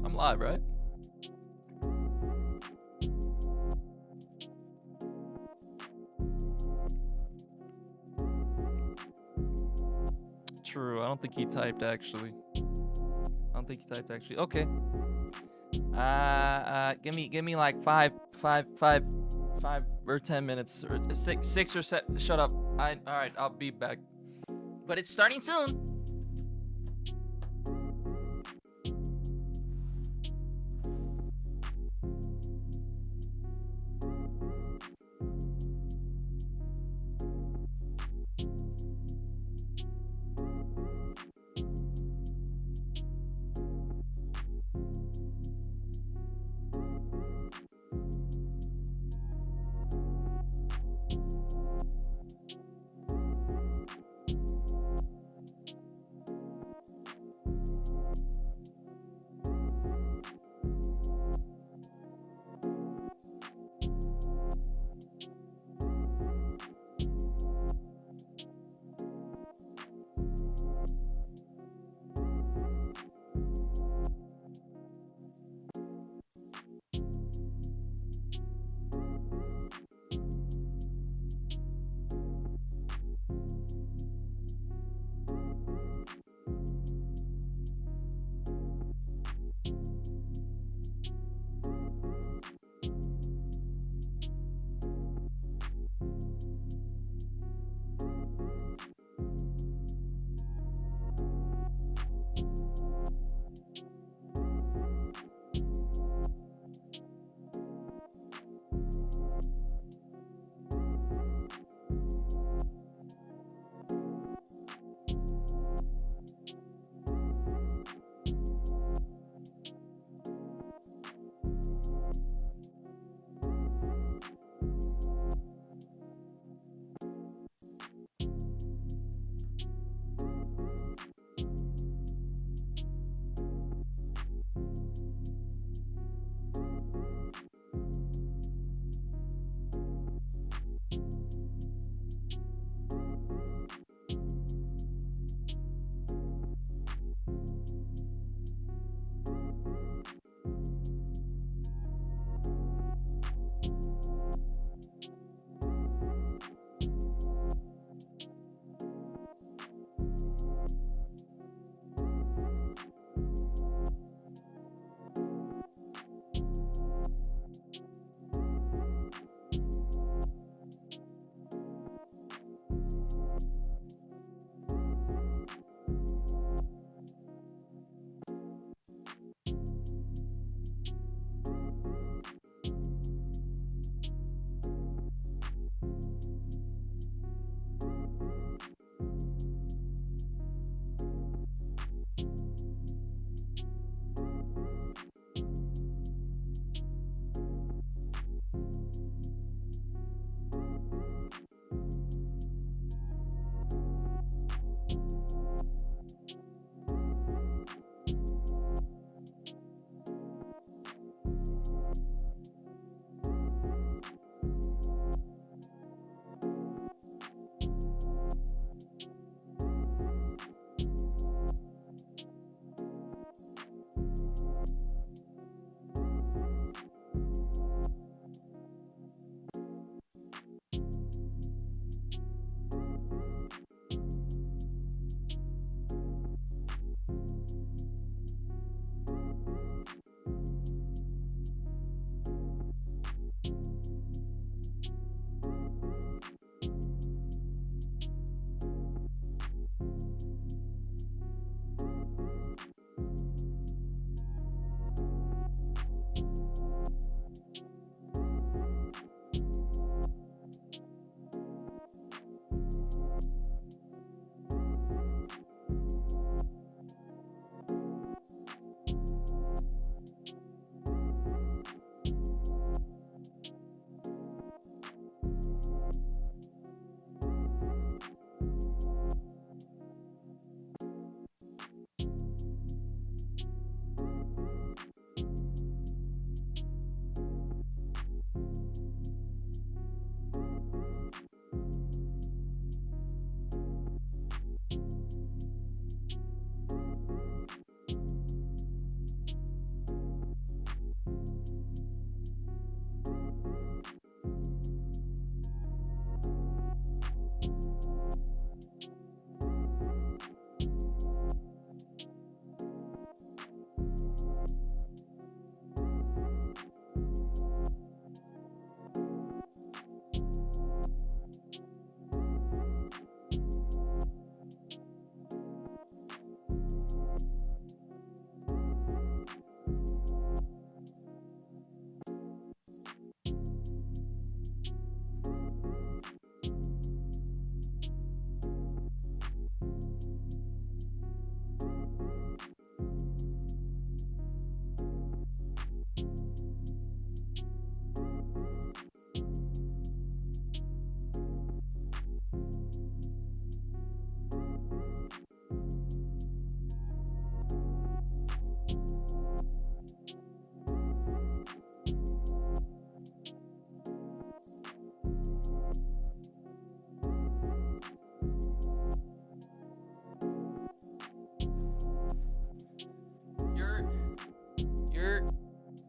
I'm live, right? True. I don't think he typed actually. Okay. Give me like five or 10 minutes or six or seven. Shut up. All right. I'll be back. But it's starting soon.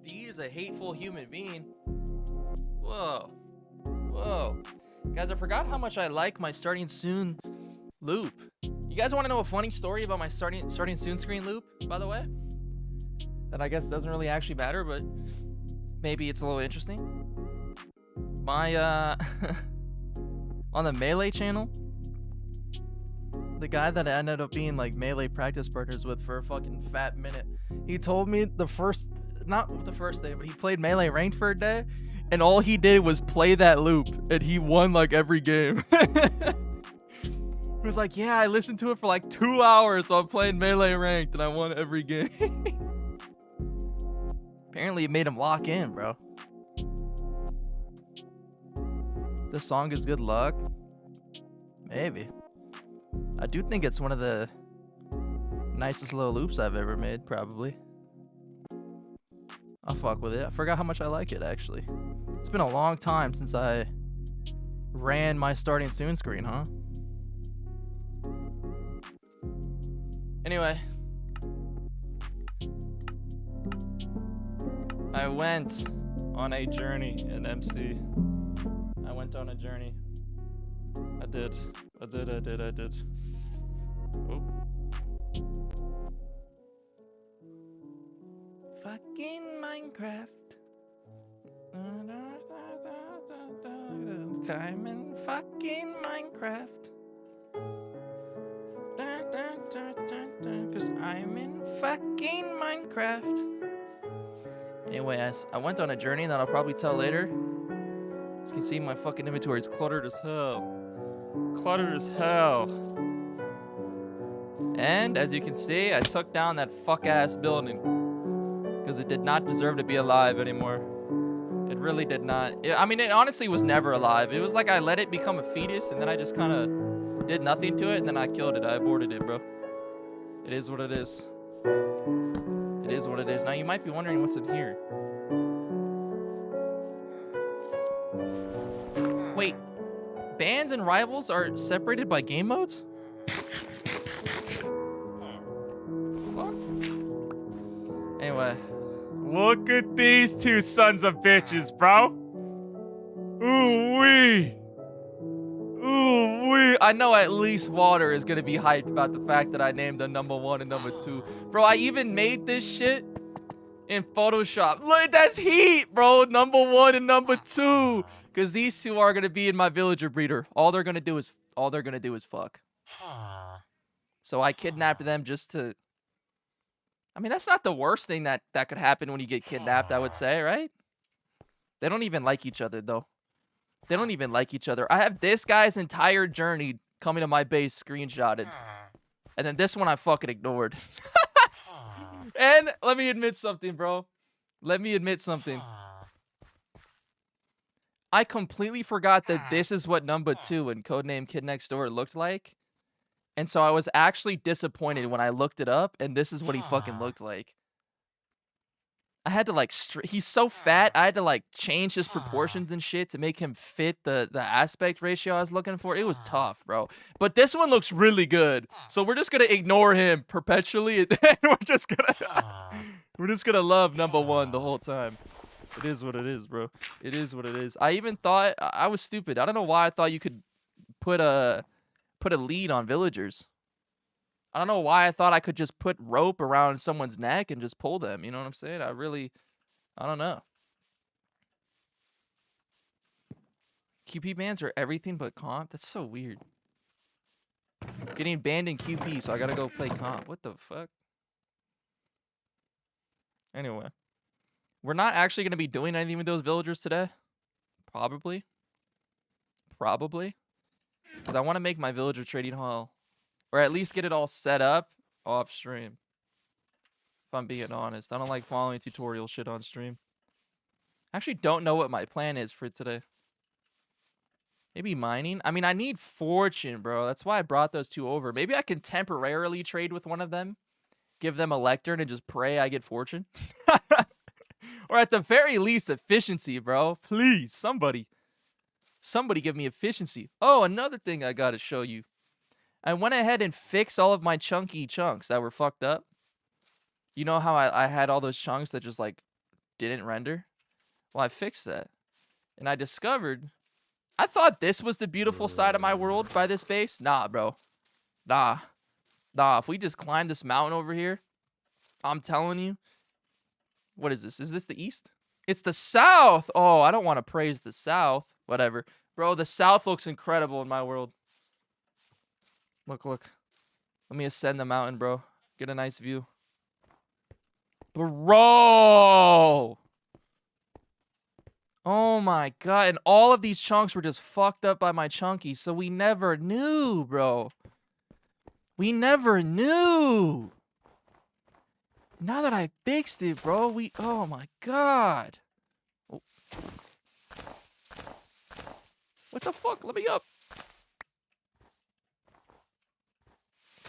D is a hateful human being. Whoa. Whoa. Guys, I forgot how much I like my starting soon loop. You guys want to know a funny story about my starting soon screen loop, by the way? That I guess doesn't really actually matter, but maybe it's a little interesting. My, on the Melee channel, the guy that I ended up being like Melee practice partners with for a fucking fat minute, he told me not the first day, but he played Melee ranked for a day, and all he did was play that loop, and he won like every game. He was like, yeah, I listened to it for like 2 hours while playing Melee ranked, and I won every game. Apparently it made him lock in, bro. This song is good luck. Maybe. I do think it's one of the nicest little loops I've ever made, probably. I'll fuck with it. I forgot how much I like it, actually. It's been a long time since I ran my starting soon screen, huh? Anyway. I went on a journey in MC. I went on a journey. I did. Oh. Fucking Minecraft. I'm in fucking Minecraft. Cause I'm in fucking Minecraft. Anyway, I went on a journey that I'll probably tell later. As you can see, my fucking inventory is cluttered as hell. Cluttered as hell. And as you can see, I took down that fuck-ass building. Because it did not deserve to be alive anymore. It really did not. I mean, it honestly was never alive. It was like I let it become a fetus, and then I just kind of did nothing to it, and then I killed it. I aborted it, bro. It is what it is. It is what it is. Now, you might be wondering what's in here. Wait. Bands and rivals are separated by game modes? Fuck. Anyway. Look at these two sons of bitches, bro. Ooh-wee. Ooh-wee. I know at least Water is gonna be hyped about the fact that I named the #1 and #2. Bro, I even made this shit in Photoshop. Look, that's heat, bro. #1 and #2. Because these two are gonna be in my villager breeder. All they're gonna do is fuck. So I kidnapped them just to... I mean, that's not the worst thing that could happen when you get kidnapped, I would say, right? They don't even like each other, though. They don't even like each other. I have this guy's entire journey coming to my base screenshotted. And then this one I fucking ignored. And let me admit something, bro. Let me admit something. I completely forgot that this is what #2 in Codename Kid Next Door looked like. And so I was actually disappointed when I looked it up, and this is what he fucking looked like. I had to, like, he's so fat, I had to, like, change his proportions and shit to make him fit the aspect ratio I was looking for. It was tough, bro. But this one looks really good. So we're just gonna ignore him perpetually, and then we're just gonna love #1 the whole time. It is what it is, bro. It is what it is. I even thought, I was stupid. I don't know why I thought you could put a lead on villagers. I don't know why I thought I could just put rope around someone's neck and just pull them. You know what I'm saying? I don't know. QP bans are everything but comp? That's so weird. Getting banned in QP, so I gotta go play comp. What the fuck? Anyway. We're not actually gonna be doing anything with those villagers today. Probably. Because I want to make my villager trading hall, or at least get it all set up off stream. If I'm being honest, I don't like following tutorial shit on stream. I actually don't know what my plan is for today. Maybe mining. I mean, I need fortune, bro. That's why I brought those two over. Maybe I can temporarily trade with one of them, give them a lectern, and just pray I get fortune. Or at the very least, efficiency, bro. Please, somebody give me efficiency. Oh, another thing I gotta show you. I went ahead and fixed all of my chunky chunks that were fucked up. You know how I had all those chunks that just like didn't render? Well, I fixed that. And I discovered, I thought this was the beautiful side of my world by this base. Nah, bro. Nah. Nah, if we just climb this mountain over here, I'm telling you. What is this? Is this the east? It's the south. Oh, I don't want to praise the south. Whatever. Bro, the south looks incredible in my world. Look, look. Let me ascend the mountain, bro. Get a nice view. Bro! Oh my god. And all of these chunks were just fucked up by my chunky, so we never knew, bro. We never knew. Now that I fixed it, bro, oh my god. Oh. What the fuck? Let me up.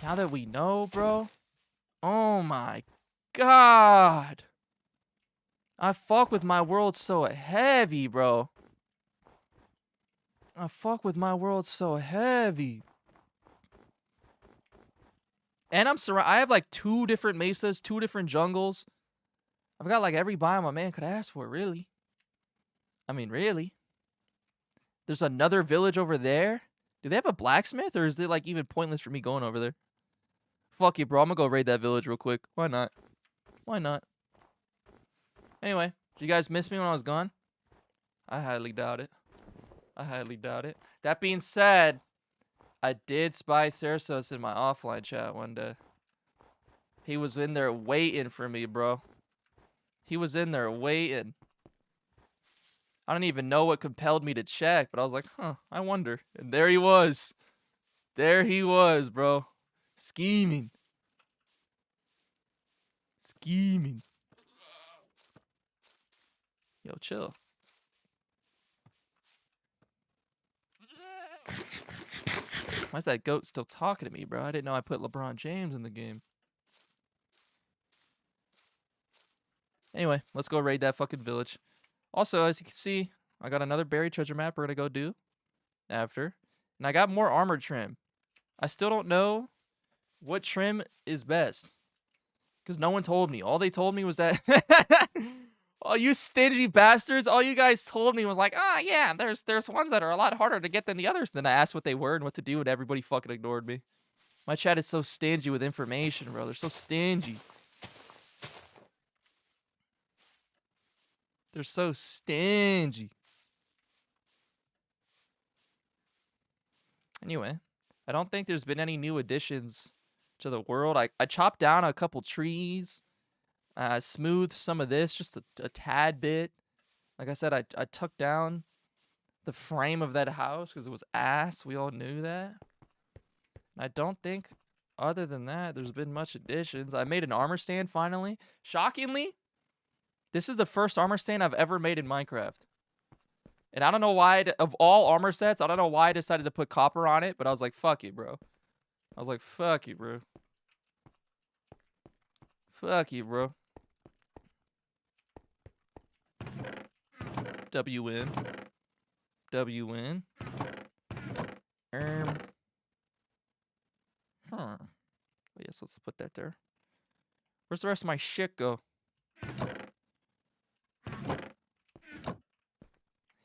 Now that we know, bro. Oh my god. I fuck with my world so heavy, bro. I fuck with my world so heavy. And I have like 2 different mesas, 2 different jungles. I've got like every biome a man could ask for, really. I mean, really. There's another village over there. Do they have a blacksmith, or is it like even pointless for me going over there? Fuck it, bro. I'm gonna go raid that village real quick. Why not? Why not? Anyway, did you guys miss me when I was gone? I highly doubt it. I highly doubt it. That being said, I did spy Cersos in my offline chat one day. He was in there waiting for me, bro. He was in there waiting. I don't even know what compelled me to check, but I was like, huh, I wonder. And there he was. There he was, bro. Scheming. Scheming. Yo, chill. Why is that goat still talking to me, bro? I didn't know I put LeBron James in the game. Anyway, let's go raid that fucking village. Also, as you can see, I got another buried treasure map we're gonna go do after. And I got more armor trim. I still don't know what trim is best. Because no one told me. All they told me was that... Oh, you stingy bastards. All you guys told me was like, oh, yeah, there's ones that are a lot harder to get than the others. Then I asked what they were and what to do, and everybody fucking ignored me. My chat is so stingy with information, bro. They're so stingy. They're so stingy. Anyway, I don't think there's been any new additions to the world. I chopped down a couple trees. Smoothed some of this just a tad bit. Like I said, I took down the frame of that house because it was ass. We all knew that. And I don't think, other than that, there's been much additions. I made an armor stand finally. Shockingly, this is the first armor stand I've ever made in Minecraft. And I don't know why, of all armor sets, I don't know why I decided to put copper on it, but I was like, fuck it, bro. I was like, fuck you, bro. Fuck you, bro. WN. WN. Huh. Oh, yes, let's put that there. Where's the rest of my shit go?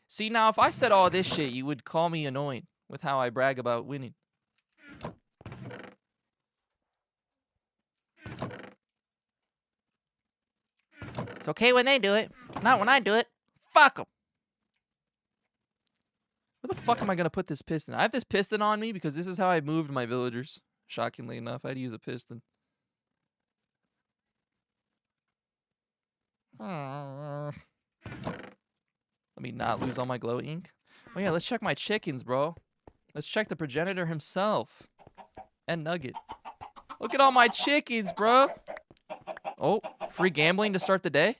See, now, if I said all this shit, you would call me annoying with how I brag about winning. It's okay when they do it. Not when I do it. Fuck them. Where the fuck am I going to put this piston? I have this piston on me because this is how I moved my villagers. Shockingly enough, I had to use a piston. Let me not lose all my glow ink. Oh yeah, let's check my chickens, bro. Let's check the progenitor himself. And Nugget. Look at all my chickens, bro. Oh, free gambling to start the day?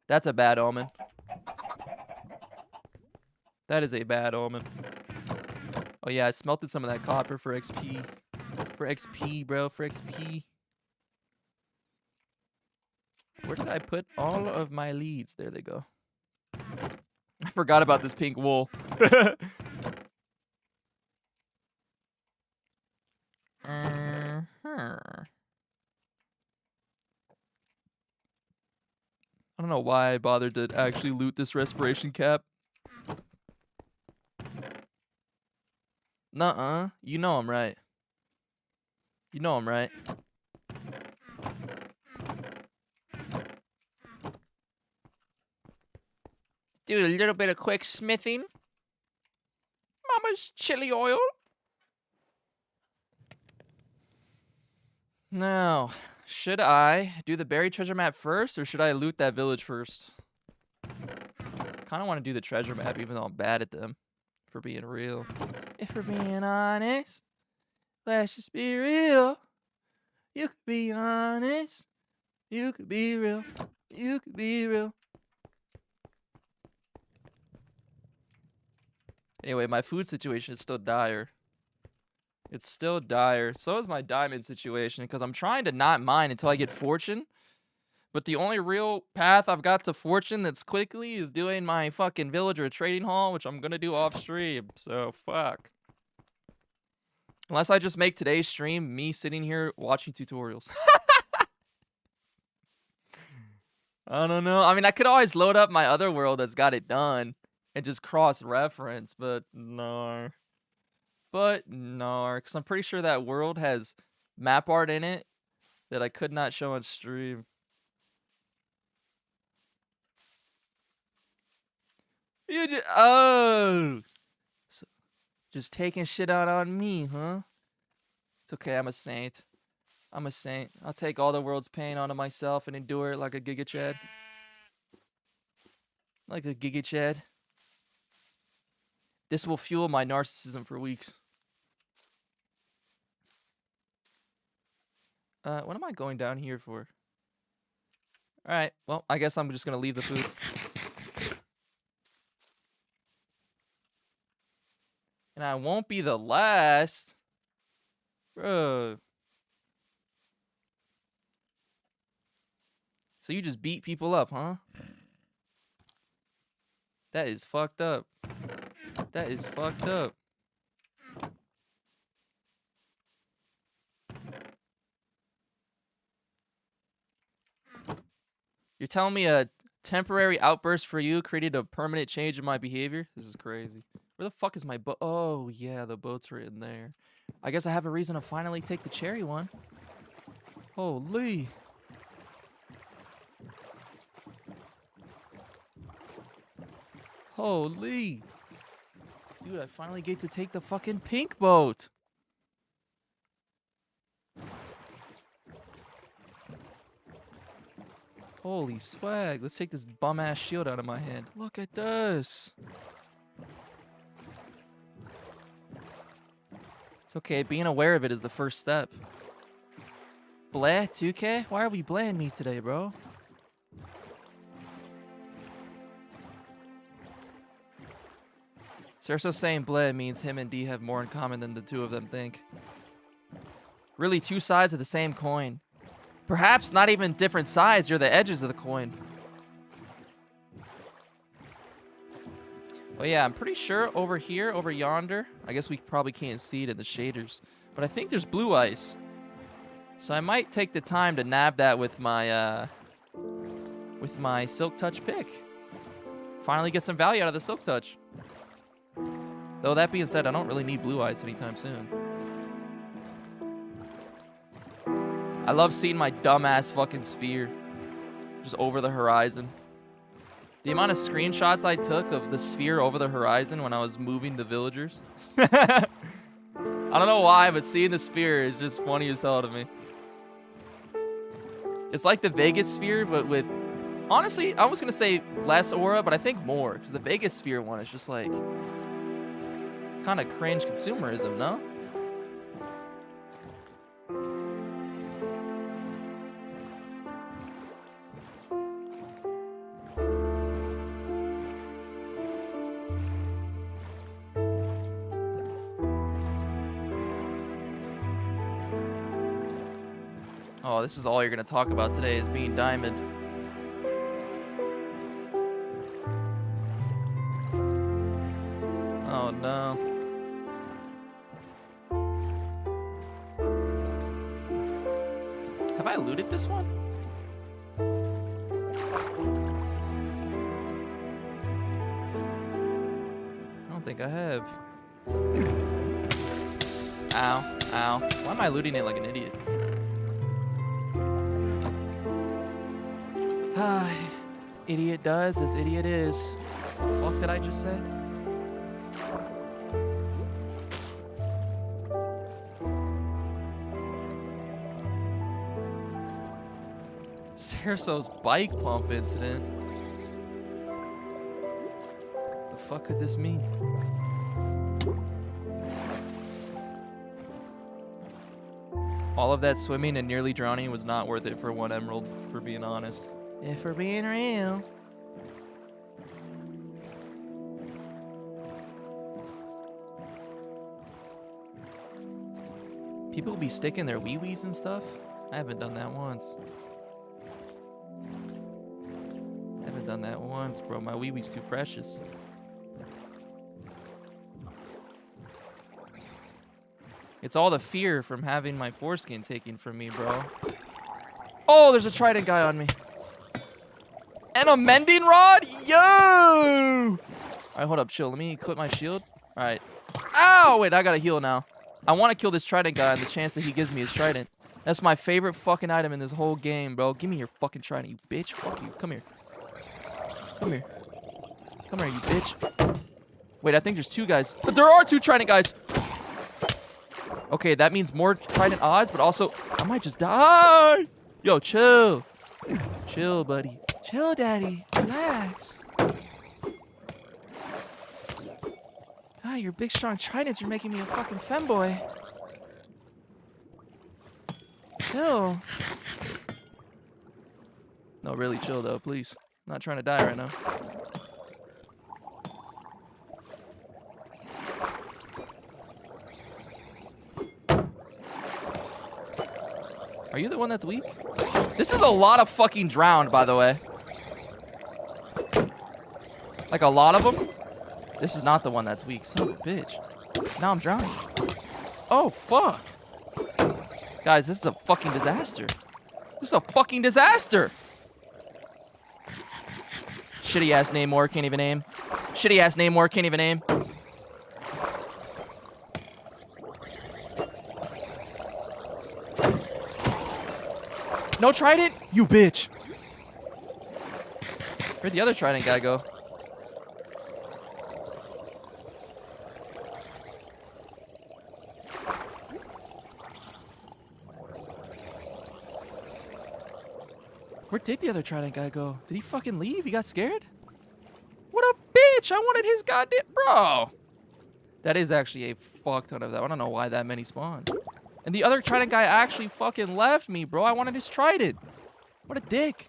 That's a bad omen. That is a bad omen. Oh yeah, I smelted some of that copper for XP. For XP, bro, for XP. Where did I put all of my leads? There they go. I forgot about this pink wool. don't know why I bothered to actually loot this respiration cap. Nuh-uh. You know I'm right. You know I'm right. Do a little bit of quick smithing. Mama's chili oil. Now, should I do the buried treasure map first, or should I loot that village first? Kind of want to do the treasure map, even though I'm bad at them. For being real. If we're being honest, let's just be real. You could be honest. You could be real. You could be real. Anyway, my food situation is still dire. It's still dire. So is my diamond situation, because I'm trying to not mine until I get fortune. But the only real path I've got to fortune that's quickly is doing my fucking villager trading hall, which I'm gonna do off stream. So fuck. Unless I just make today's stream me sitting here watching tutorials. I don't know. I mean, I could always load up my other world that's got it done and just cross-reference, but no. But no, because I'm pretty sure that world has map art in it that I could not show on stream. You just, oh, so just taking shit out on me, huh? It's okay, I'm a saint. I'm a saint. I'll take all the world's pain onto myself and endure it like a Giga Chad. Like a Giga Chad. This will fuel my narcissism for weeks. What am I going down here for? Alright, well, I guess I'm just gonna leave the food. And I won't be the last. Bro. So you just beat people up, huh? That is fucked up. That is fucked up. You're telling me a temporary outburst for you created a permanent change in my behavior? This is crazy. Where the fuck is my boat? Oh, yeah, the boat's right in there. I guess I have a reason to finally take the cherry one. Holy. Holy. Dude, I finally get to take the fucking pink boat. Holy swag. Let's take this bum-ass shield out of my hand. Look at this. It's okay. Being aware of it is the first step. Bleh, 2K? Why are we blaying me today, bro? Serso saying bleh means him and D have more in common than the two of them think. Really, two sides of the same coin. Perhaps not even different sides, you're the edges of the coin. Well, yeah, I'm pretty sure over here, over yonder, I guess we probably can't see it in the shaders, but I think there's blue ice. So I might take the time to nab that with my Silk Touch pick. Finally get some value out of the Silk Touch. Though that being said, I don't really need blue ice anytime soon. I love seeing my dumbass fucking sphere just over the horizon. The amount of screenshots I took of the sphere over the horizon when I was moving the villagers. I don't know why, but seeing the sphere is just funny as hell to me. It's like the Vegas sphere, but with, honestly, I was going to say less aura, but I think more. Because the Vegas sphere one is just like, kind of cringe consumerism, no? Oh, this is all you're gonna talk about today is being diamond. Oh no. Have I looted this one? don't think I have. Ow, ow. Why am I looting it like an idiot? Idiot does as idiot is. What the fuck did I just say? Cerso's bike pump incident. What the fuck could this mean? All of that swimming and nearly drowning was not worth it for 1 emerald, for being honest. If we're being real. People be sticking their wee-wees and stuff? I haven't done that once. Haven't done that once, bro. My wee-wee's too precious. It's all the fear from having my foreskin taken from me, bro. Oh, there's a trident guy on me. And a mending rod? Yo! All right, hold up, chill. Let me equip my shield. All right. Ow! Wait, I gotta heal now. I want to kill this trident guy on the chance that he gives me his trident. That's my favorite fucking item in this whole game, bro. Give me your fucking trident, you bitch. Fuck you. Come here. Come here. Come here, you bitch. Wait, I think there's 2 guys. But there are 2 trident guys. Okay, that means more trident odds, but also I might just die. Yo, chill. Chill, buddy. Chill, daddy. Relax. Ah, your big, strong tridents are making me a fucking femboy. Chill. No, really chill, though, please. I'm not trying to die right now. Are you the one that's weak? This is a lot of fucking drowned, by the way. Like, a lot of them. This is not the one that's weak. Son of a bitch. Now I'm drowning. Oh, fuck. Guys, this is a fucking disaster. This is a fucking disaster. Shitty-ass Namor, can't even aim. Shitty-ass Namor, can't even aim. No trident? You bitch. Where'd the other trident guy go? Where did the other trident guy go? Did he fucking leave? He got scared? What a bitch! I wanted his goddamn... Bro! That is actually a fuck ton of that. I don't know why that many spawned. And the other trident guy actually fucking left me, bro. I wanted his trident. What a dick.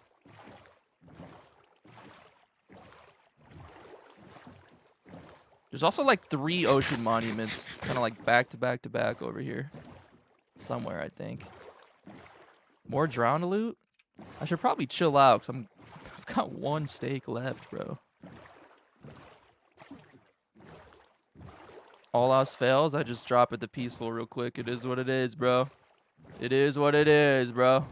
There's also like 3 ocean monuments, kind of like back to back to back over here. Somewhere, I think. More drowned loot? I should probably chill out, because I've got 1 steak left, bro. All else fails, I just drop it to peaceful real quick. It is what it is, bro. It is what it is, bro.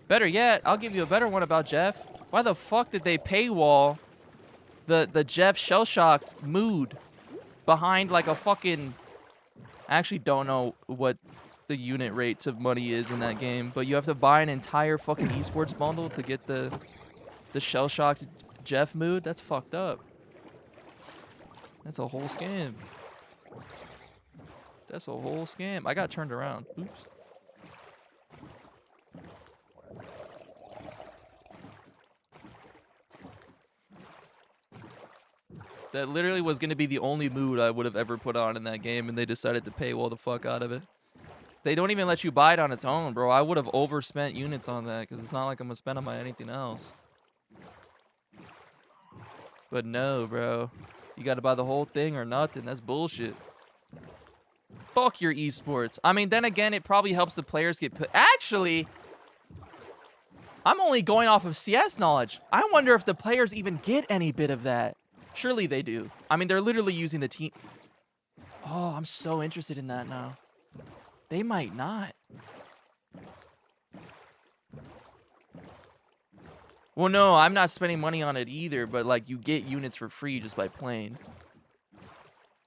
Better yet, I'll give you a better one about Jeff. Why the fuck did they paywall the Jeff shell-shocked mood behind like a fucking... I actually don't know what the unit rate of money is in that game, but you have to buy an entire fucking esports bundle to get the shell-shocked Jeff mood. That's fucked up. That's a whole scam. That's a whole scam. I got turned around. Oops. That literally was going to be the only mood I would have ever put on in that game, and they decided to paywall the fuck out of it. They don't even let you buy it on its own, bro. I would have overspent units on that, because it's not like I'm going to spend them on anything else. But no, bro. You got to buy the whole thing or nothing. That's bullshit. Fuck your esports. I mean, then again, it probably helps the players get put. Actually, I'm only going off of CS knowledge. I wonder if the players even get any bit of that. Surely they do. I mean, they're literally using the team. Oh, I'm so interested in that now. They might not. Well, no, I'm not spending money on it either, but like you get units for free just by playing.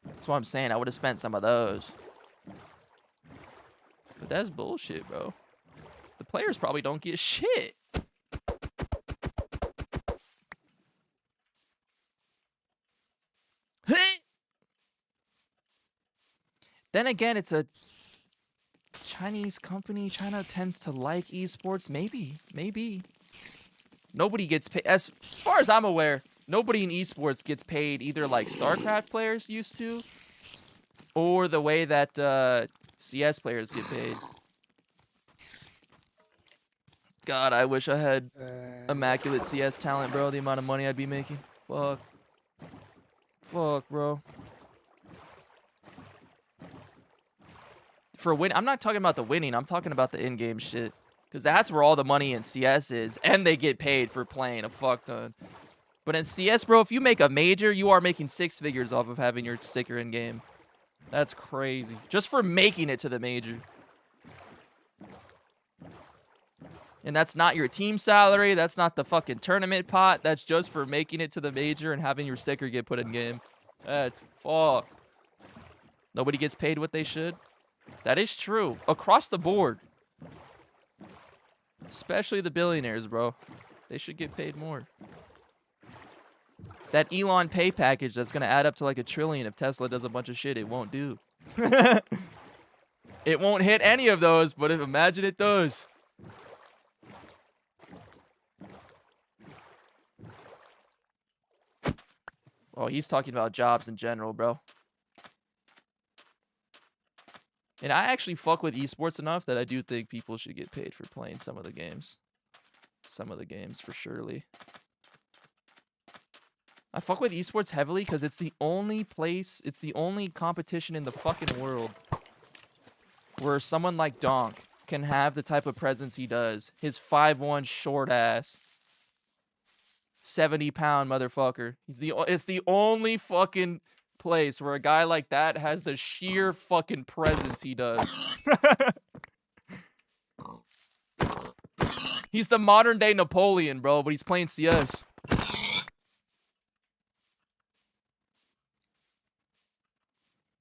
That's what I'm saying. I would have spent some of those. But that's bullshit, bro. The players probably don't get shit. Then again, it's a Chinese company. China tends to like esports. Maybe. Nobody gets paid. As far as I'm aware, nobody in esports gets paid either like StarCraft players used to, or the way that CS players get paid. God, I wish I had immaculate CS talent, bro. The amount of money I'd be making. Fuck. Fuck, bro. For win, I'm not talking about the winning. I'm talking about the in-game shit. Because that's where all the money in CS is. And they get paid for playing a fuck ton. But in CS, bro, if you make a major, you are making 6 figures off of having your sticker in-game. That's crazy. Just for making it to the major. And that's not your team salary. That's not the fucking tournament pot. That's just for making it to the major and having your sticker get put in-game. That's fucked. Nobody gets paid what they should. That is true. Across the board. Especially the billionaires, bro. They should get paid more. That Elon pay package that's going to add up to like $1 trillion if Tesla does a bunch of shit it won't do. It won't hit any of those, but imagine it does. Oh, he's talking about jobs in general, bro. And I actually fuck with esports enough that I do think people should get paid for playing some of the games. Some of the games, for surely. I fuck with esports heavily because it's the only place, it's the only competition in the fucking world where someone like Donk can have the type of presence he does. His 5'1" short ass. 70-pound motherfucker. It's the only fucking place where a guy like that has the sheer fucking presence he does. He's the modern day Napoleon, bro, but he's playing CS.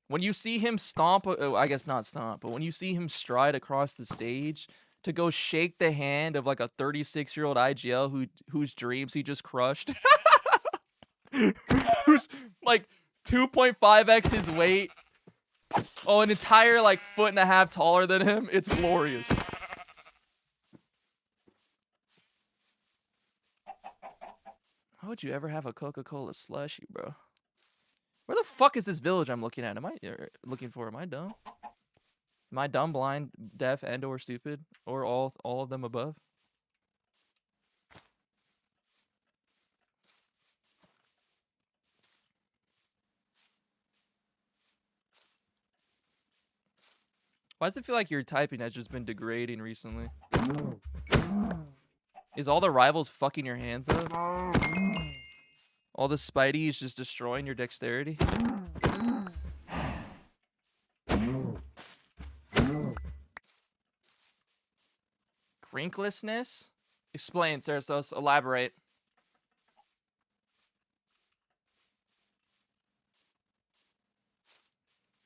When you see him stomp, I guess not stomp, but when you see him stride across the stage to go shake the hand of like a 36-year-old IGL whose dreams he just crushed. Who's like 2.5x his weight. Oh, an entire like 1.5 feet taller than him. It's glorious. How would you ever have a Coca-Cola slushie, bro? Where the fuck is this village I'm looking at? Am I looking for? Am I dumb? Am I dumb, blind, deaf, and or stupid? Or all of them above? Why does it feel like your typing has just been degrading recently? Is all the rivals fucking your hands up? All the Spidey is just destroying your dexterity? Crinklessness? Explain, Sarasos. Elaborate.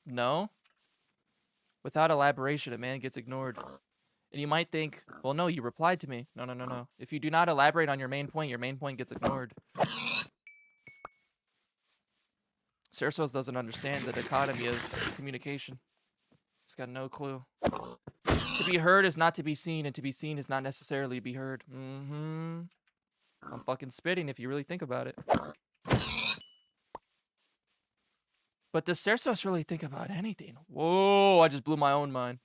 No? Without elaboration, a man gets ignored. And you might think, well, no, you replied to me. No. If you do not elaborate on your main point gets ignored. Sarasos doesn't understand the dichotomy of communication. He's got no clue. To be heard is not to be seen, and to be seen is not necessarily be heard. I'm fucking spitting if you really think about it. But does Sarasos really think about anything? Whoa, I just blew my own mind.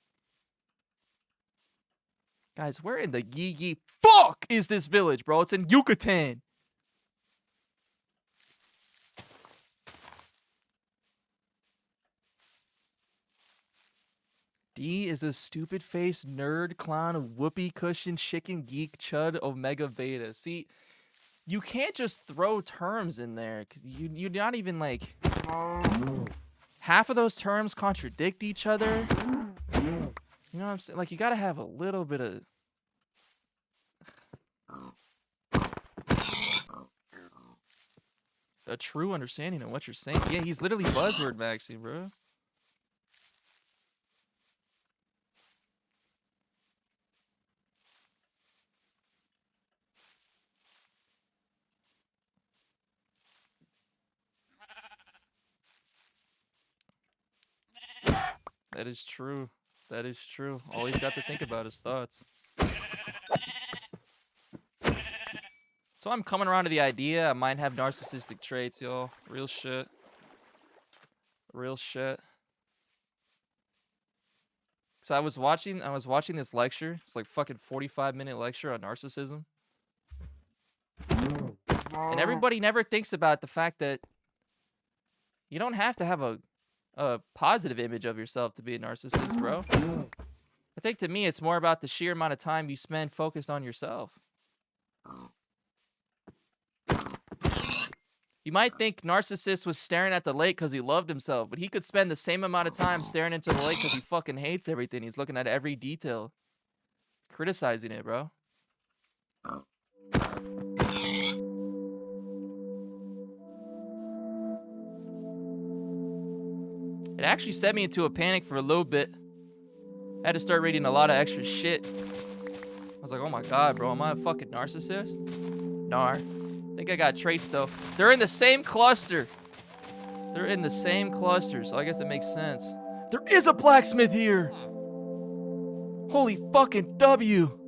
Guys, where in the yee fuck is this village, bro? It's in Yucatan. D is a stupid-faced nerd clown whoopee cushion chicken geek chud omega beta. See, you can't just throw terms in there because you're not even like half of those terms contradict each other. You know what I'm saying? Like you gotta have a little bit of a true understanding of what you're saying. Yeah, he's literally buzzword maxing, bro. That is true. That is true. All he's got to think about is thoughts. So I'm coming around to the idea I might have narcissistic traits, y'all. Real shit. Real shit. So I was watching this lecture. It's like fucking 45-minute lecture on narcissism. And everybody never thinks about the fact that you don't have to have a positive image of yourself to be a narcissist, bro. I think to me, it's more about the sheer amount of time you spend focused on yourself. You might think narcissist was staring at the lake because he loved himself, but he could spend the same amount of time staring into the lake because he fucking hates everything. He's looking at every detail, criticizing it, bro. It actually set me into a panic for a little bit. I had to start reading a lot of extra shit. I was like, oh my god, bro, am I a fucking narcissist? Nar. I think I got traits, though. They're in the same cluster. They're in the same cluster, so I guess it makes sense. There is a blacksmith here! Holy fucking W!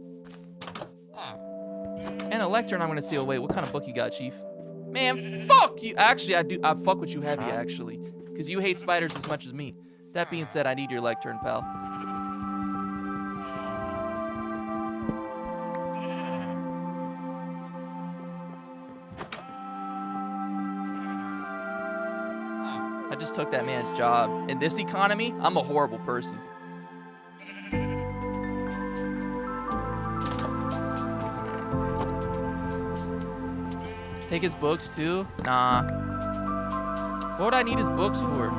And a lectern I'm gonna seal. Wait, what kind of book you got, Chief? Man, fuck you! Actually, I fuck with you heavy, actually. Because you hate spiders as much as me. That being said, I need your lectern, pal. I just took that man's job. In this economy, I'm a horrible person. Take his books too? Nah. What would I need his books for?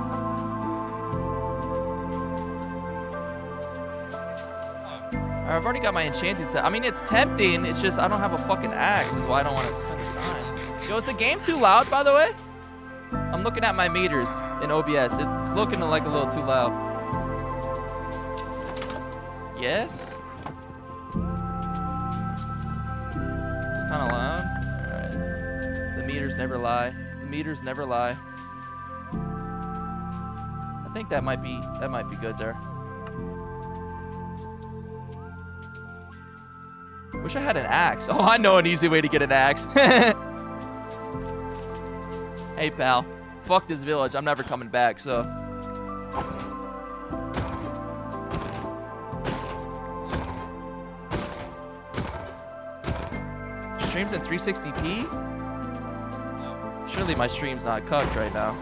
I've already got my enchanting set. I mean, it's tempting. It's just I don't have a fucking axe is why I don't want to spend the time. Yo, is the game too loud, by the way? I'm looking at my meters in OBS. It's looking like a little too loud. Yes? It's kind of loud. All right. The meters never lie. The meters never lie. I think that might be good there. Wish I had an axe. Oh, I know an easy way to get an axe. Hey, pal. Fuck this village. I'm never coming back, so. Streams in 360p? Surely my stream's not cucked right now.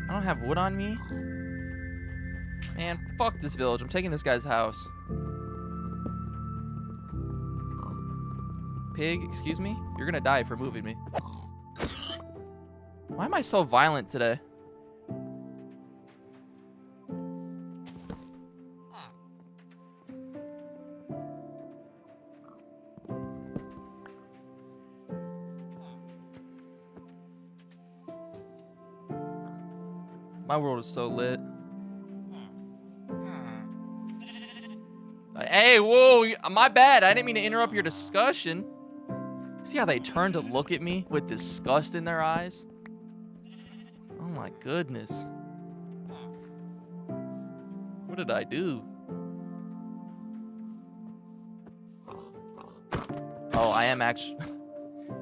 I don't have wood on me. Man, fuck this village. I'm taking this guy's house. Pig, excuse me? You're gonna die for moving me. Why am I so violent today? My world is so lit. Hey, whoa, my bad. I didn't mean to interrupt your discussion. See how they turn to look at me with disgust in their eyes? Oh my goodness. What did I do? Oh, I am actually...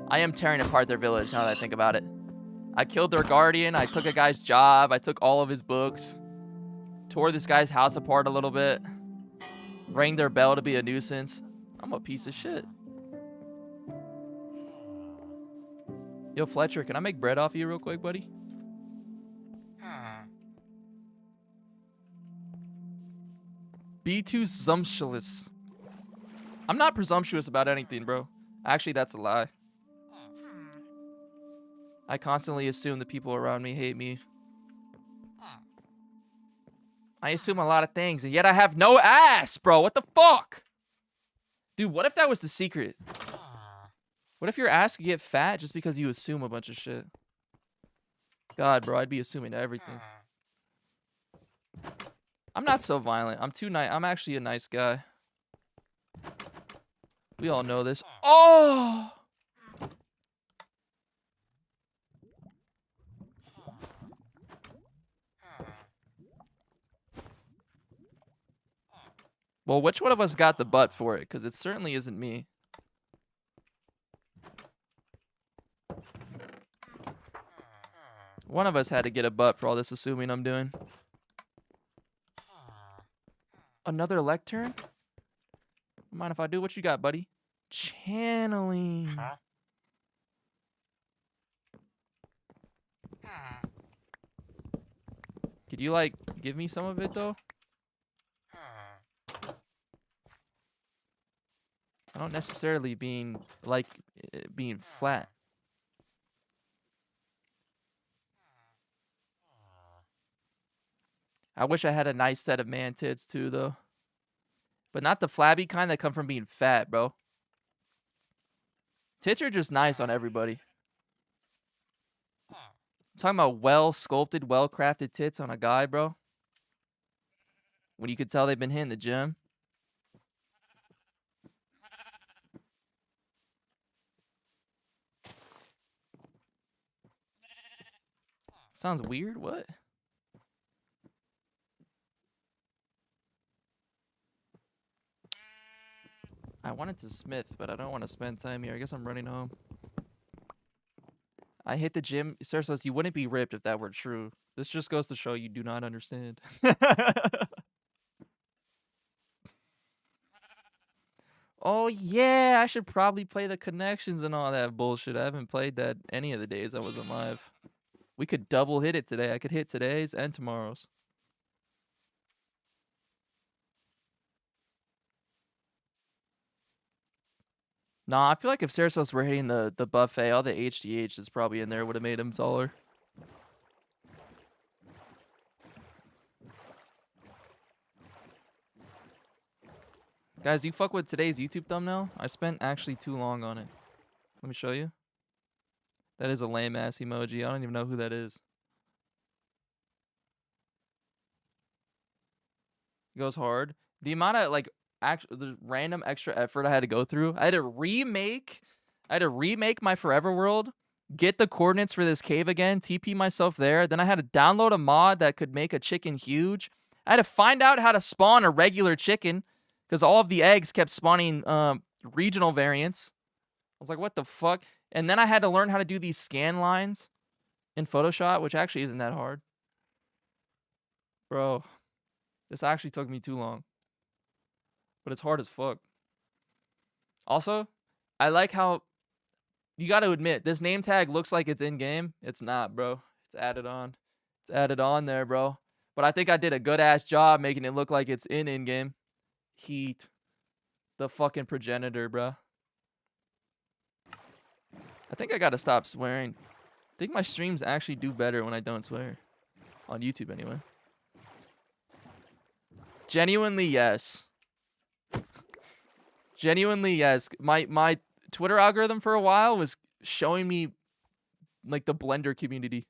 I am tearing apart their village now that I think about it. I killed their guardian. I took a guy's job. I took all of his books. Tore this guy's house apart a little bit. Rang their bell to be a nuisance. I'm a piece of shit. Yo, Fletcher, can I make bread off you real quick, buddy? Be too presumptuous. I'm not presumptuous about anything, bro. Actually, that's a lie. I constantly assume the people around me hate me. I assume a lot of things, and yet I have no ass, bro. What the fuck? Dude, what if that was the secret? What if your ass could get fat just because you assume a bunch of shit? God, bro, I'd be assuming everything. I'm not so violent. I'm too nice. I'm actually a nice guy. We all know this. Oh! Well, which one of us got the butt for it? Because it certainly isn't me. One of us had to get a butt for all this assuming I'm doing. Another lectern? Mind if I do? What you got, buddy? Channeling. Could you, like, give me some of it, though? I don't necessarily like being flat. I wish I had a nice set of man tits, too, though. But not the flabby kind that come from being fat, bro. Tits are just nice on everybody. I'm talking about well-sculpted, well-crafted tits on a guy, bro. When you could tell they've been hitting the gym. Sounds weird, what? I wanted to smith, but I don't want to spend time here. I guess I'm running home. I hit the gym. Sarah says you wouldn't be ripped if that were true. This just goes to show you do not understand. Oh, yeah. I should probably play the connections and all that bullshit. I haven't played that any of the days I wasn't live. We could double hit it today. I could hit today's and tomorrow's. Nah, I feel like if Sarasos were hitting the buffet, all the HDH that's probably in there would have made him taller. Guys, do you fuck with today's YouTube thumbnail? I spent actually too long on it. Let me show you. That is a lame-ass emoji. I don't even know who that is. It goes hard. The amount of, like, the random extra effort I had to go through. I had to remake my Forever World, get the coordinates for this cave again, TP myself there. Then I had to download a mod that could make a chicken huge. I had to find out how to spawn a regular chicken because all of the eggs kept spawning regional variants. I was like, what the fuck? And then I had to learn how to do these scan lines in Photoshop, which actually isn't that hard. Bro, this actually took me too long. But it's hard as fuck. Also, I like how you got to admit this name tag looks like it's in game. It's not, bro. It's added on. It's added on there, bro. But I think I did a good ass job making it look like it's in game. Heat. The fucking progenitor, bro. I think I got to stop swearing. I think my streams actually do better when I don't swear. On YouTube anyway. Genuinely, yes. Genuinely, yes. My Twitter algorithm for a while was showing me like the Blender community.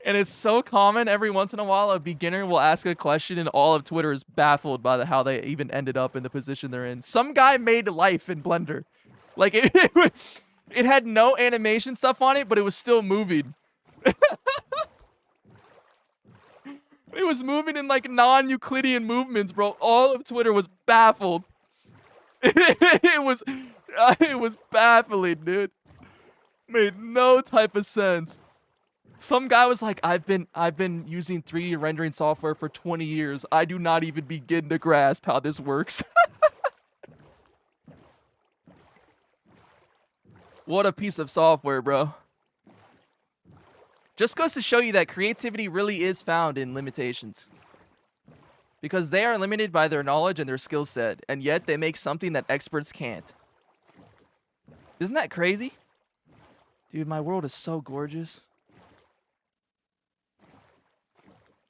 And it's so common every once in a while a beginner will ask a question and all of Twitter is baffled by how they even ended up in the position they're in. Some guy made life in Blender. Like it had no animation stuff on it, but it was still moving. It was moving in like non-Euclidean movements, bro. All of Twitter was baffled. It was baffling, dude. Made no type of sense. Some guy was like, I've been using 3D rendering software for 20 years. I do not even begin to grasp how this works. What a piece of software, bro. Just goes to show you that creativity really is found in limitations. Because they are limited by their knowledge and their skill set, and yet they make something that experts can't. Isn't that crazy? Dude, my world is so gorgeous.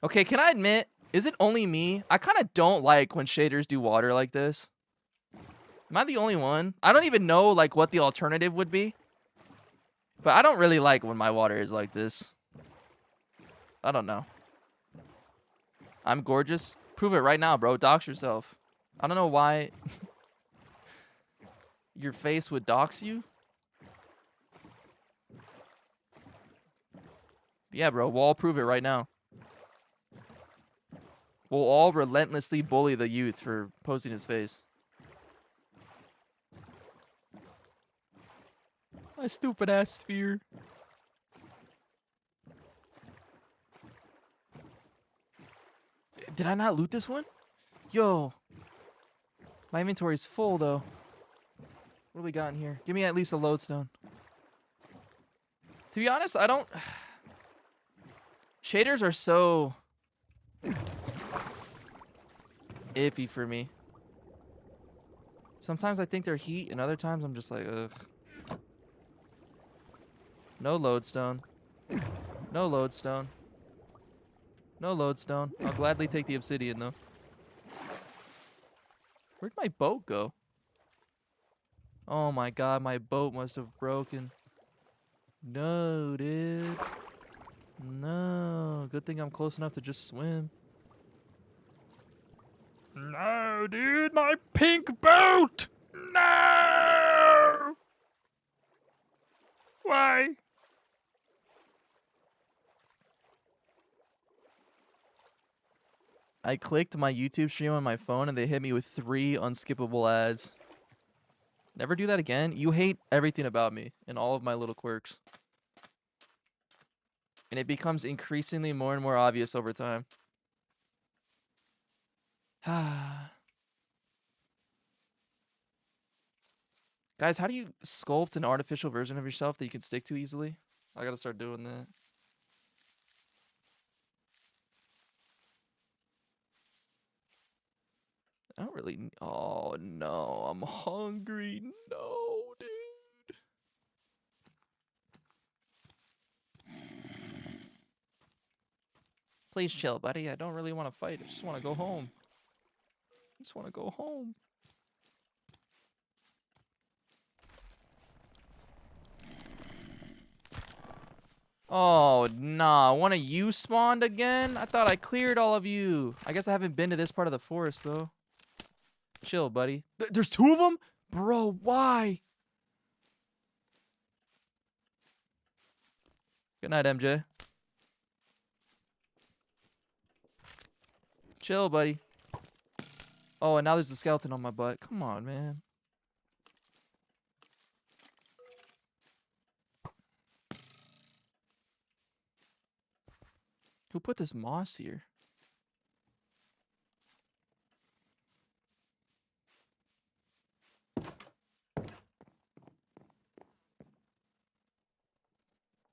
Okay, can I admit, is it only me? I kind of don't like when shaders do water like this. Am I the only one? I don't even know like what the alternative would be. But I don't really like when my water is like this. I don't know. I'm gorgeous. Prove it right now, bro. Dox yourself. I don't know why your face would dox you. Yeah, bro. We'll all prove it right now. We'll all relentlessly bully the youth for posting his face. My stupid ass sphere. Did I not loot this one? Yo. My inventory's full, though. What do we got in here? Give me at least a lodestone. To be honest, I don't... Shaders are so... iffy for me. Sometimes I think they're heat, and other times I'm just like, ugh. No lodestone. No lodestone. No lodestone. I'll gladly take the obsidian, though. Where'd my boat go? Oh my god, my boat must have broken. No, dude. No. Good thing I'm close enough to just swim. No, dude, my pink boat! No! Why? I clicked my YouTube stream on my phone and they hit me with 3 unskippable ads. Never do that again. You hate everything about me and all of my little quirks. And it becomes increasingly more and more obvious over time. Guys, how do you sculpt an artificial version of yourself that you can stick to easily? I gotta start doing that. I don't really... Oh, no. I'm hungry. No, dude. Please chill, buddy. I don't really want to fight. I just want to go home. I just want to go home. Oh, nah. One of you spawned again? I thought I cleared all of you. I guess I haven't been to this part of the forest, though. Chill, buddy. There's 2 of them? Bro, why? Good night, MJ. Chill, buddy. Oh, and now there's a skeleton on my butt. Come on, man. Who put this moss here?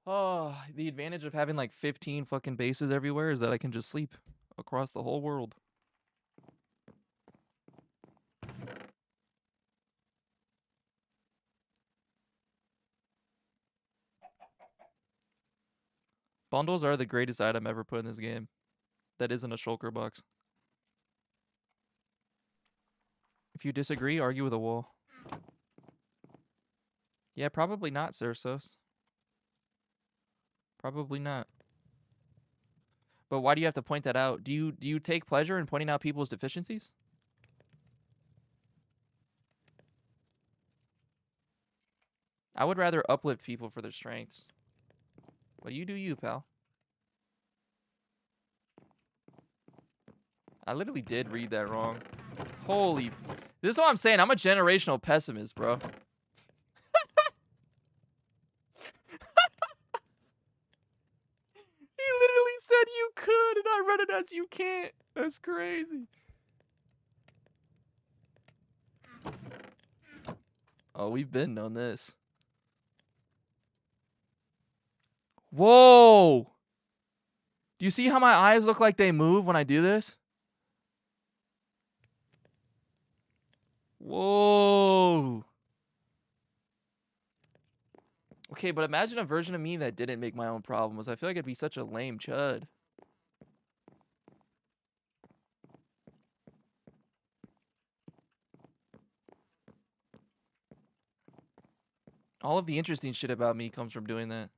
Oh, the advantage of having like 15 fucking bases everywhere is that I can just sleep across the whole world. Bundles are the greatest item ever put in this game. That isn't a shulker box. If you disagree, argue with a wall. Yeah, probably not, Cersos. Probably not. But why do you have to point that out? Do you take pleasure in pointing out people's deficiencies? I would rather uplift people for their strengths. But you do you, pal. I literally did read that wrong. Holy... This is what I'm saying. I'm a generational pessimist, bro. He literally said you could, and I read it as you can't. That's crazy. Oh, we've been on this. Whoa! Do you see how my eyes look like they move when I do this? Whoa! Okay, but imagine a version of me that didn't make my own problems. I feel like I'd be such a lame chud. All of the interesting shit about me comes from doing that.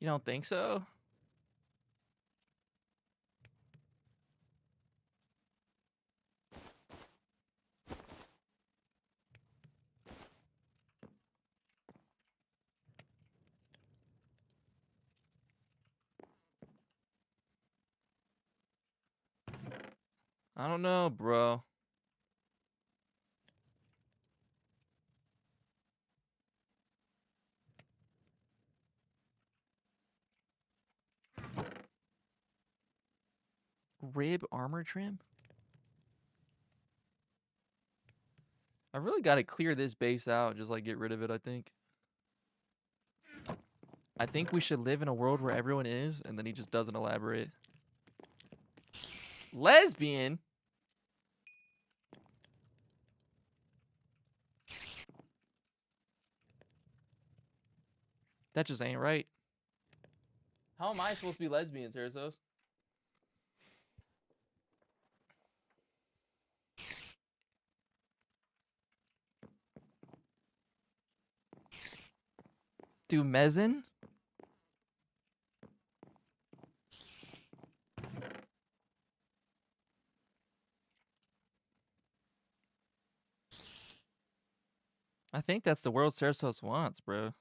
You don't think so? I don't know, bro. Rib armor trim? I really got to clear this base out, just like get rid of it, I think. I think we should live in a world where everyone is, and then he just doesn't elaborate. Lesbian? That just ain't right. How am I supposed to be lesbian, Sarasos? Do Mezzin? I think that's the world Sarasos wants, bro.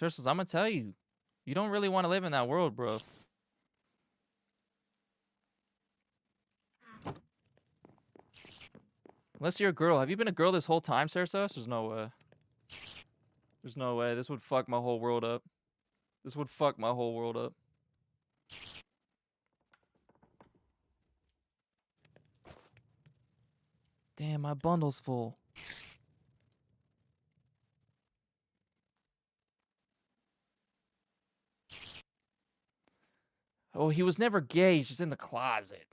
Sarasos, I'm gonna tell you. You don't really want to live in that world, bro. Unless you're a girl. Have you been a girl this whole time, Sarasos? There's no way. There's no way. This would fuck my whole world up. This would fuck my whole world up. Damn, my bundle's full. Oh, he was never gay. He's just in the closet.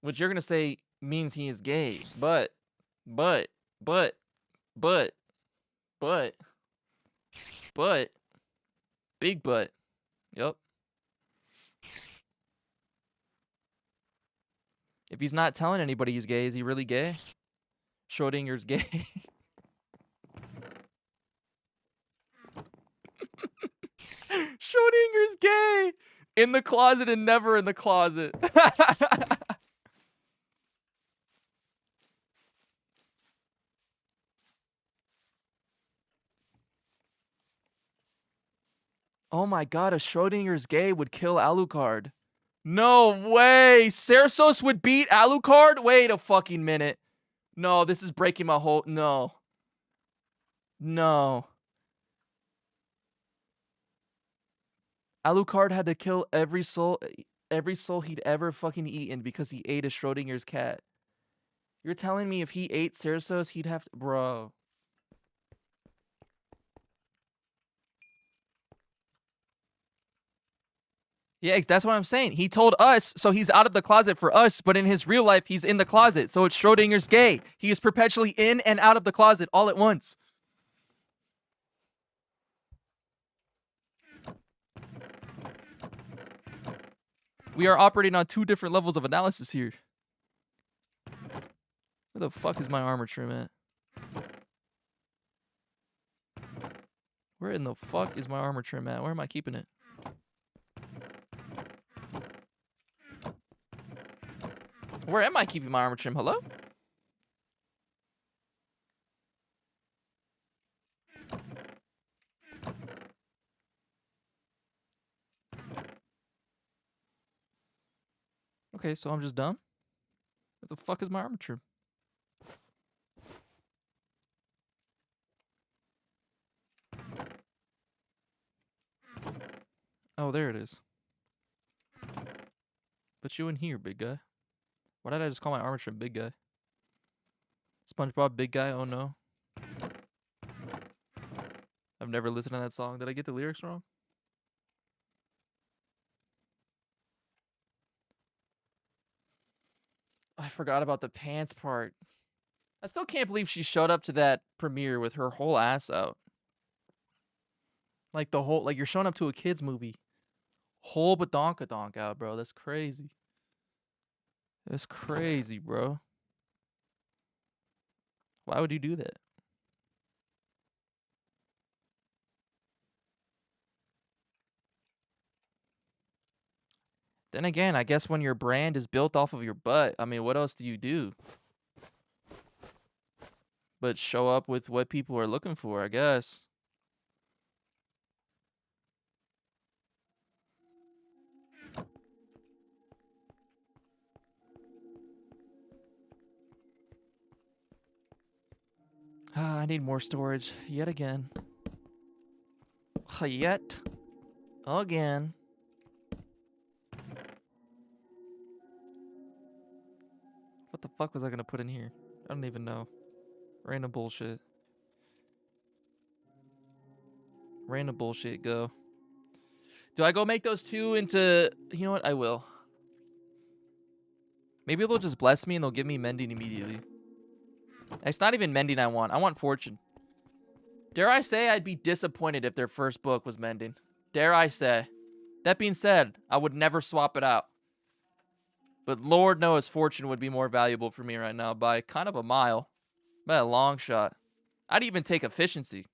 Which you're gonna say means he is gay. But, but, big butt. Yup. If he's not telling anybody he's gay, is he really gay? Schrodinger's gay. Schrodinger's gay. In the closet and never in the closet. Oh my god, a Schrodinger's gay would kill Alucard. No way! Sarasos would beat Alucard? Wait a fucking minute. No, this is breaking my whole... No. No. Alucard had to kill every soul he'd ever fucking eaten because he ate a Schrodinger's cat. You're telling me if he ate Sarasos, he'd have to... Bro. Yeah, that's what I'm saying. He told us, so he's out of the closet for us, but in his real life, he's in the closet. So it's Schrodinger's gay. He is perpetually in and out of the closet all at once. We are operating on two different levels of analysis here. Where the fuck is my armor trim at? Where in the fuck is my armor trim at? Where am I keeping it? Where am I keeping my armor trim? Hello? Okay, so I'm just dumb. Where the fuck is my armor trim? Oh, there it is. Put you in here, big guy. Why did I just call my armor trim big guy? SpongeBob big guy, oh no. I've never listened to that song. Did I get the lyrics wrong? I forgot about the pants part. I still can't believe she showed up to that premiere with her whole ass out. Like the whole, like you're showing up to a kid's movie. Whole badonkadonk out, bro. That's crazy. That's crazy, bro. Why would you do that? Then again, I guess when your brand is built off of your butt, I mean, what else do you do? But show up with what people are looking for, I guess. I need more storage yet again. Yet again. What the fuck was I gonna put in here? I don't even know. Random bullshit. Random bullshit, go. Do I go make those two into... You know what? I will. Maybe they'll just bless me and they'll give me mending immediately. It's not even mending I want. I want fortune. Dare I say I'd be disappointed if their first book was mending. Dare I say. That being said, I would never swap it out. But Lord knows fortune would be more valuable for me right now by kind of a mile. By a long shot. I'd even take efficiency.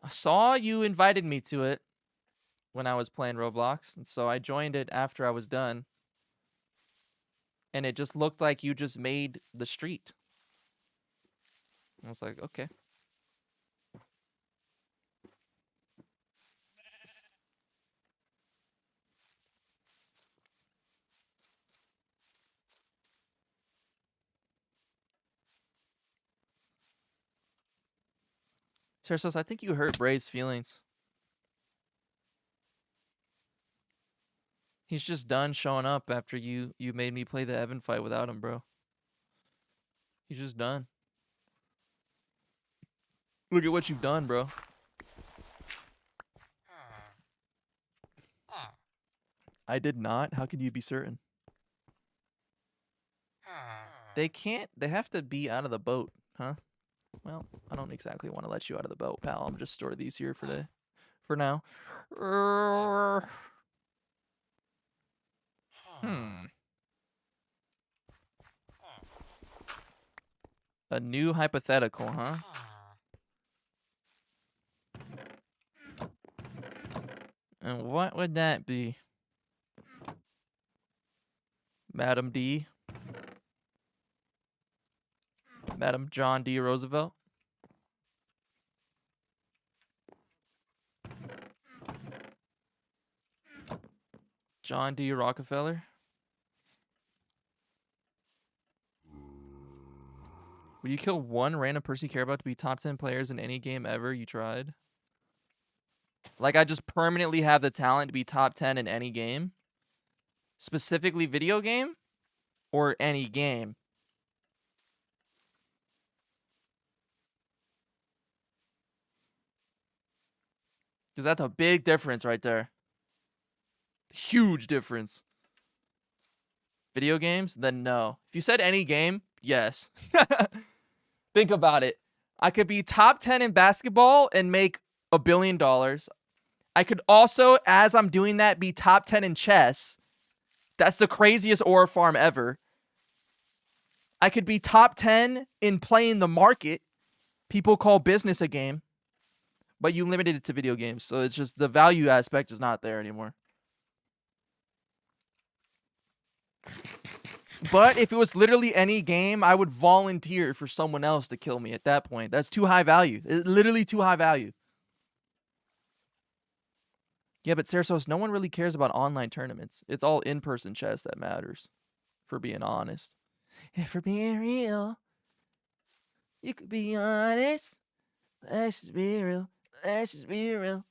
I saw you invited me to it when I was playing Roblox, and so I joined it after I was done. And it just looked like you just made the street. I was like, okay. Tersos, I think you hurt Bray's feelings. He's just done showing up after you made me play the Evan fight without him, bro. He's just done. Look at what you've done, bro. I did not? How can you be certain? They can't. They have to be out of the boat, huh? Well, I don't exactly want to let you out of the boat, pal. I'm just store these here for now. A new hypothetical, huh? And what would that be? Madam D? Madam John D. Roosevelt? John D. Rockefeller? Would you kill one random person you care about to be top 10 players in any game ever you tried? Like, I just permanently have the talent to be top 10 in any game? Specifically video game? Or any game? Because that's a big difference right there. Huge difference. Video games? Then no. If you said any game, yes. Think about it. I could be top 10 in basketball and make $1 billion. I could also, as I'm doing that, be top 10 in chess. That's the craziest aura farm ever. I could be top 10 in playing the market. People call business a game. But you limited it to video games. So it's just the value aspect is not there anymore. But if it was literally any game, I would volunteer for someone else to kill me at that point. That's too high value. It's literally too high value. Yeah, but Cersos, no one really cares about online tournaments. It's all in-person chess that matters, for being honest. And for being real, you could be honest. Let's just be real. Let's just be real.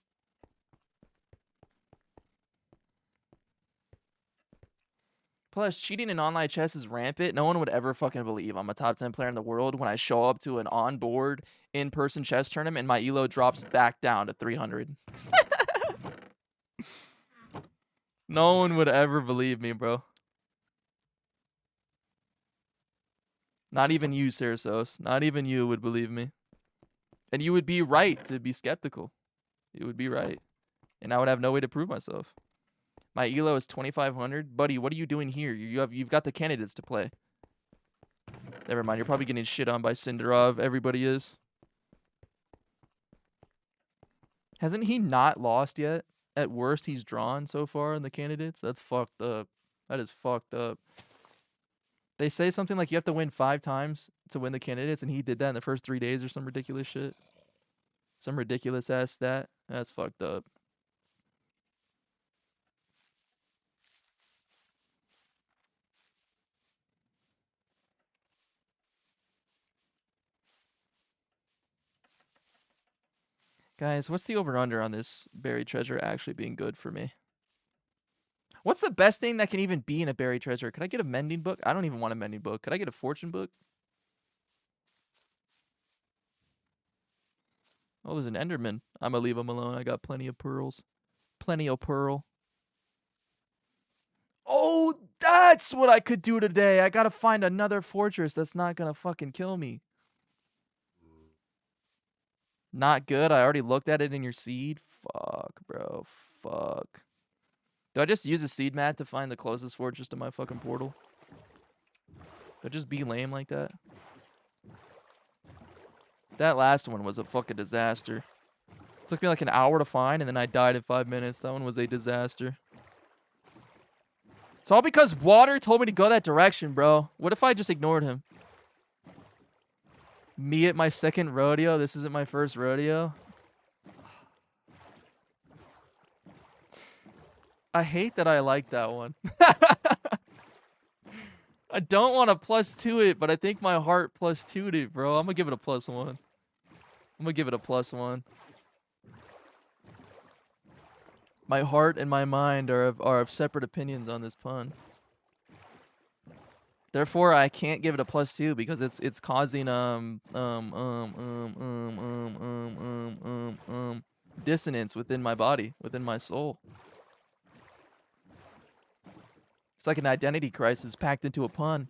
Plus, cheating in online chess is rampant. No one would ever fucking believe I'm a top 10 player in the world when I show up to an on-board, in-person chess tournament and my elo drops back down to 300. No one would ever believe me, bro. Not even you, Sarasos. Not even you would believe me. And you would be right to be skeptical. You would be right. And I would have no way to prove myself. My elo is 2,500. Buddy, what are you doing here? You've got the candidates to play. Never mind. You're probably getting shit on by Sindarov. Everybody is. Hasn't he not lost yet? At worst, he's drawn so far in the candidates. That's fucked up. That is fucked up. They say something like you have to win 5 times to win the candidates, and he did that in the first 3 days or some ridiculous shit. Some ridiculous ass stat. That's fucked up. Guys, what's the over-under on this buried treasure actually being good for me? What's the best thing that can even be in a buried treasure? Could I get a mending book? I don't even want a mending book. Could I get a fortune book? Oh, there's an Enderman. I'm gonna leave him alone. I got plenty of pearls. Plenty of pearl. Oh, that's what I could do today. I gotta find another fortress that's not gonna fucking kill me. Not good. I already looked at it in your seed. Fuck, bro. Fuck. Do I just use a seed mat to find the closest fortress to my fucking portal? Do I just be lame like that? That last one was a fucking disaster. It took me like an hour to find, and then I died in 5 minutes. That one was a disaster. It's all because water told me to go that direction, bro. What if I just ignored him? Me at my second rodeo? This isn't my first rodeo? I hate that I like that one. I don't want to +2 it, but I think my heart +2'd it, bro. I'm gonna give it a +1. I'm gonna give it a +1. My heart and my mind are of separate opinions on this pun. Therefore, I can't give it a +2 because it's causing dissonance within my body, within my soul. It's like an identity crisis packed into a pun.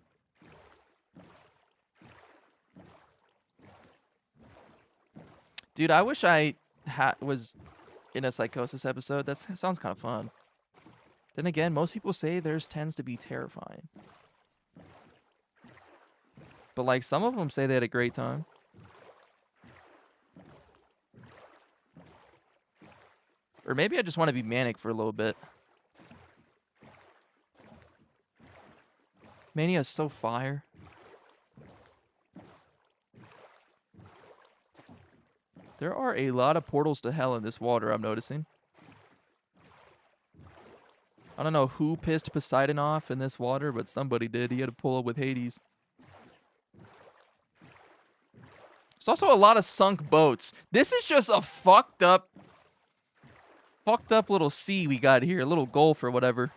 Dude, I wish I was in a psychosis episode. That sounds kind of fun. Then again, most people say theirs tends to be terrifying. But like some of them say they had a great time. Or maybe I just want to be manic for a little bit. Mania is so fire. There are a lot of portals to hell in this water, I'm noticing. I don't know who pissed Poseidon off in this water, but somebody did. He had to pull up with Hades. There's also a lot of sunk boats. This is just a fucked up little sea we got here. A little gulf or whatever.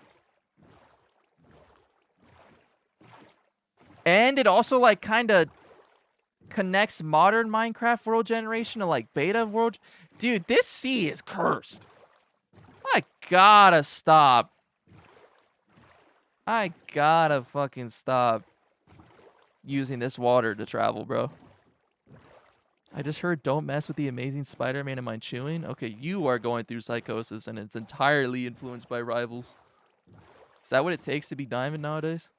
And it also, like, kind of connects modern Minecraft world generation to, like, beta world. Dude, this sea is cursed. I gotta stop. I gotta fucking stop using this water to travel, bro. I just heard don't mess with the amazing Spider-Man in my chewing. Okay, you are going through psychosis, and it's entirely influenced by rivals. Is that what it takes to be diamond nowadays?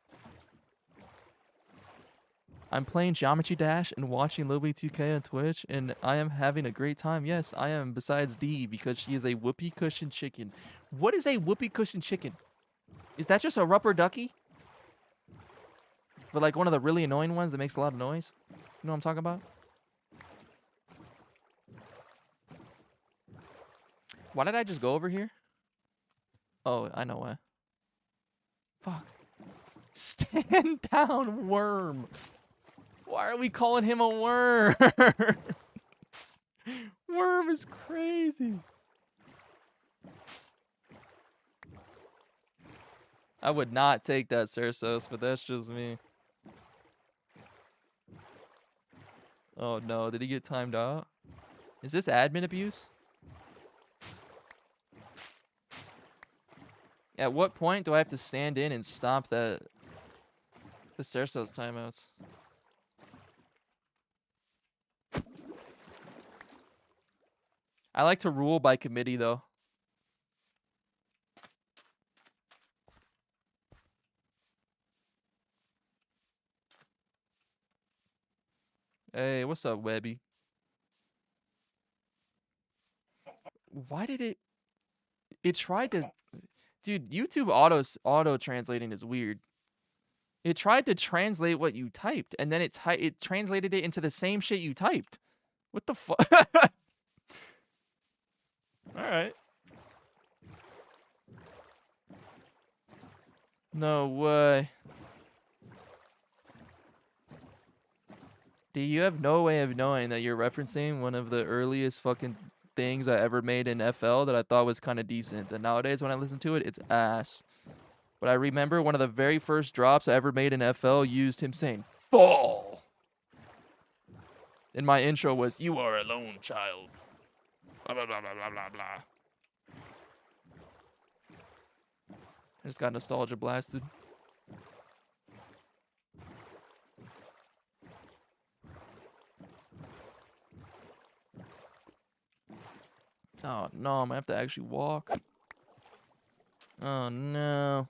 I'm playing Geometry Dash and watching Lilby2K on Twitch, and I am having a great time. Yes, I am, besides D, because she is a whoopee cushion chicken. What is a whoopee cushion chicken? Is that just a rubber ducky? But like one of the really annoying ones that makes a lot of noise? You know what I'm talking about? Why did I just go over here? Oh, I know why. Fuck. Stand down, worm. Why are we calling him a worm? Worm is crazy. I would not take that Cersos, but that's just me. Oh no, did he get timed out? Is this admin abuse? At what point do I have to stand in and stop the Cersos timeouts? I like to rule by committee though. Hey, what's up, Webby? Why did it... It tried to... Dude, YouTube auto translating is weird. It tried to translate what you typed, and then it translated it into the same shit you typed. What the fuck? Alright. No way. Do you have no way of knowing that you're referencing one of the earliest fucking things I ever made in FL that I thought was kind of decent? And nowadays when I listen to it, it's ass. But I remember one of the very first drops I ever made in FL used him saying, "Fall!" And my intro was, "You are alone, child." Blah, blah, blah, blah, blah, blah, blah. I just got nostalgia blasted. Oh no, I'm gonna have to actually walk. Oh no.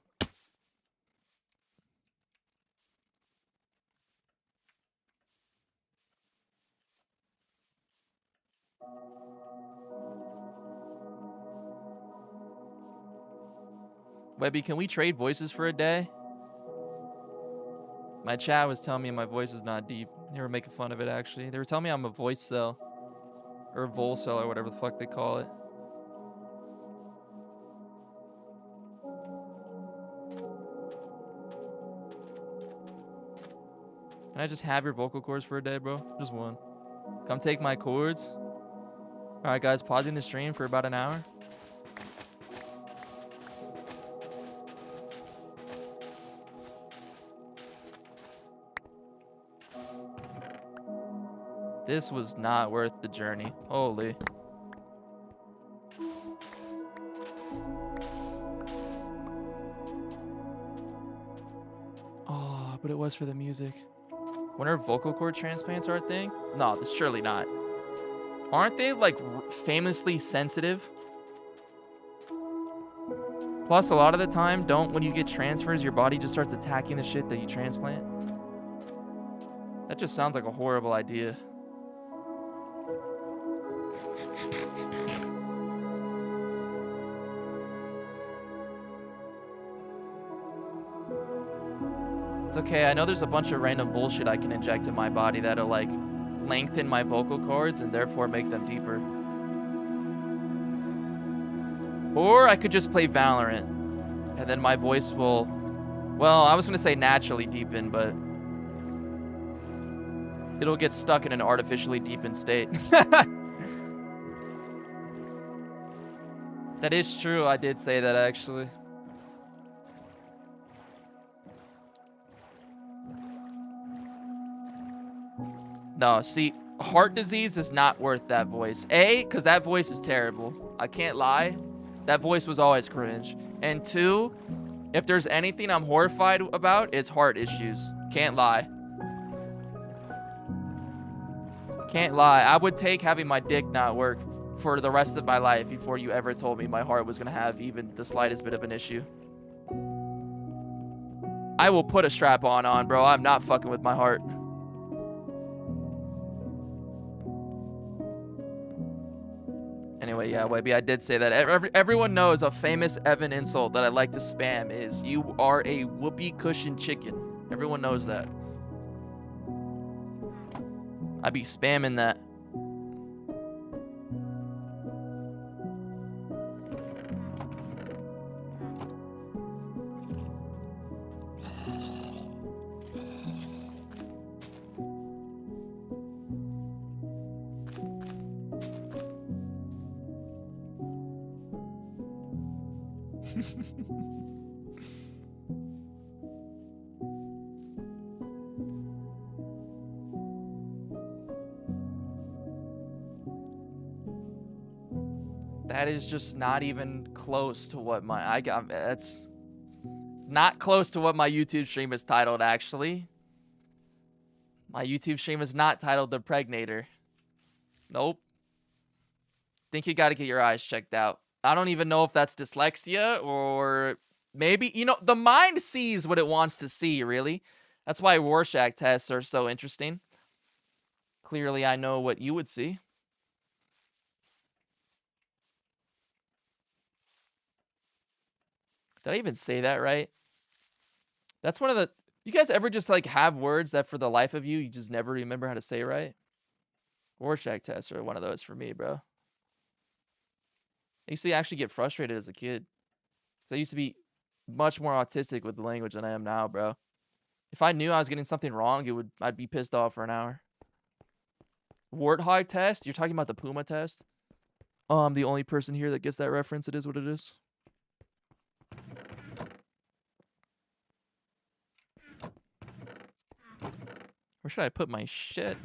Webby, can we trade voices for a day? My chat was telling me my voice is not deep. They were making fun of it, actually. They were telling me I'm a voice cell. Or a vol cell, or whatever the fuck they call it. Can I just have your vocal cords for a day, bro? Just one. Come take my cords. Alright, guys, pausing the stream for about an hour. This was not worth the journey. Holy. Oh, but it was for the music. When are vocal cord transplants our thing? No, that's surely not. Aren't they, like, famously sensitive? Plus, a lot of the time, when you get transfers, your body just starts attacking the shit that you transplant? That just sounds like a horrible idea. It's okay, I know there's a bunch of random bullshit I can inject in my body that'll, like, lengthen my vocal cords and therefore make them deeper. Or I could just play Valorant, and then my voice will... Well, I was gonna say naturally deepen, but... It'll get stuck in an artificially deepened state. That is true, I did say that, actually. No, see, heart disease is not worth that voice. A, because that voice is terrible. I can't lie. That voice was always cringe. And two, if there's anything I'm horrified about, it's heart issues. Can't lie. Can't lie. I would take having my dick not work for the rest of my life before you ever told me my heart was going to have even the slightest bit of an issue. I will put a strap-on on, bro. I'm not fucking with my heart. Anyway, yeah, Webby, I did say that. Everyone knows a famous Evan insult that I like to spam is, "You are a whoopee cushion chicken." Everyone knows that. I be spamming that. That is just not even close to what my that's not close to what my YouTube stream is titled, actually. My YouTube stream is not titled The Progenitor. Nope. Think you gotta get your eyes checked out. I don't even know if that's dyslexia or maybe, you know, the mind sees what it wants to see, really. That's why Rorschach tests are so interesting. Clearly, I know what you would see. Did I even say that right? That's one of the... You guys ever just, like, have words that for the life of you, you just never remember how to say right? Rorschach tests are one of those for me, bro. I used to actually get frustrated as a kid. I used to be much more autistic with the language than I am now, bro. If I knew I was getting something wrong, I'd be pissed off for an hour. Warthog test? You're talking about the Puma test? Oh, I'm the only person here that gets that reference. It is what it is. Where should I put my shit?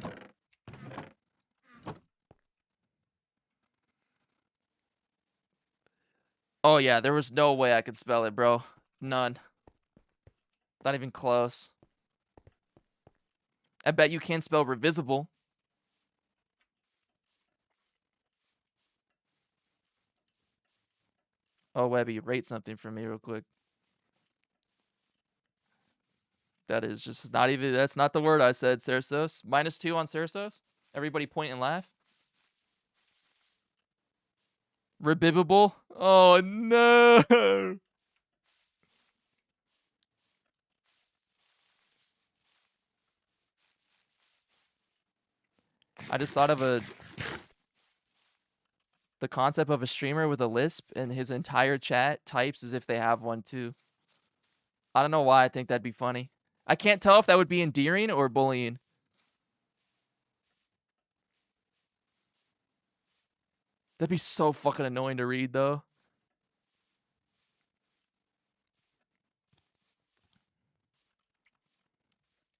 Oh, yeah, there was no way I could spell it, bro. None. Not even close. I bet you can't spell revisible. Oh, Webby, rate something for me real quick. That is just not even... That's not the word I said, Cersos. -2 on Cersos. Everybody point and laugh. Rebibable? Oh, no! I just thought of the concept of a streamer with a lisp and his entire chat types as if they have one too. I don't know why I think that'd be funny. I can't tell if that would be endearing or bullying. That'd be so fucking annoying to read, though.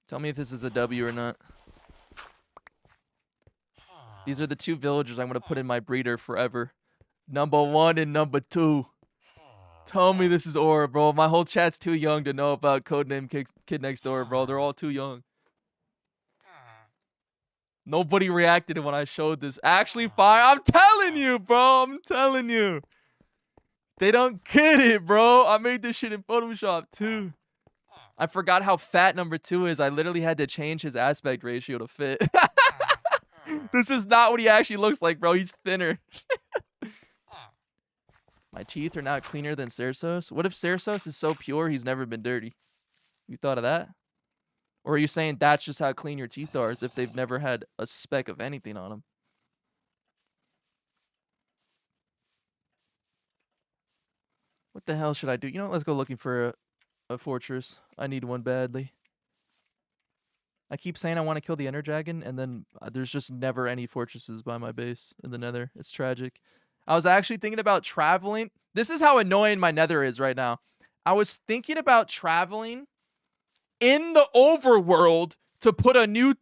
Tell me if this is a W or not. These are the two villagers I'm going to put in my breeder forever. Number 1 and number 2. Tell me this is Aura, bro. My whole chat's too young to know about Codename Kid Next Door, bro. They're all too young. Nobody reacted when I showed this. Actually, fire. I'm telling you, bro. I'm telling you. They don't get it, bro. I made this shit in Photoshop, too. I forgot how fat number 2 is. I literally had to change his aspect ratio to fit. This is not what he actually looks like, bro. He's thinner. My teeth are now cleaner than Cersos. What if Cersos is so pure he's never been dirty? You thought of that? Or are you saying that's just how clean your teeth are, as if they've never had a speck of anything on them? What the hell should I do? You know what? Let's go looking for a fortress. I need one badly. I keep saying I want to kill the Ender Dragon, and then there's just never any fortresses by my base in the Nether. It's tragic. I was actually thinking about traveling. This is how annoying my Nether is right now. I was thinking about traveling in the overworld to put a new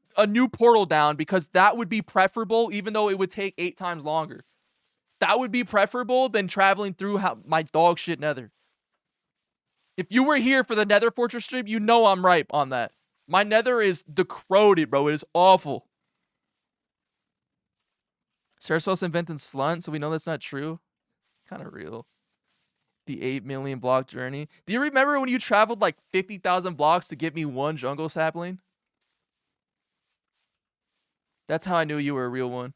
portal down, because that would be preferable, even though it would take 8 times longer. That would be preferable than traveling through my dog shit Nether. If you were here for the Nether Fortress stream, you know I'm right on that. My Nether is decroded, bro. It is awful. Cersos invented Slunt, so we know that's not true. Kind of real. The 8 million block journey. Do you remember when you traveled like 50,000 blocks to get me 1 jungle sapling? That's how I knew you were a real one.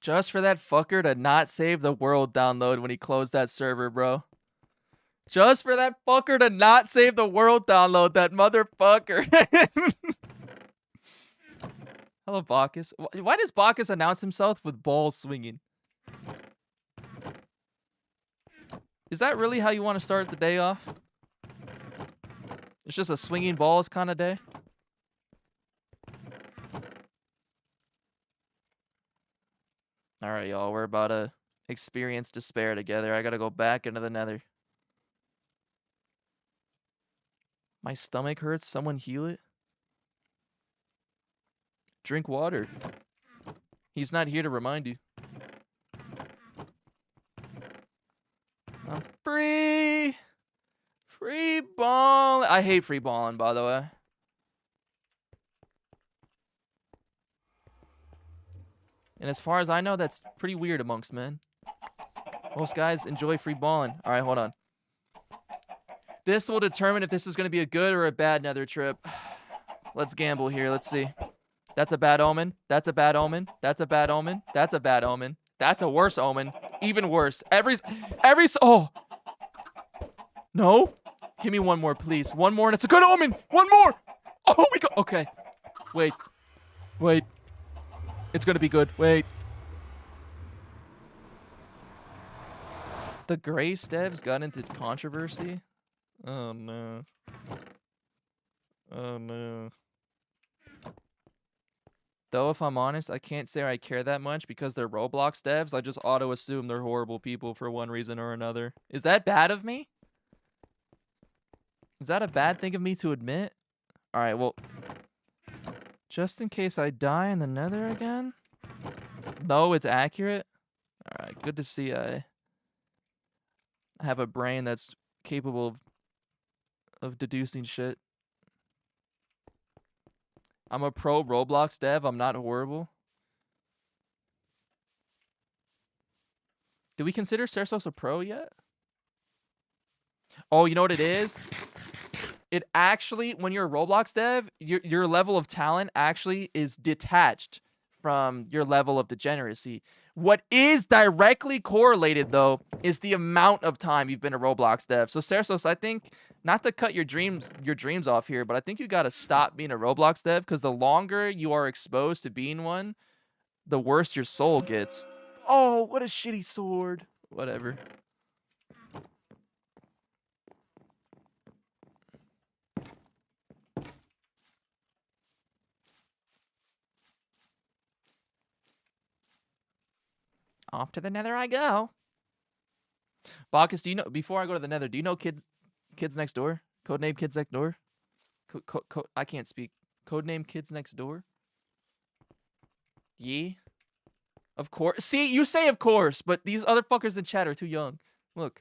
Just for that fucker to not save the world download when he closed that server, bro. Just for that fucker to not save the world download, that motherfucker. Hello, Bacchus. Why does Bacchus announce himself with balls swinging? Is that really how you want to start the day off? It's just a swinging balls kind of day? All right, y'all. We're about to experience despair together. I gotta go back into the nether. My stomach hurts. Someone heal it. Drink water. He's not here to remind you. I'm free. Free ball. I hate free balling, by the way. And as far as I know, that's pretty weird amongst men. Most guys enjoy free balling. All right, hold on. This will determine if this is going to be a good or a bad nether trip. Let's gamble here. Let's see. That's a bad omen. That's a bad omen. That's a bad omen. That's a bad omen. That's a worse omen. Even worse. Oh. No. Give me one more, please. One more, and it's a good omen. One more. Oh, we go. Okay. Wait. Wait. It's going to be good. Wait. The Grace devs got into controversy. Oh, no. Oh, no. Though, if I'm honest, I can't say I care that much because they're Roblox devs. I just auto-assume they're horrible people for one reason or another. Is that bad of me? Is that a bad thing of me to admit? Alright, well... just in case I die in the nether again? No, it's accurate? Alright, good to see I have a brain that's capable of deducing shit. I'm a pro Roblox dev. I'm not horrible. Do we consider Cersos a pro yet? Oh, you know what it is? It actually, when you're a Roblox dev, your level of talent actually is detached from your level of degeneracy. What is directly correlated, though, is the amount of time you've been a Roblox dev. So, Cersos, I think, not to cut your dreams off here, but I think you got to stop being a Roblox dev, because the longer you are exposed to being one, the worse your soul gets. Oh, what a shitty sword. Whatever. Off to the nether I go. Bacchus, do you know, before I go to the nether, do you know Kids Next Door? Codename Kids Next Door? I can't speak. Codename Kids Next Door? Ye? Of course. See, you say of course, but these other fuckers in chat are too young. Look.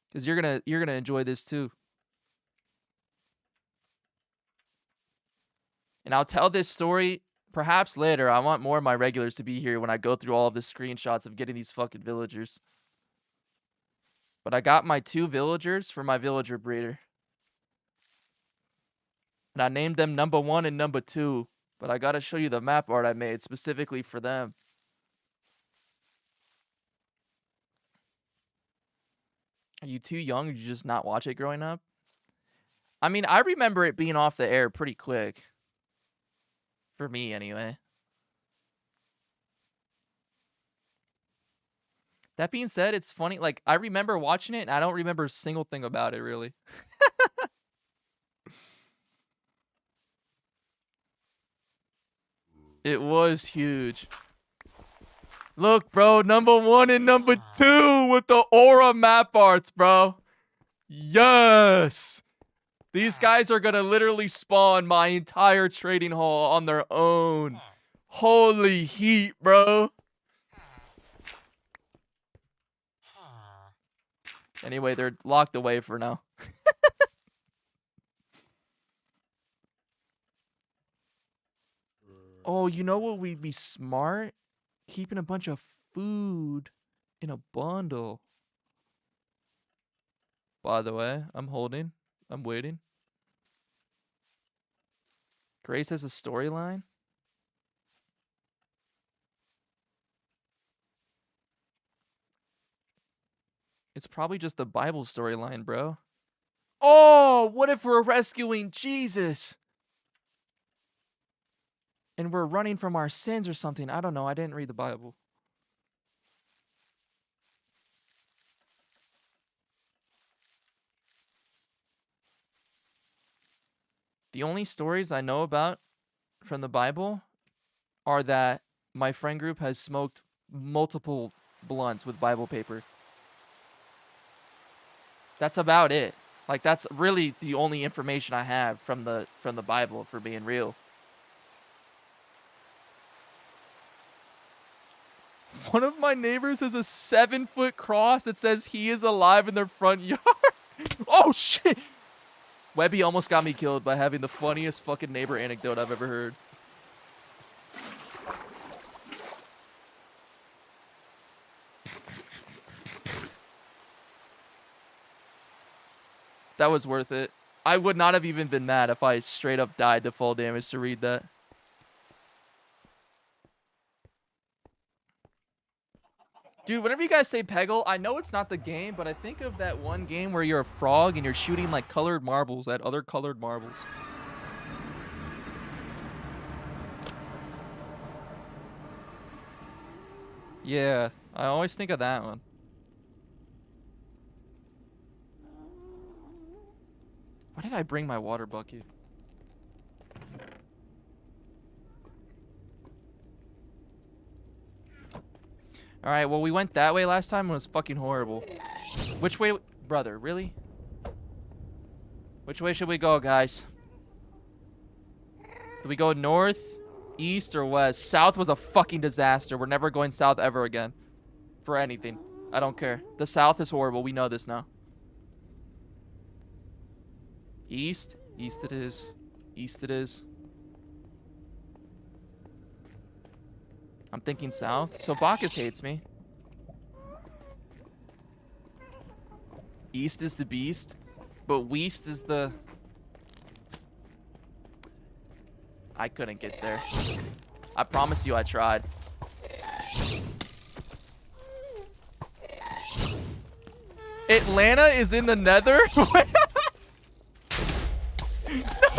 Because you're gonna enjoy this too. And I'll tell this story perhaps later. I want more of my regulars to be here when I go through all of the screenshots of getting these fucking villagers. But I got my 2 villagers for my villager breeder. And I named them number 1 and number 2. But I gotta show you the map art I made specifically for them. Are you too young? Did you just not watch it growing up? I mean, I remember it being off the air pretty quick. For me, anyway. That being said, it's funny. Like, I remember watching it, and I don't remember a single thing about it, really. It was huge. Look, bro, number 1 and number 2 with the aura map arts, bro. Yes! These guys are gonna literally spawn my entire trading hall on their own. Holy heat, bro. Anyway, they're locked away for now. Oh, you know what would be smart? Keeping a bunch of food in a bundle. By the way, I'm holding. I'm waiting. Grace has a storyline. It's probably just the Bible storyline, bro. Oh, what if we're rescuing Jesus? And we're running from our sins or something. I don't know. I didn't read the Bible. The only stories I know about from the Bible are that my friend group has smoked multiple blunts with Bible paper. That's about it. Like, that's really the only information I have from the Bible, for being real. One of my neighbors has a 7-foot cross that says he is alive in their front yard. Oh, shit. Webby almost got me killed by having the funniest fucking neighbor anecdote I've ever heard. That was worth it. I would not have even been mad if I straight up died to fall damage to read that. Dude, whenever you guys say Peggle, I know it's not the game, but I think of that one game where you're a frog and you're shooting like colored marbles at other colored marbles. Yeah, I always think of that one. Why did I bring my water bucket? Alright, well, we went that way last time and it was fucking horrible. Which way? Brother, really? Which way should we go, guys? Do we go north, east, or west? South was a fucking disaster. We're never going south ever again. For anything. I don't care. The south is horrible. We know this now. East? East it is. East it is. I'm thinking south. So Bacchus hates me. East is the beast. But west is the... I couldn't get there. I promise you I tried. Atlanta is in the nether? No,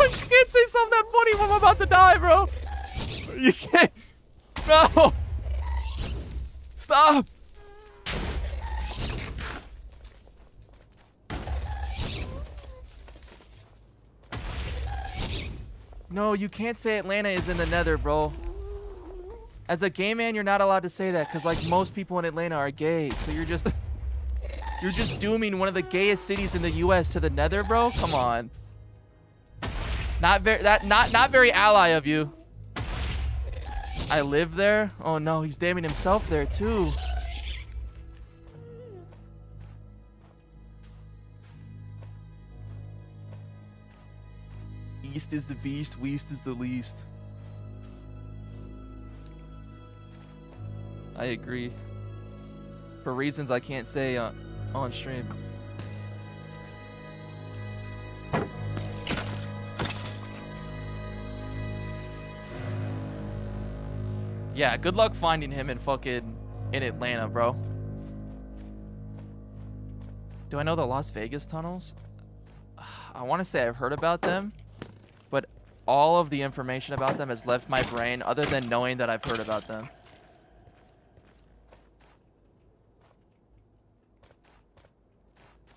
you can't say something that funny when I'm about to die, bro. You can't. No. Stop. No, you can't say Atlanta is in the nether, bro. As a gay man, you're not allowed to say that because, like, most people in Atlanta are gay. So you're just... You're just dooming one of the gayest cities in the U.S. to the nether, bro? Come on. Not very ally of you. I live there? Oh no, he's damning himself there too. East is the beast, west is the least. I agree. For reasons I can't say on stream. Yeah, good luck finding him in Atlanta, bro. Do I know the Las Vegas tunnels? I want to say I've heard about them, but all of the information about them has left my brain other than knowing that I've heard about them.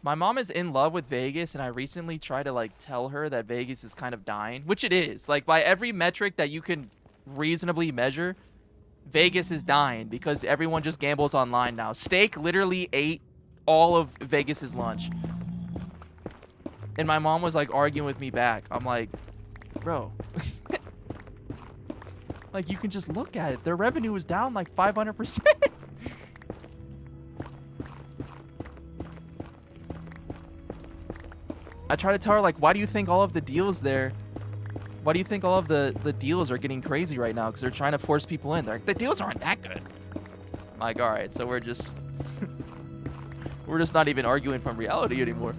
My mom is in love with Vegas, and I recently tried to, like, tell her that Vegas is kind of dying, which it is. Like, by every metric that you can reasonably measure, Vegas is dying because everyone just gambles online now. Steak literally ate all of Vegas's lunch. And my mom was, like, arguing with me back. I'm like, bro. Like, you can just look at it. Their revenue is down, like, 500%. I try to tell her, like, why do you think all of the deals there... Why do you think all of the deals are getting crazy right now? Because they're trying to force people in. The deals aren't that good. I'm like, all right, so we're just... we're just not even arguing from reality anymore.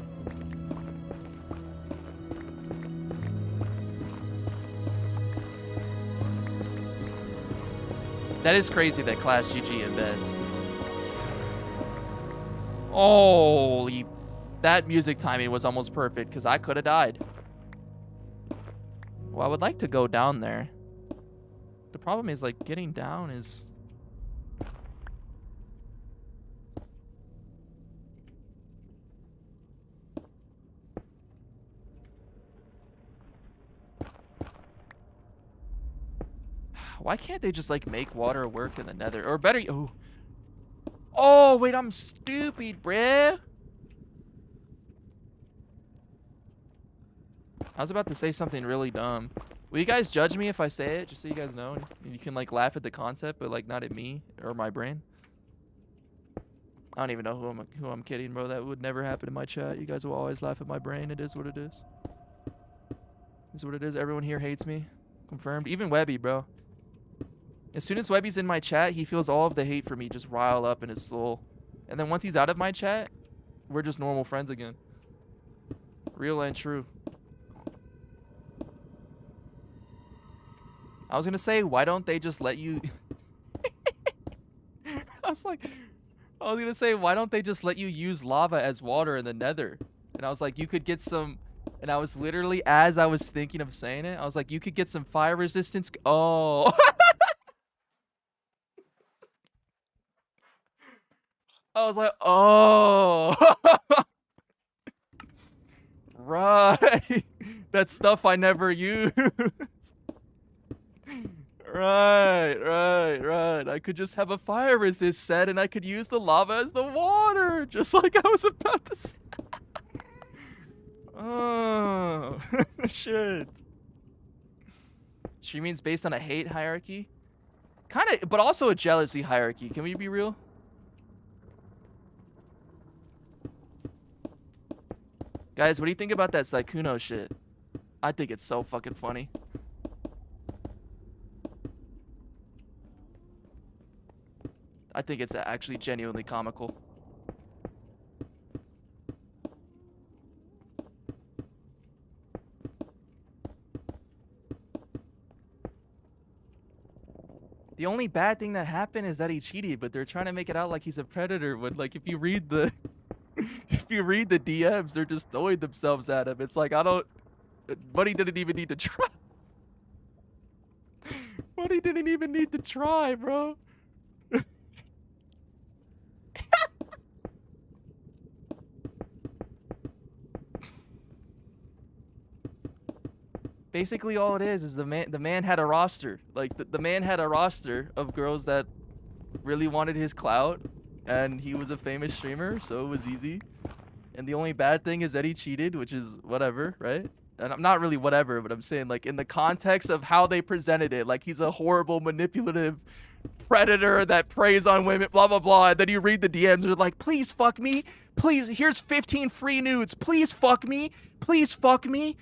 That is crazy that Clash GG embeds. Holy... That music timing was almost perfect because I could have died. Well, I would like to go down there. The problem is, like, getting down is... Why can't they just, like, make water work in the nether? Or better... Oh, Oh, wait, I'm stupid, bruh. I was about to say something really dumb. Will you guys judge me if I say it? Just so you guys know. You can, like, laugh at the concept, but, like, not at me or my brain. I don't even know who I'm kidding, bro. That would never happen in my chat. You guys will always laugh at my brain. It is what it is. Is what it is. Everyone here hates me. Confirmed. Even Webby, bro. As soon as Webby's in my chat, he feels all of the hate for me just rile up in his soul. And then once he's out of my chat, we're just normal friends again. Real and true. I was gonna say, why don't they just let you... I was gonna say, why don't they just let you use lava as water in the nether? And I was like, you could get some... And I was literally, as I was thinking of saying it, I was like, you could get some fire resistance... Oh... I was like, oh... Right. That's stuff I never use. Right. I could just have a fire resist set and I could use the lava as the water. Just like I was about to say. Oh, shit. Streaming's based on a hate hierarchy? Kind of, but also a jealousy hierarchy. Can we be real? Guys, what do you think about that Sykkuno shit? I think it's so fucking funny. I think it's actually genuinely comical. The only bad thing that happened is that he cheated, but they're trying to make it out like he's a predator. When, like, if you read the DMs, they're just throwing themselves at him. It's like, Buddy didn't even need to try. Buddy didn't even need to try, bro. Basically, all it is the man had a roster. Like, the man had a roster of girls that really wanted his clout, and he was a famous streamer, so it was easy. And the only bad thing is that he cheated, which is whatever, right? And I'm not really whatever, but I'm saying, like, in the context of how they presented it, like, he's a horrible, manipulative predator that preys on women, blah, blah, blah. And then you read the DMs, and they're like, please fuck me. Please, here's 15 free nudes. Please fuck me. Please fuck me.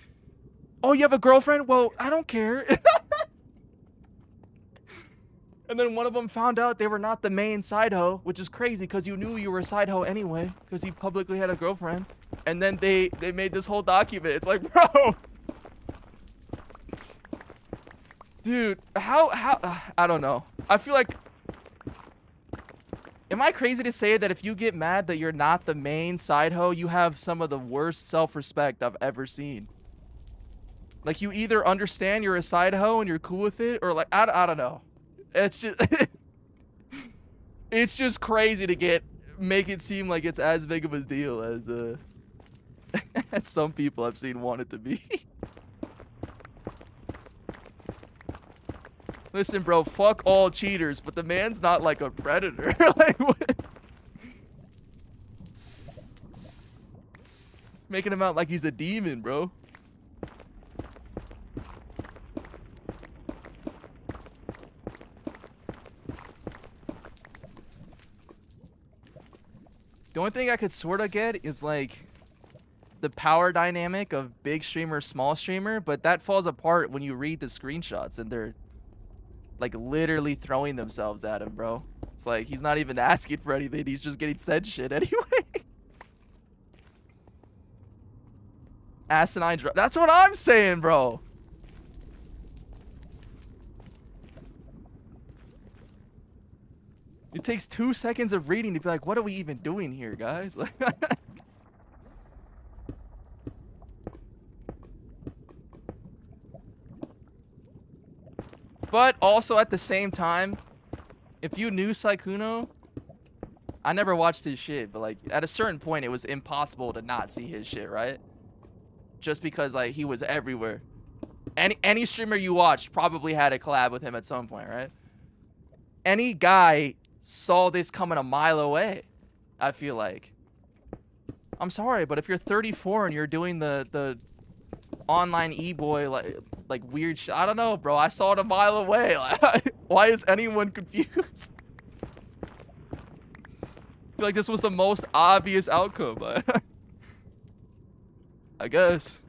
Oh, you have a girlfriend? Well, I don't care. And then one of them found out they were not the main side hoe, which is crazy because you knew you were a side hoe anyway because he publicly had a girlfriend. And then they made this whole document. It's like, bro. Dude, how I don't know. I feel like... Am I crazy to say that if you get mad that you're not the main side hoe, you have some of the worst self-respect I've ever seen? Like, you either understand you're a side hoe and you're cool with it, or like, I don't know. It's just, it's just crazy to make it seem like it's as big of a deal as, as some people I've seen want it to be. Listen, bro, fuck all cheaters, but the man's not like a predator. Like, what? Making him out like he's a demon, bro. The only thing I could sort of get is, like, the power dynamic of big streamer, small streamer, but that falls apart when you read the screenshots and they're, like, literally throwing themselves at him, bro. It's like, he's not even asking for anything. He's just getting said shit anyway. Asinine drop. That's what I'm saying, bro. It takes 2 seconds of reading to be like, what are we even doing here, guys? Like, but also at the same time, if you knew Sykkuno, I never watched his shit, but like at a certain point, it was impossible to not see his shit, right? Just because like he was everywhere. Any streamer you watched probably had a collab with him at some point, right? Any guy saw this coming a mile away, I feel like. I'm sorry, but if you're 34 and you're doing the online e-boy like weird shit, I don't know, bro. I saw it a mile away. Why is anyone confused? I feel like this was the most obvious outcome. I guess.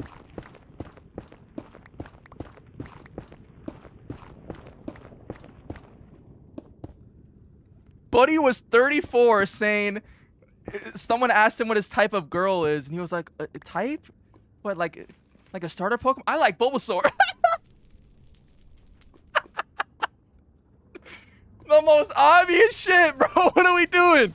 Buddy was 34 saying, someone asked him what his type of girl is, and he was like, type? What, like a starter Pokemon? I like Bulbasaur. The most obvious shit, bro. What are we doing?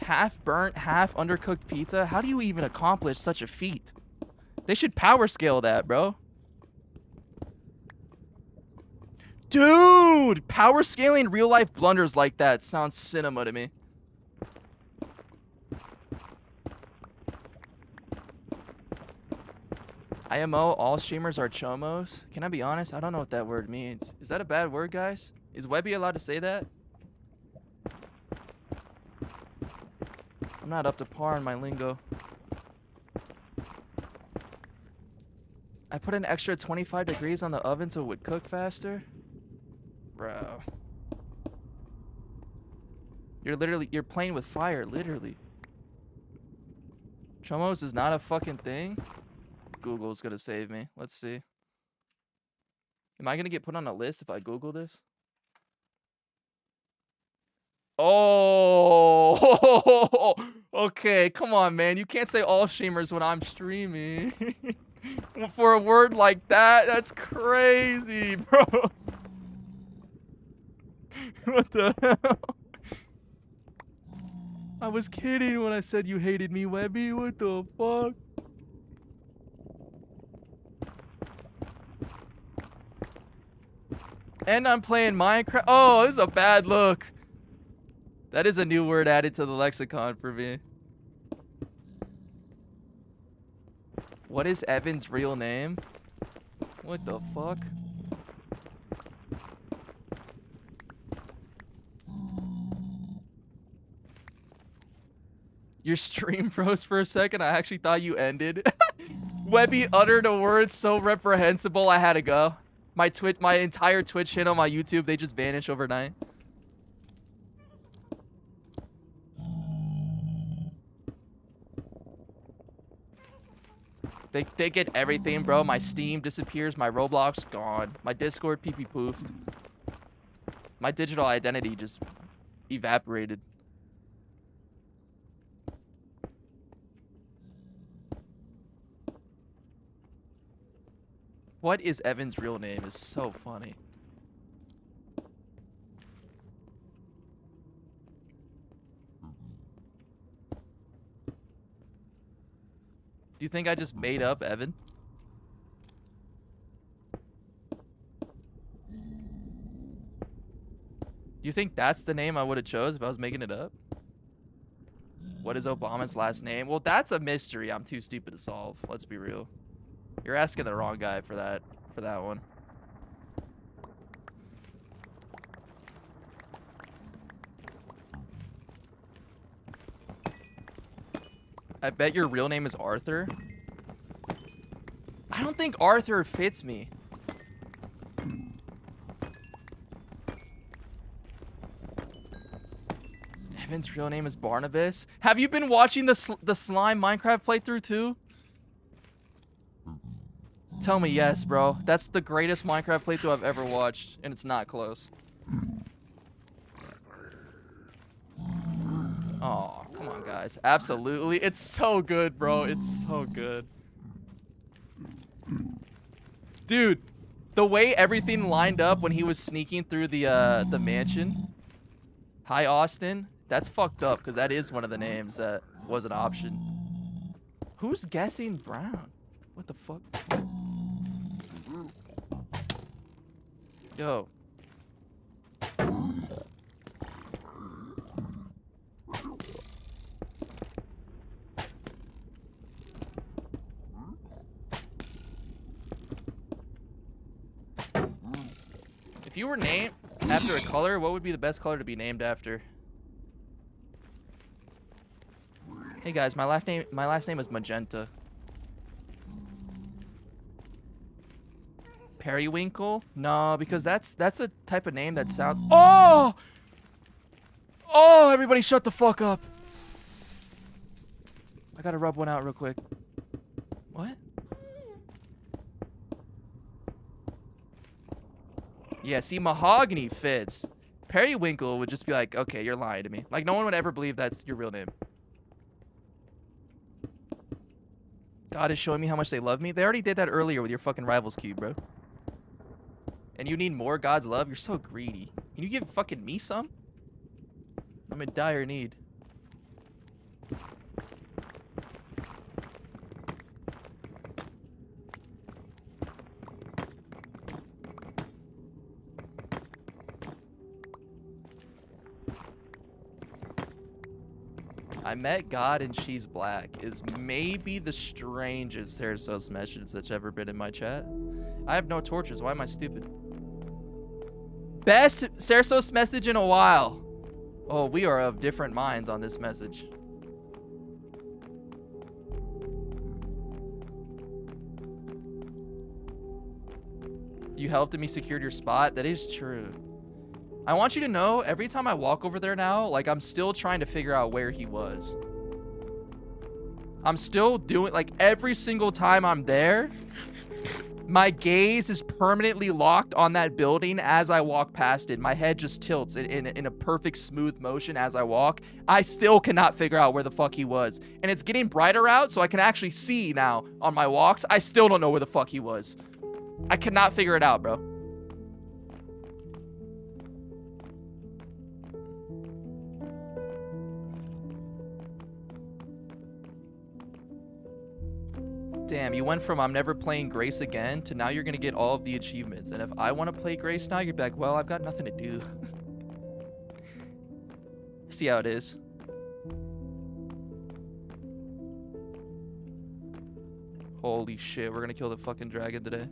Half burnt, half undercooked pizza? How do you even accomplish such a feat? They should power scale that, bro. Dude! Power scaling real life blunders like that sounds cinema to me. IMO, all streamers are chomos. Can I be honest? I don't know what that word means. Is that a bad word, guys? Is Webby allowed to say that? I'm not up to par in my lingo. I put an extra 25 degrees on the oven so it would cook faster. Bro. You're playing with fire, literally. Chomos is not a fucking thing? Google's gonna save me. Let's see. Am I gonna get put on a list if I Google this? Oh, okay. Come on, man. You can't say all streamers when I'm streaming. For a word like that, that's crazy, bro. What the hell? I was kidding when I said you hated me, Webby. What the fuck? And I'm playing Minecraft. Oh, this is a bad look. That is a new word added to the lexicon for me. What is Evan's real name? What the fuck? Your stream froze for a second. I actually thought you ended. Webby uttered a word so reprehensible I had to go. My entire Twitch channel, my YouTube, they just vanish overnight. They get everything, bro. My Steam disappears. My Roblox gone. My Discord pee poofed. My digital identity just evaporated. What is Evan's real name is so funny. Do you think I just made up Evan? Do you think that's the name I would have chose if I was making it up? What is Obama's last name? Well, that's a mystery I'm too stupid to solve. Let's be real. You're asking the wrong guy for that one. I bet your real name is Arthur. I don't think Arthur fits me. Evan's real name is Barnabas. Have you been watching the slime Minecraft playthrough too? Tell me yes, bro. That's the greatest Minecraft playthrough I've ever watched, and it's not close. Oh, come on, guys. Absolutely. It's so good, bro. It's so good. Dude, the way everything lined up when he was sneaking through the mansion. Hi, Austin. That's fucked up, because that is one of the names that was an option. Who's guessing Brown? What the fuck? Yo. you were named after a color, what would be the best color to be named after? Hey guys, my last name is Magenta. Periwinkle? No, because that's a type of name that sounds. Oh! Oh, everybody shut the fuck up. I gotta rub one out real quick. What? Yeah, see, mahogany fits. Periwinkle would just be like, okay, you're lying to me. Like, no one would ever believe that's your real name. God is showing me how much they love me. They already did that earlier with your fucking Rivals Cube, bro. And you need more God's love? You're so greedy. Can you give fucking me some? I'm in dire need. I met God and she's black is maybe the strangest Sarasos message that's ever been in my chat. I have no torches. Why am I stupid? Best Sarasos message in a while. Oh, we are of different minds on this message. You helped me secure your spot. That is true. I want you to know, every time I walk over there now, like, I'm still trying to figure out where he was. I'm still doing, like, every single time I'm there, my gaze is permanently locked on that building as I walk past it. My head just tilts in a perfect smooth motion as I walk. I still cannot figure out where the fuck he was. And it's getting brighter out, so I can actually see now on my walks. I still don't know where the fuck he was. I cannot figure it out, bro. Damn, you went from I'm never playing Grace again to now you're gonna get all of the achievements. And if I want to play Grace now, you'd be like, well, I've got nothing to do. See how it is. Holy shit, we're gonna kill the fucking dragon today.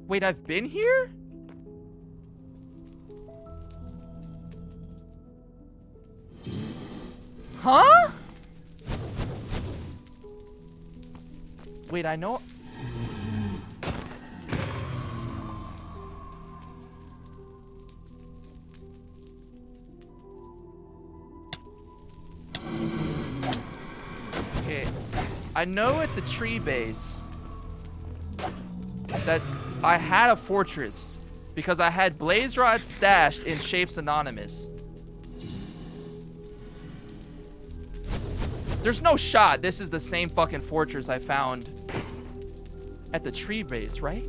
Wait, I've been here? Huh? Wait, I know. Okay. I know at the tree base that I had a fortress because I had blaze rods stashed in Shapes Anonymous. There's no shot this is the same fucking fortress I found at the tree base, right?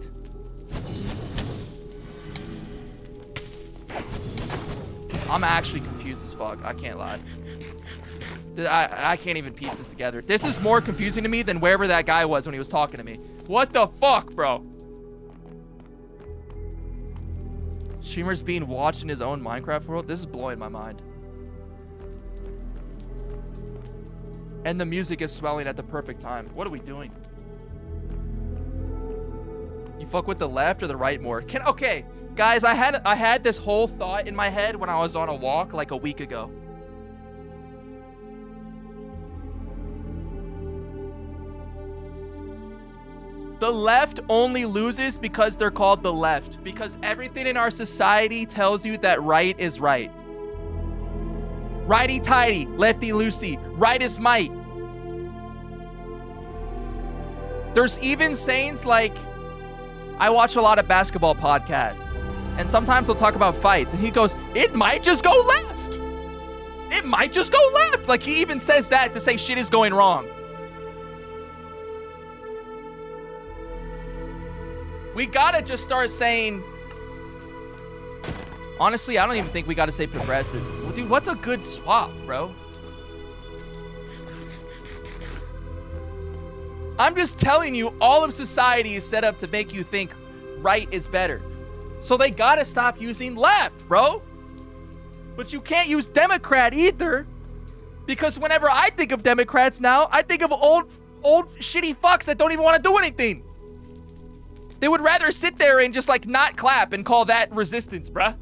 I'm actually confused as fuck. I can't lie. I can't even piece this together. This is more confusing to me than wherever that guy was when he was talking to me. What the fuck, bro? Streamer's being watched in his own Minecraft world? This is blowing my mind. And the music is swelling at the perfect time. What are we doing? You fuck with the left or the right more? Okay, guys, I had this whole thought in my head when I was on a walk like a week ago. The left only loses because they're called the left. Because everything in our society tells you that right is right. Righty-tighty, lefty-loosey, right is might. There's even sayings like, I watch a lot of basketball podcasts, and sometimes they'll talk about fights, and he goes, it might just go left. It might just go left. Like, he even says that to say shit is going wrong. We gotta just start saying, honestly, I don't even think we gotta say progressive. Well, dude, what's a good swap, bro? I'm just telling you, all of society is set up to make you think right is better. So they gotta stop using left, bro. But you can't use Democrat either. Because whenever I think of Democrats now, I think of old shitty fucks that don't even want to do anything. They would rather sit there and just like not clap and call that resistance, bruh.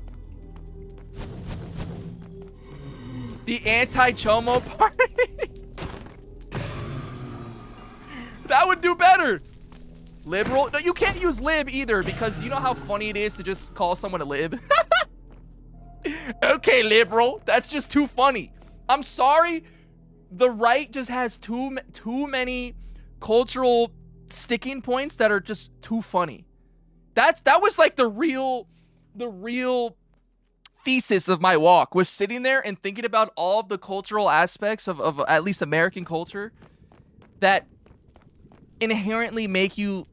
The anti-Chomo party? That would do better. Liberal? No, you can't use lib either because you know how funny it is to just call someone a lib? Okay, liberal. That's just too funny. I'm sorry. The right just has too many cultural sticking points that are just too funny. That was like the real thesis of my walk, was sitting there and thinking about all of the cultural aspects of at least American culture that inherently make you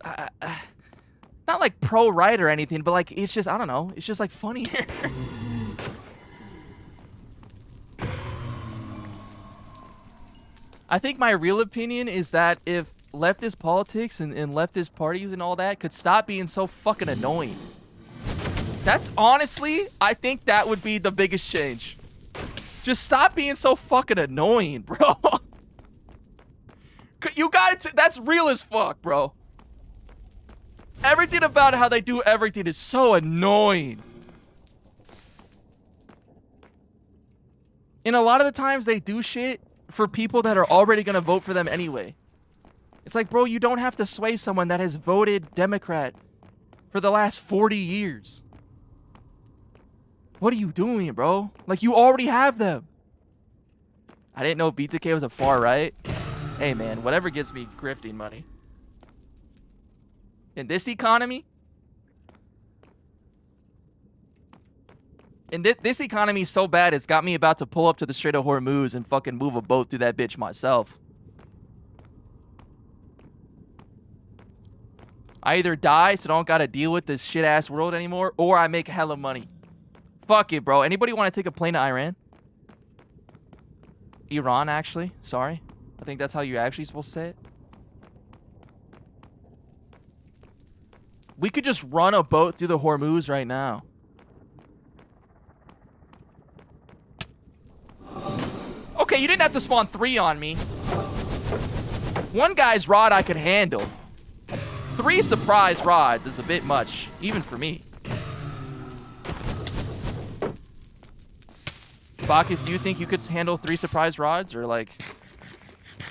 not like pro-right or anything, but like it's just, I don't know, it's just like funnier. I think my real opinion is that if leftist politics and leftist parties and all that could stop being so fucking annoying. That's honestly, I think that would be the biggest change. Just stop being so fucking annoying, bro. You got it. That's real as fuck, bro. Everything about how they do everything is so annoying. And a lot of the times they do shit for people that are already gonna vote for them anyway. It's like, bro, you don't have to sway someone that has voted Democrat for the last 40 years. What are you doing, bro? Like, you already have them. I didn't know B2K was a far right. Hey, man, whatever gets me grifting money. In this economy? And this economy is so bad, it's got me about to pull up to the Strait of Hormuz and fucking move a boat through that bitch myself. I either die so I don't gotta deal with this shit-ass world anymore, or I make hella money. Fuck it, bro. Anybody want to take a plane to Iran? Iran, actually. Sorry. I think that's how you're actually supposed to say it. We could just run a boat through the Hormuz right now. Okay, you didn't have to spawn 3 on me. One guy's rod I could handle. 3 surprise rods is a bit much, even for me. Bacchus, do you think you could handle 3 surprise rods? Or like...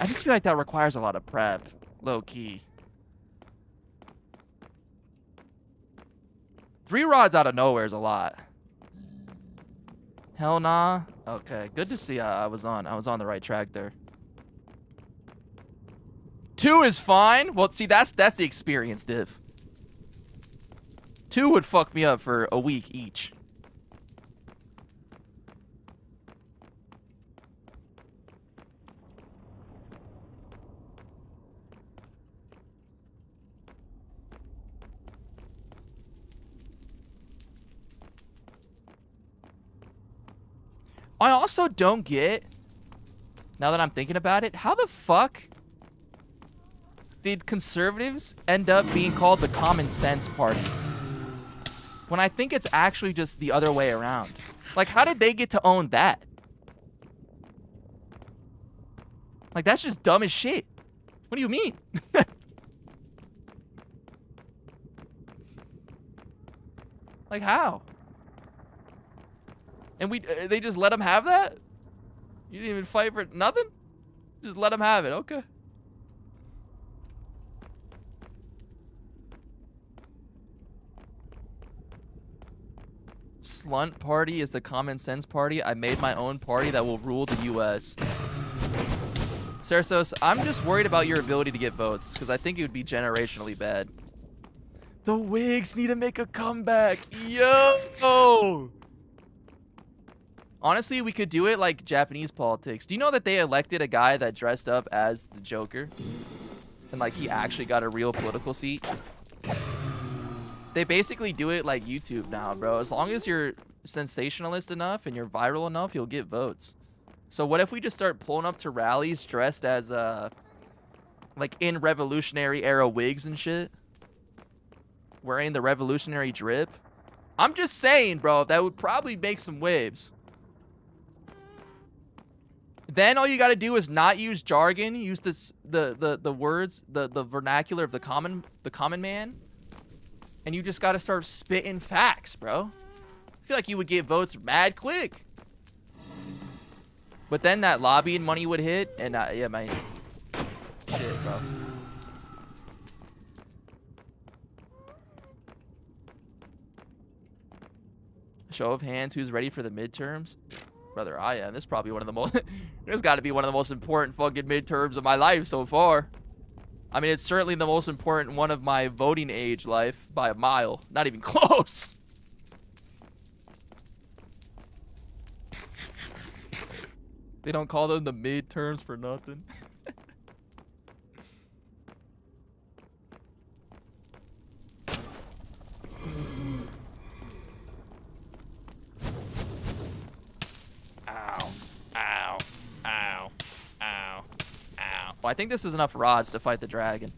I just feel like that requires a lot of prep. Low key. 3 rods out of nowhere is a lot. Hell nah. Okay, good to see I was on the right track there. 2 is fine. Well, see, that's the experience div. 2 would fuck me up for a week each. I also don't get, now that I'm thinking about it, how the fuck did conservatives end up being called the common sense party? When I think it's actually just the other way around. Like, how did they get to own that? Like, that's just dumb as shit. What do you mean? Like, how? And they just let them have that? You didn't even fight for nothing? Just let them have it, okay. Slunt party is the common sense party. I made my own party that will rule the US. Cersos, I'm just worried about your ability to get votes, because I think it would be generationally bad. The Whigs need to make a comeback. Yo! Honestly, we could do it like Japanese politics. Do you know that they elected a guy that dressed up as the Joker? And like he actually got a real political seat? They basically do it like YouTube now, bro. As long as you're sensationalist enough and you're viral enough, you'll get votes. So what if we just start pulling up to rallies dressed as like in Revolutionary era wigs and shit? Wearing the revolutionary drip? I'm just saying, bro, that would probably make some waves. Then all you gotta do is not use jargon, use this the words, the vernacular of the common man, and you just gotta start spitting facts, bro. I feel like you would get votes mad quick. But then that lobbying money would hit, and yeah, man, shit, bro. Show of hands, who's ready for the midterms? Brother, I am. This is probably one of the most... There's got to be one of the most important fucking midterms of my life so far. I mean, it's certainly the most important one of my voting age life by a mile. Not even close. They don't call them the midterms for nothing. Well, I think this is enough rods to fight the dragon.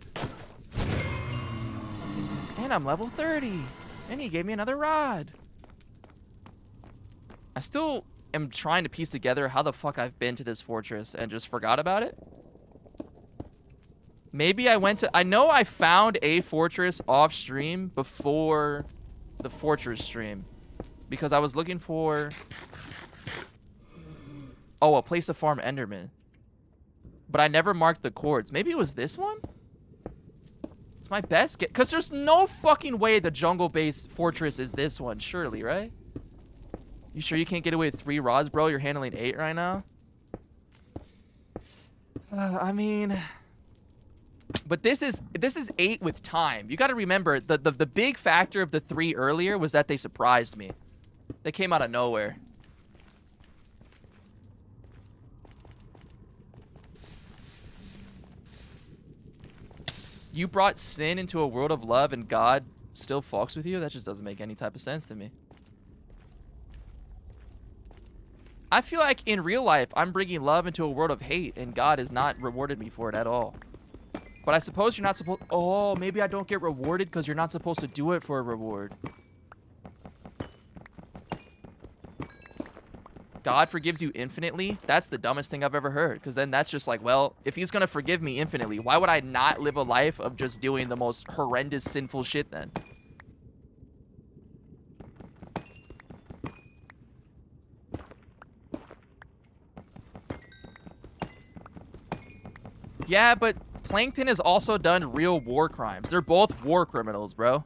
And I'm level 30. And he gave me another rod. I still am trying to piece together how the fuck I've been to this fortress and just forgot about it. Maybe I went to... I know I found a fortress off stream before the fortress stream. Because I was looking for... Oh, a place to farm Enderman. But I never marked the chords. Maybe it was this one? It's my best guess. Because there's no fucking way the jungle-based fortress is this one, surely, right? You sure you can't get away with 3 rods, bro? You're handling 8 right now? I mean... But this is 8 with time. You got to remember, the big factor of the 3 earlier was that they surprised me. They came out of nowhere. You brought sin into a world of love and God still fucks with you? That just doesn't make any type of sense to me. I feel like in real life, I'm bringing love into a world of hate and God has not rewarded me for it at all. But I suppose you're not supposed... Oh, maybe I don't get rewarded because you're not supposed to do it for a reward. God forgives you infinitely? That's the dumbest thing I've ever heard. Because then that's just like, well, if he's going to forgive me infinitely, why would I not live a life of just doing the most horrendous, sinful shit then? Yeah, but Plankton has also done real war crimes. They're both war criminals, bro.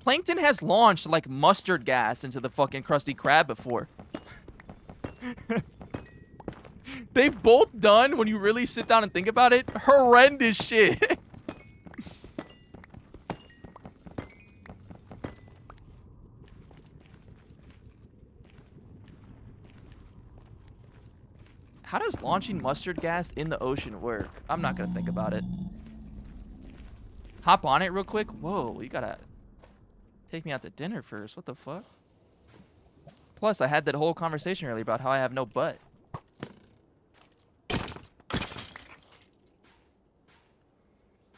Plankton has launched, like, mustard gas into the fucking Krusty Krab before. They've both done, when you really sit down and think about it, horrendous shit. How does launching mustard gas in the ocean work? I'm not gonna think about it. Hop on it real quick. Whoa, you gotta take me out to dinner first. What the fuck? Plus, I had that whole conversation earlier about how I have no butt.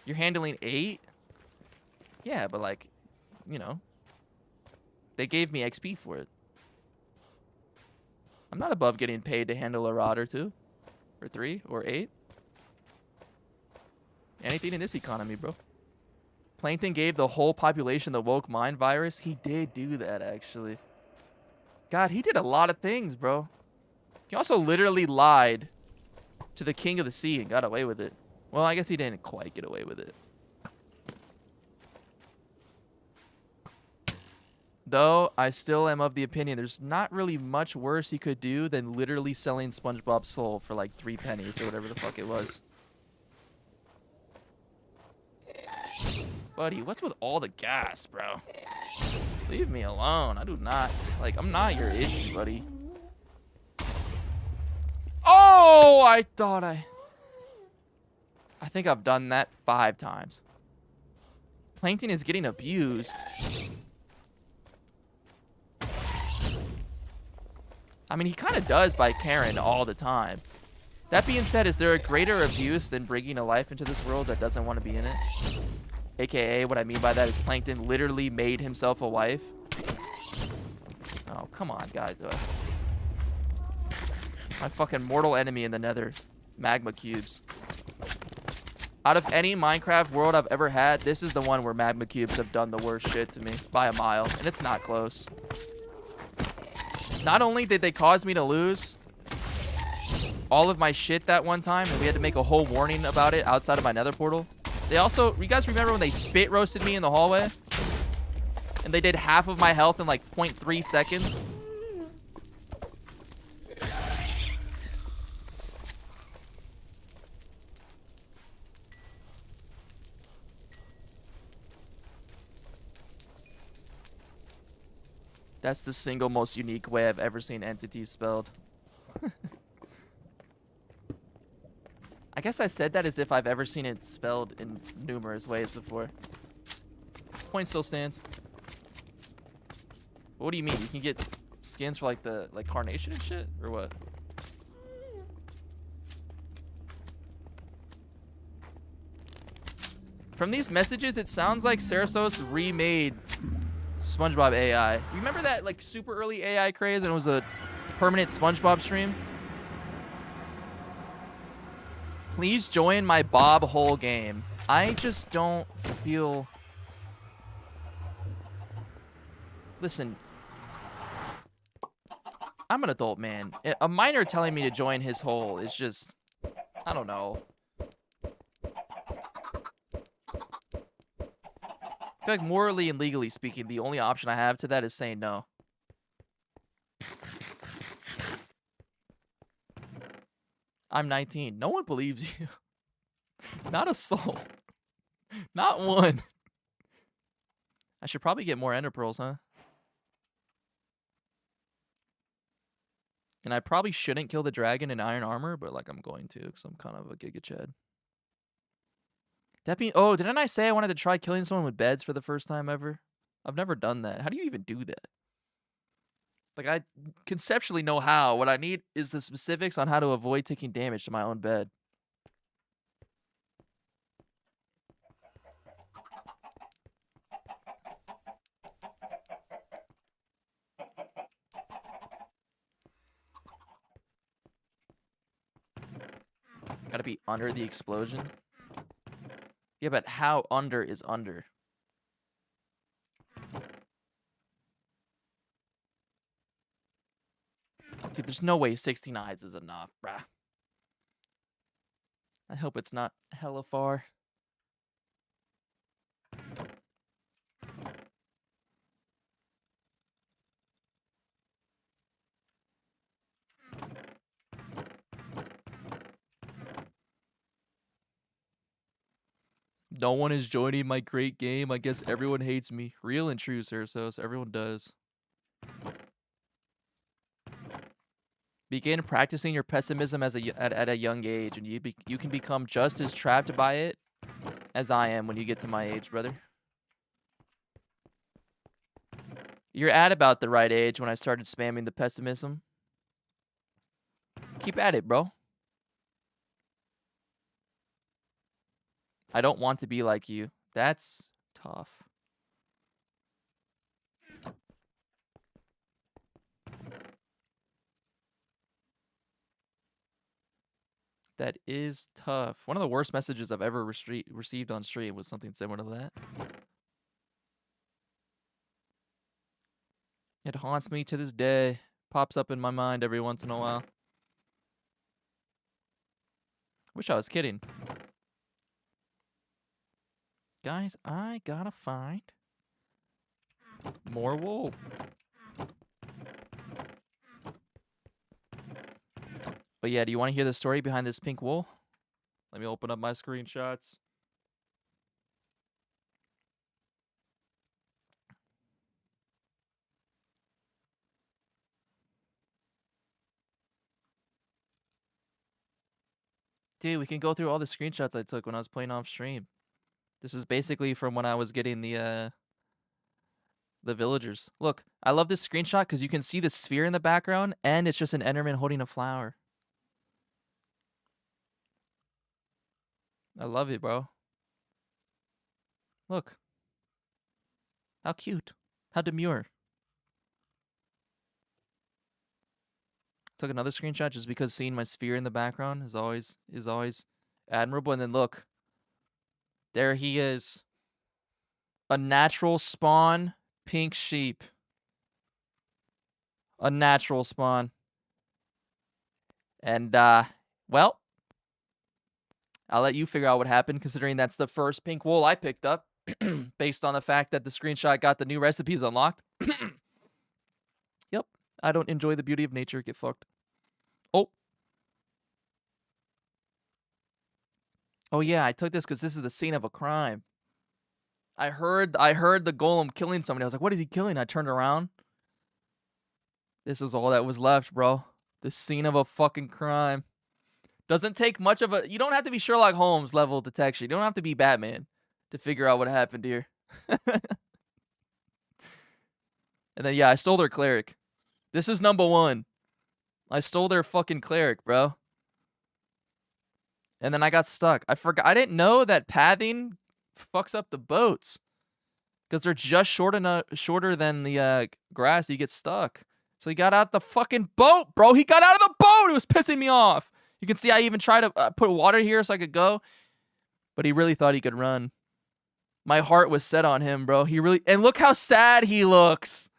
You're handling 8? Yeah, but like, you know, they gave me XP for it. I'm not above getting paid to handle a rod or 2, or 3, or 8. Anything in this economy, bro. Plankton gave the whole population the woke mind virus. He did do that, actually. God, he did a lot of things, bro. He also literally lied to the king of the sea and got away with it. Well, I guess he didn't quite get away with it. Though, I still am of the opinion there's not really much worse he could do than literally selling SpongeBob's soul for like 3 pennies or whatever the fuck it was. Buddy, what's with all the gas, bro? Leave me alone. I do not... Like, I'm not your issue, buddy. Oh! I thought I think I've done that 5 times. Plankton is getting abused. I mean, he kind of does by Karen all the time. That being said, is there a greater abuse than bringing a life into this world that doesn't want to be in it? AKA, what I mean by that is Plankton literally made himself a wife. Oh, come on, guys. My fucking mortal enemy in the nether. Magma cubes. Out of any Minecraft world I've ever had, this is the one where magma cubes have done the worst shit to me by a mile. And it's not close. Not only did they cause me to lose all of my shit that one time, and we had to make a whole warning about it outside of my nether portal. They also, you guys remember when they spit roasted me in the hallway? And they did half of my health in like 0.3 seconds? That's the single most unique way I've ever seen entity spelled. I guess I said that as if I've ever seen it spelled in numerous ways before. Point still stands. What do you mean? You can get skins for like the carnation and shit? Or what? From these messages, it sounds like Sarasos remade SpongeBob AI. Remember that like super early AI craze and it was a permanent SpongeBob stream? Please join my Bob Hole game. I just don't feel... Listen. I'm an adult man. A minor telling me to join his hole is just... I don't know. I feel like morally and legally speaking, the only option I have to that is saying no. I'm 19. No one believes you. Not a soul. Not one. I should probably get more ender pearls, huh? And I probably shouldn't kill the dragon in iron armor, but like I'm going to because I'm kind of a Giga Chad. That being, oh, didn't I say I wanted to try killing someone with beds for the first time ever? I've never done that. How do you even do that? Like, I conceptually know how. What I need is the specifics on how to avoid taking damage to my own bed. Gotta be under the explosion. Yeah, but how under is under? Dude, there's no way 16 eyes is enough, bruh. I hope it's not hella far. No one is joining my great game. I guess everyone hates me. Real and true, Sarasos. Everyone does. Begin practicing your pessimism at a young age, and you can become just as trapped by it as I am when you get to my age, brother. You're at about the right age when I started spamming the pessimism. Keep at it, bro. I don't want to be like you. That's tough. That is tough. One of the worst messages I've ever received on stream was something similar to that. It haunts me to this day. Pops up in my mind every once in a while. Wish I was kidding. Guys, I gotta find more wool. But yeah, do you want to hear the story behind this pink wool? Let me open up my screenshots. Dude, we can go through all the screenshots I took when I was playing off stream. This is basically from when I was getting the villagers. Look, I love this screenshot because you can see the sphere in the background, and it's just an Enderman holding a flower. I love it, bro. Look. How cute. How demure. Took another screenshot just because seeing my sphere in the background is always admirable. And then look, there he is. A natural spawn pink sheep. A natural spawn. And well, I'll let you figure out what happened, considering that's the first pink wool I picked up based on the fact that the screenshot got the new recipes unlocked. Yep. I don't enjoy the beauty of nature. Get fucked. Oh. Oh yeah, I took this because this is the scene of a crime. I heard the golem killing somebody. I was like, what is he killing? I turned around. This was all that was left, bro. The scene of a fucking crime. Doesn't take much of a... You don't have to be Sherlock Holmes level detection. You don't have to be Batman to figure out what happened here. And then, yeah, I stole their cleric. This is number 1. I stole their fucking cleric, bro. And then I got stuck. I forgot. I didn't know that pathing fucks up the boats. Because they're just shorter than the grass. You get stuck. So he got out the fucking boat, bro. He got out of the boat. It was pissing me off. You can see I even tried to put water here so I could go. But he really thought he could run. My heart was set on him, bro. He really... And look how sad he looks.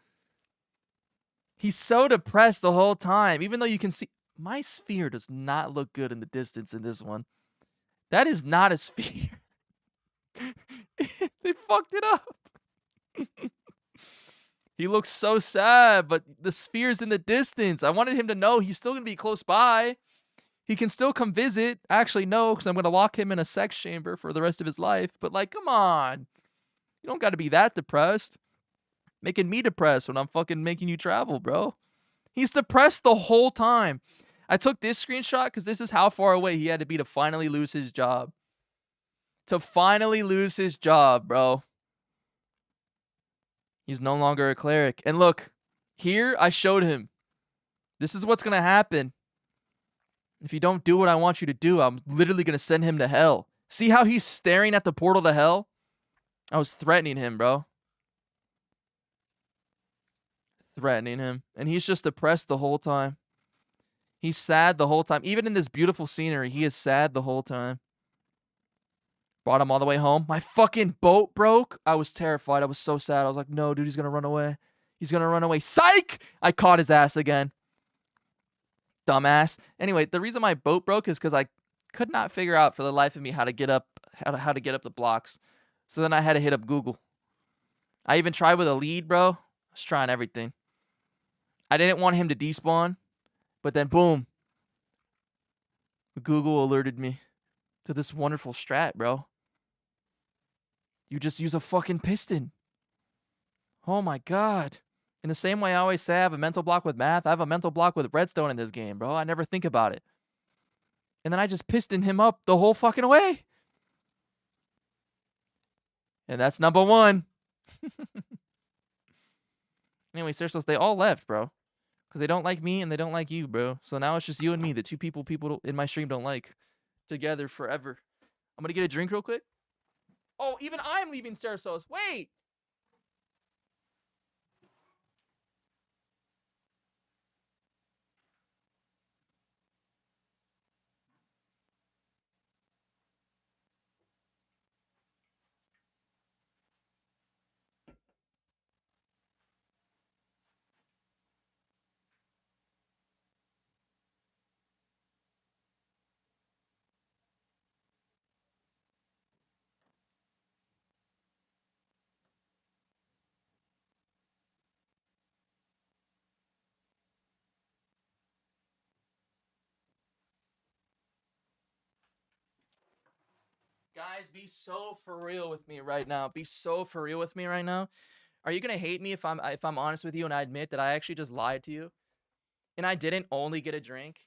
He's so depressed the whole time. Even though you can see... My sphere does not look good in the distance in this one. That is not a sphere. They fucked it up. He looks so sad, but the sphere's in the distance. I wanted him to know he's still going to be close by. He can still come visit. Actually, no, because I'm going to lock him in a sex chamber for the rest of his life. But, like, come on. You don't got to be that depressed. Making me depressed when I'm fucking making you travel, bro. He's depressed the whole time. I took this screenshot because this is how far away he had to be to finally lose his job. To finally lose his job, bro. He's no longer a cleric. And look, here I showed him. This is what's going to happen. If you don't do what I want you to do, I'm literally going to send him to hell. See how he's staring at the portal to hell? I was threatening him, bro. Threatening him. And he's just depressed the whole time. He's sad the whole time. Even in this beautiful scenery, he is sad the whole time. Brought him all the way home. My fucking boat broke. I was terrified. I was so sad. I was like, no, dude, he's going to run away. He's going to run away. Psych! I caught his ass again. Dumbass. Anyway, the reason my boat broke is because I could not figure out for the life of me how to get up the blocks. So then I had to hit up Google. I even tried with a lead, bro. I was trying everything. I didn't want him to despawn. But then, boom. Google alerted me to this wonderful strat, bro. You just use a fucking piston. Oh my god. In the same way I always say I have a mental block with math, I have a mental block with redstone in this game, bro. I never think about it. And then I just pistoned him up the whole fucking way. And that's number 1. Anyway, seriously, they all left, bro. Because they don't like me and they don't like you, bro. So now it's just you and me, the two people in my stream don't like. Together forever. I'm going to get a drink real quick. Oh, even I'm leaving Sarasota. Wait. Guys, be so for real with me right now. Be so for real with me right now. Are you gonna hate me if I'm honest with you and I admit that I actually just lied to you? And I didn't only get a drink.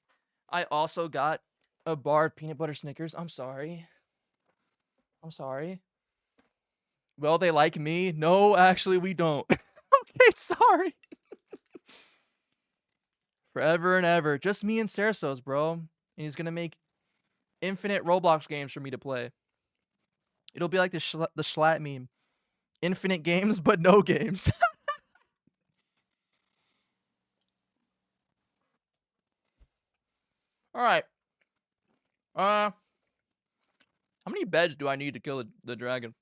I also got a bar of peanut butter Snickers. I'm sorry. I'm sorry. Well, they like me. No, actually, we don't. Okay, sorry. Forever and ever. Just me and Sarasota, bro. And he's gonna make infinite Roblox games for me to play. It'll be like the Schlatt meme. Infinite games, but no games. All right. How many beds do I need to kill the dragon?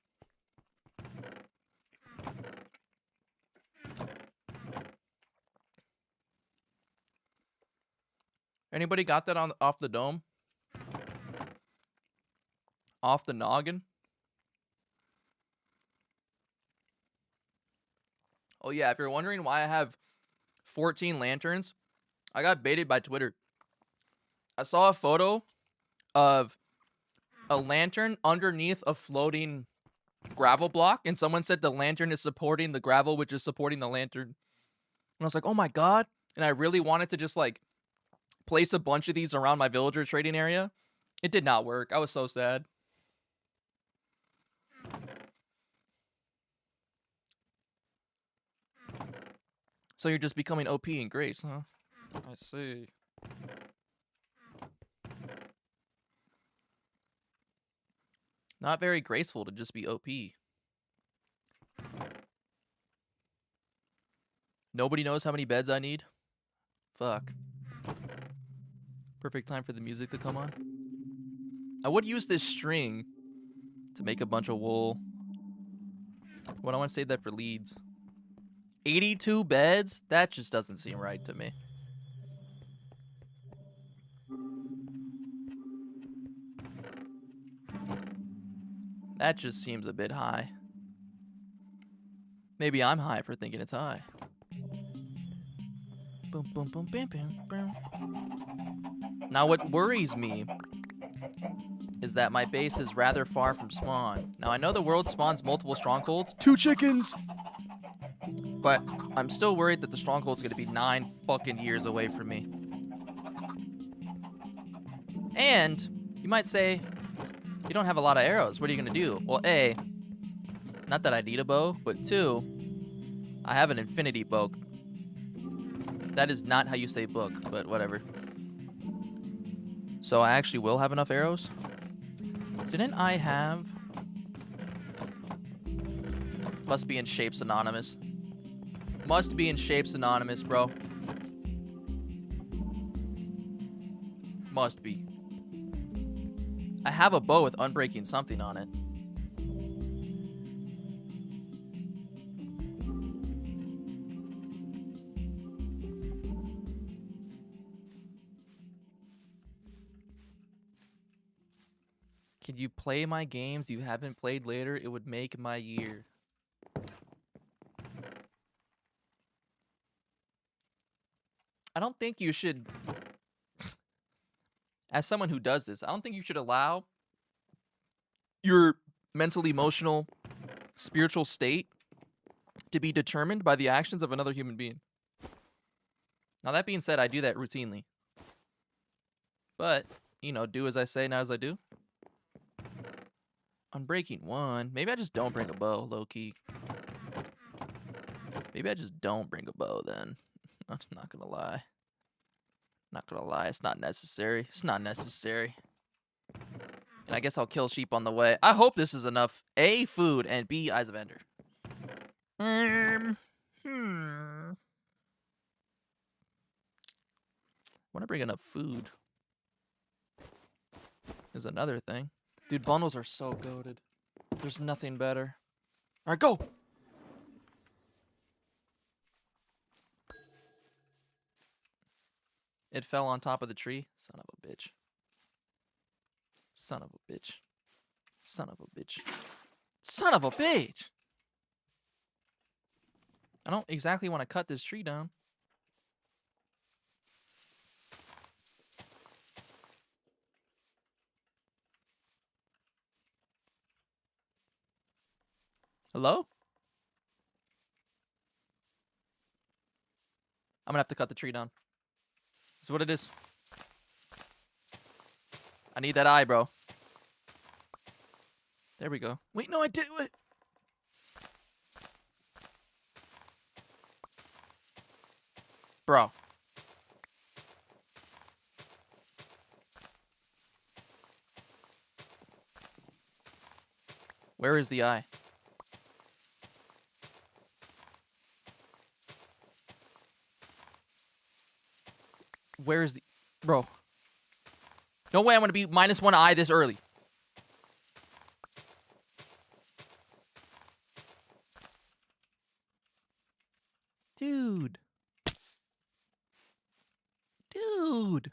Anybody got that on off the dome? Off the noggin? Oh yeah, if you're wondering why I have 14 lanterns, I got baited by Twitter. I saw a photo of a lantern underneath a floating gravel block, and someone said the lantern is supporting the gravel, which is supporting the lantern. And I was like, oh my god. And I really wanted to just like place a bunch of these around my villager trading area. It did not work. I was so sad. So you're just becoming OP in Grace, huh? I see. Not very graceful to just be OP. Nobody knows how many beds I need? Fuck. Perfect time for the music to come on. I would use this string to make a bunch of wool. But I want to save that for leads. 82 beds? That just doesn't seem right to me. That just seems a bit high. Maybe I'm high for thinking it's high. Boom, boom, boom, bam, bam, bam. Now what worries me is that my base is rather far from spawn. Now I know the world spawns multiple strongholds. 2 chickens! But I'm still worried that the stronghold's gonna be 9 fucking years away from me. And you might say, you don't have a lot of arrows. What are you gonna do? Well, A, not that I need a bow, but 2, I have an infinity bow. That is not how you say book, but whatever. So I actually will have enough arrows. Didn't I have... Must be in Shapes Anonymous. Must be in Shapes Anonymous, bro. Must be. I have a bow with unbreaking something on it. Can you play my games you haven't played later? It would make my year. I don't think you should... As someone who does this, I don't think you should allow your mental, emotional, spiritual state to be determined by the actions of another human being. Now, that being said, I do that routinely. But, you know, do as I say, not as I do. Unbreaking 1. Maybe I just don't bring a bow, low-key. Maybe I just don't bring a bow, then. I'm not gonna lie. Not gonna lie, it's not necessary. It's not necessary. And I guess I'll kill sheep on the way. I hope this is enough. A, food, and B, Eyes of Ender. Want to bring enough food is another thing. Dude, bundles are so goated. There's nothing better. All right, go! It fell on top of the tree. Son of a bitch. Son of a bitch. Son of a bitch. Son of a bitch! I don't exactly want to cut this tree down. Hello? I'm gonna have to cut the tree down. That's what it is. I need that eye, bro. There we go. Wait, no, I did it. Bro. Where is the eye? Where is the... Bro. No way I'm gonna be -1 this early. Dude. Dude.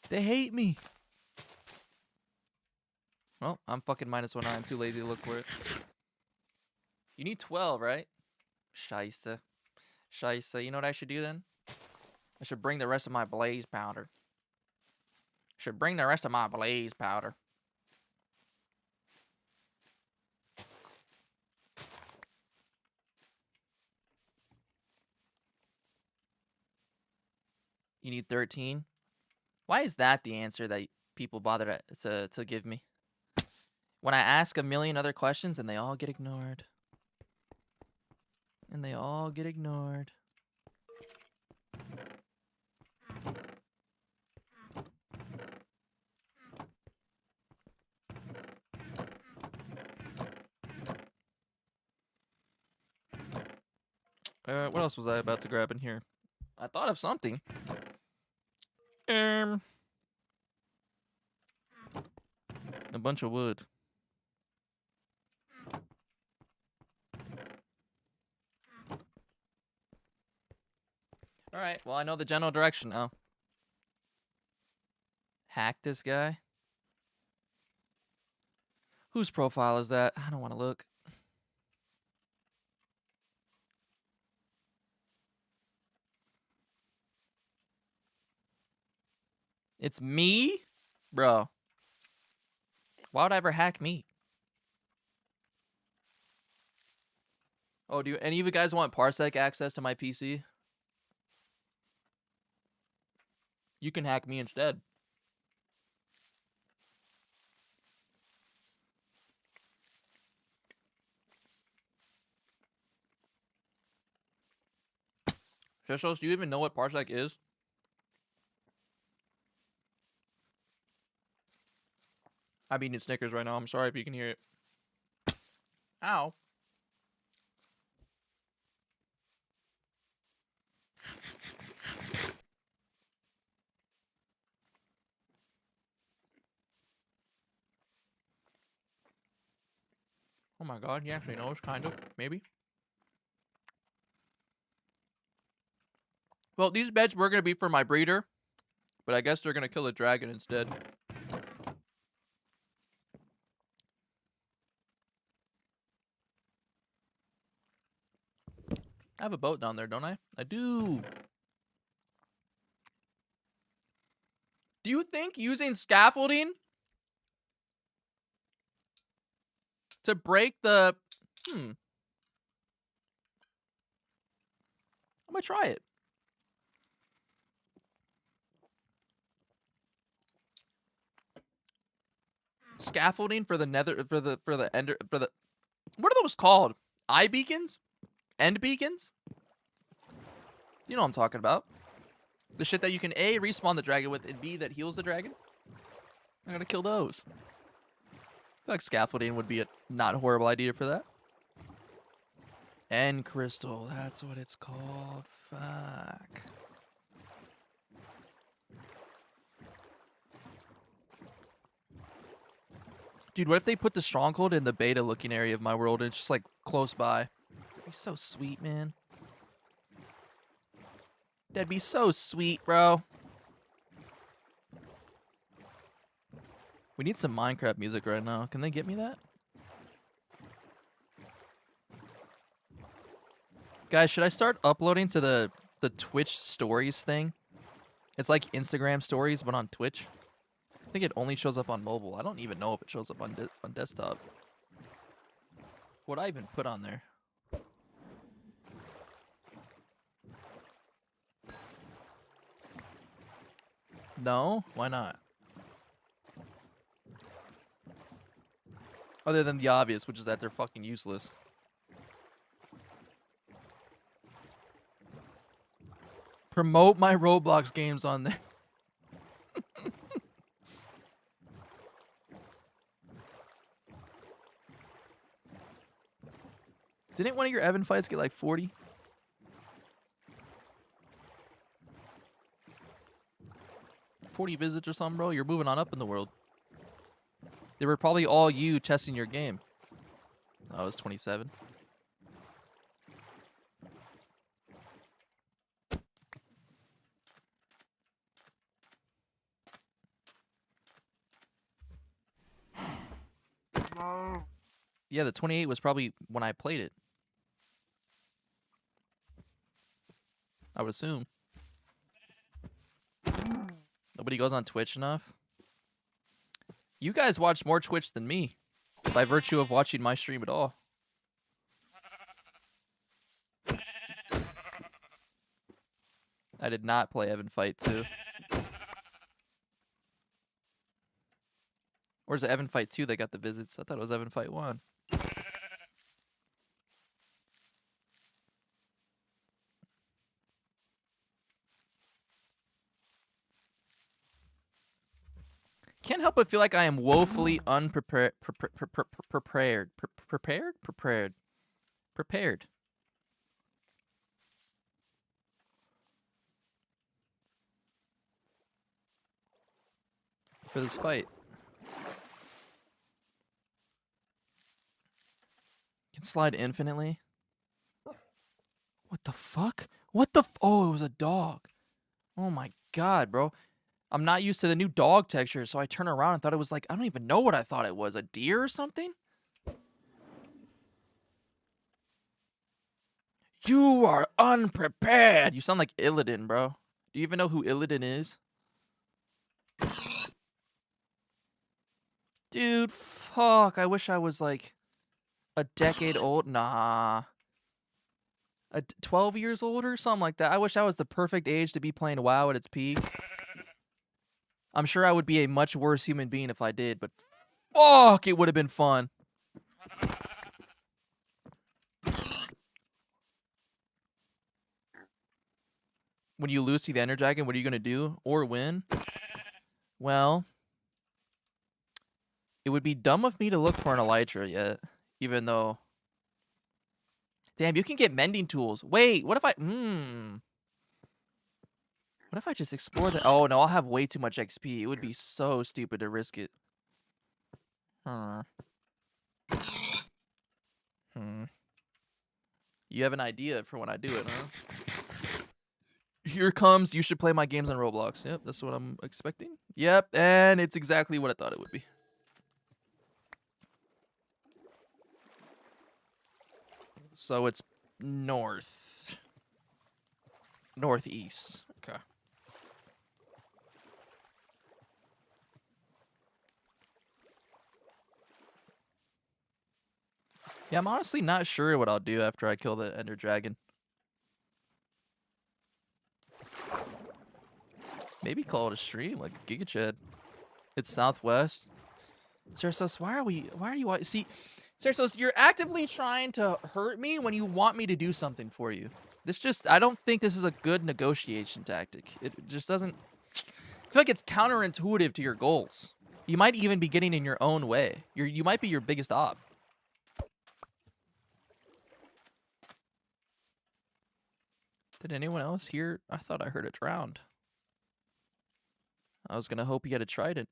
They hate me. Well, I'm fucking -1 I'm too lazy to look for it. You need 12, right? Scheisse. Scheisse. You know what I should do then? I should bring the rest of my blaze powder. Should bring the rest of my blaze powder. You need 13? Why is that the answer that people bother to give me? When I ask a million other questions and they all get ignored. And they all get ignored. What else was I about to grab in here? I thought of something. A bunch of wood. Alright, well, I know the general direction now. Hack this guy. Whose profile is that? I don't want to look. It's me? Bro. Why would I ever hack me? Oh, do any of you guys want Parsec access to my PC? You can hack me instead. Shishos, do you even know what Parsec is? I'm eating Snickers right now. I'm sorry if you can hear it. Ow. Oh my god, he actually knows, kind of, maybe. Well, these beds were going to be for my breeder, but I guess they're going to kill a dragon instead. I have a boat down there, don't I? I do. Do you think using scaffolding to break the... I'm gonna try it. Scaffolding for the nether... For the ender... For the... What are those called? Eye beacons? End beacons? You know what I'm talking about. The shit that you can A, respawn the dragon with, and B, that heals the dragon. I'm gonna kill those. I feel like scaffolding would be a not horrible idea for that. End crystal, that's what it's called. Fuck. Dude, what if they put the stronghold in the beta looking area of my world and it's just like close by? That'd be so sweet, man. That'd be so sweet, bro. We need some Minecraft music right now. Can they get me that? Guys, should I start uploading to the Twitch stories thing? It's like Instagram stories, but on Twitch. I think it only shows up on mobile. I don't even know if it shows up on desktop. What I even put on there? No? Why not? Other than the obvious, which is that they're fucking useless. Promote my Roblox games on there. Didn't one of your Evan fights get like 40? 40 visits or something, bro. You're moving on up in the world. They were probably all you testing your game. Oh, I was 27. Yeah, the 28 was probably when I played it. I would assume. Nobody goes on Twitch enough. You guys watch more Twitch than me, by virtue of watching my stream at all. I did not play Evan Fight 2. Or is it Evan Fight 2 that got the visits? I thought it was Evan Fight 1. Can't help but feel like I am woefully unprepared. Prepared. For this fight. Can slide infinitely. What the fuck? What the oh, it was a dog. Oh my god, bro. I'm not used to the new dog texture, so I turn around and thought it was like, I don't even know what I thought it was. A deer or something? You are unprepared. You sound like Illidan, bro. Do you even know who Illidan is? Dude, fuck. I wish I was like a decade old. Nah. 12 years old or something like that. I wish I was the perfect age to be playing WoW at its peak. I'm sure I would be a much worse human being if I did, but fuck, it would have been fun. When you lose to the Ender Dragon, what are you going to do? Or win? Well, it would be dumb of me to look for an Elytra yet, even though... Damn, you can get mending tools. Wait, what if I... What if I just explore the... Oh, no, I'll have way too much XP. It would be so stupid to risk it. You have an idea for when I do it, huh? Here comes, you should play my games on Roblox. Yep, that's what I'm expecting. Yep, and it's exactly what I thought it would be. So it's north. Northeast. Okay. Yeah, I'm honestly not sure what I'll do after I kill the Ender Dragon. Maybe call it a stream, like Giga Chad. It's southwest. Cersos, why are you see, Cersos, you're actively trying to hurt me when you want me to do something for you. I don't think this is a good negotiation tactic. It just doesn't, I feel like it's counterintuitive to your goals. You might even be getting in your own way. You might be your biggest op. Did anyone else hear? I thought I heard it drowned. I was gonna hope he had a trident.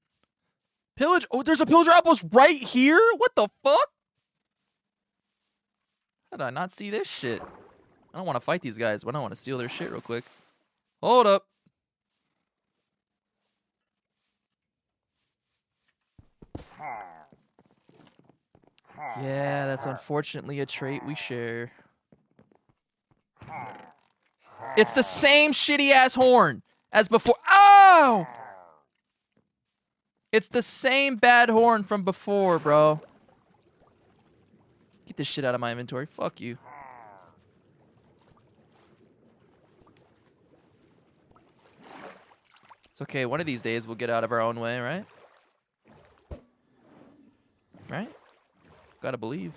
Pillage! Oh, there's a pillager outpost right here? What the fuck? How did I not see this shit? I don't want to fight these guys, but I want to steal their shit real quick. Hold up. Yeah, that's unfortunately a trait we share. It's the same shitty-ass horn as before. Oh! It's the same bad horn from before, bro. Get this shit out of my inventory. Fuck you. It's okay. One of these days we'll get out of our own way, right? Right? Gotta believe.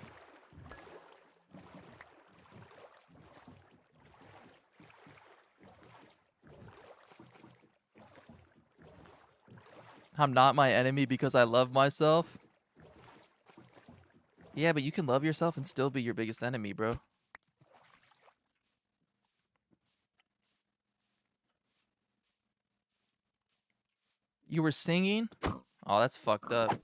I'm not my enemy because I love myself. Yeah, but you can love yourself and still be your biggest enemy, bro. You were singing? Oh, that's fucked up.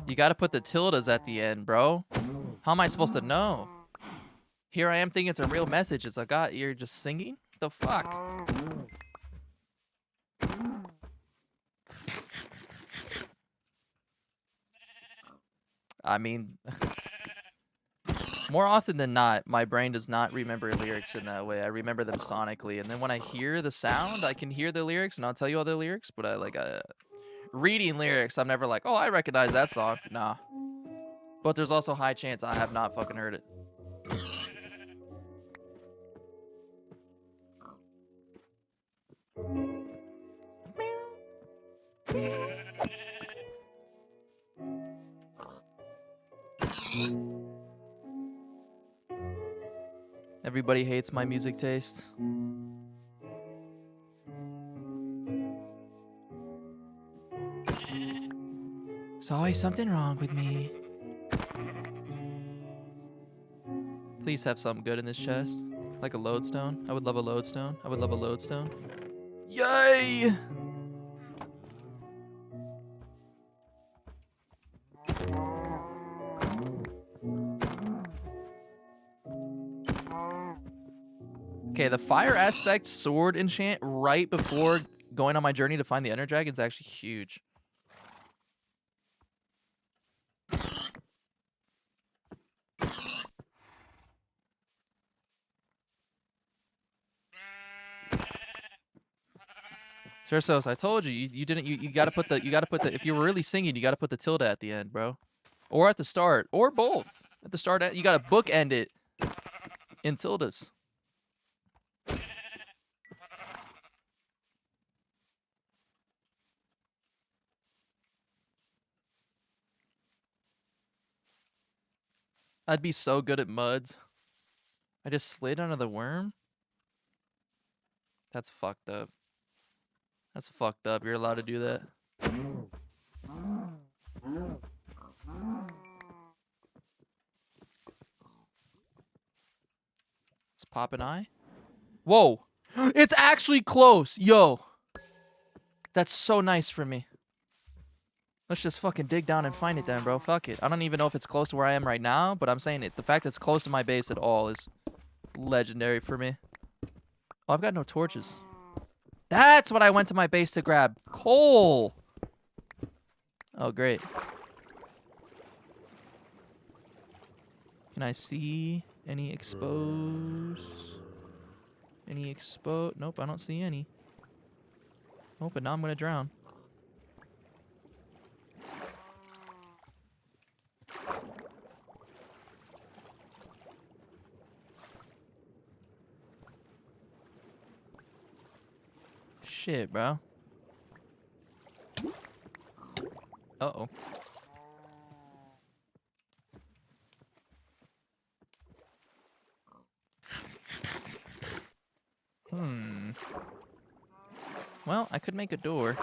You gotta put the tildes at the end, bro. How am I supposed to know? Here I am thinking it's a real message. It's like, God, you're just singing? The fuck? I mean, more often than not, my brain does not remember lyrics in that way. I remember them sonically, and then when I hear the sound, I can hear the lyrics, and I'll tell you all the lyrics. But reading lyrics, I'm never like, oh, I recognize that song. Nah. But there's also a high chance I have not fucking heard it. Everybody hates my music taste. There's always something wrong with me. Please have something good in this chest. Like a lodestone. I would love a lodestone. I would love a lodestone. Yay! Okay, the fire aspect sword enchant right before going on my journey to find the Ender Dragon is actually huge. Cersos, I told you, you didn't you gotta put the if you were really singing, you gotta put the tilde at the end, bro. Or at the start. Or both. At the start, you gotta bookend it in tildes. I'd be so good at muds. I just slid under the worm? That's fucked up. That's fucked up. You're allowed to do that. Let's pop an eye. Whoa. It's actually close. Yo. That's so nice for me. Let's just fucking dig down and find it then, bro. Fuck it. I don't even know if it's close to where I am right now, but I'm saying it. The fact that it's close to my base at all is legendary for me. Oh, I've got no torches. That's what I went to my base to grab. Coal. Oh, great. Can I see any exposed? Any exposed? Nope, I don't see any. Oh, but now I'm gonna drown. Shit, bro. Uh-oh. Well, I could make a door.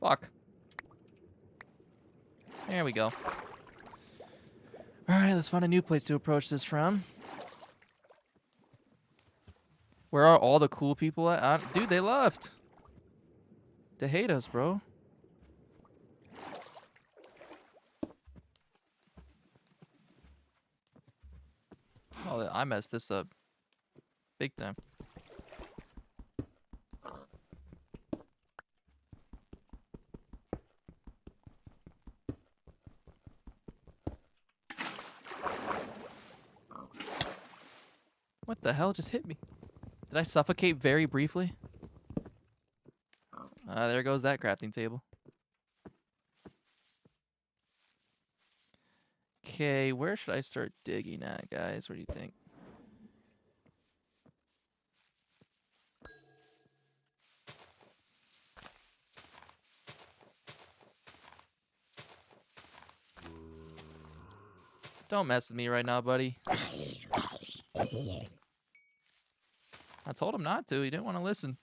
Fuck. There we go. Alright, let's find a new place to approach this from. Where are all the cool people at? Dude, they left. They hate us, bro. Oh, I messed this up. Big time. What the hell just hit me? Did I suffocate very briefly? There goes that crafting table. Okay, where should I start digging at, guys? What do you think? Don't mess with me right now, buddy. I told him not to. He didn't want to listen.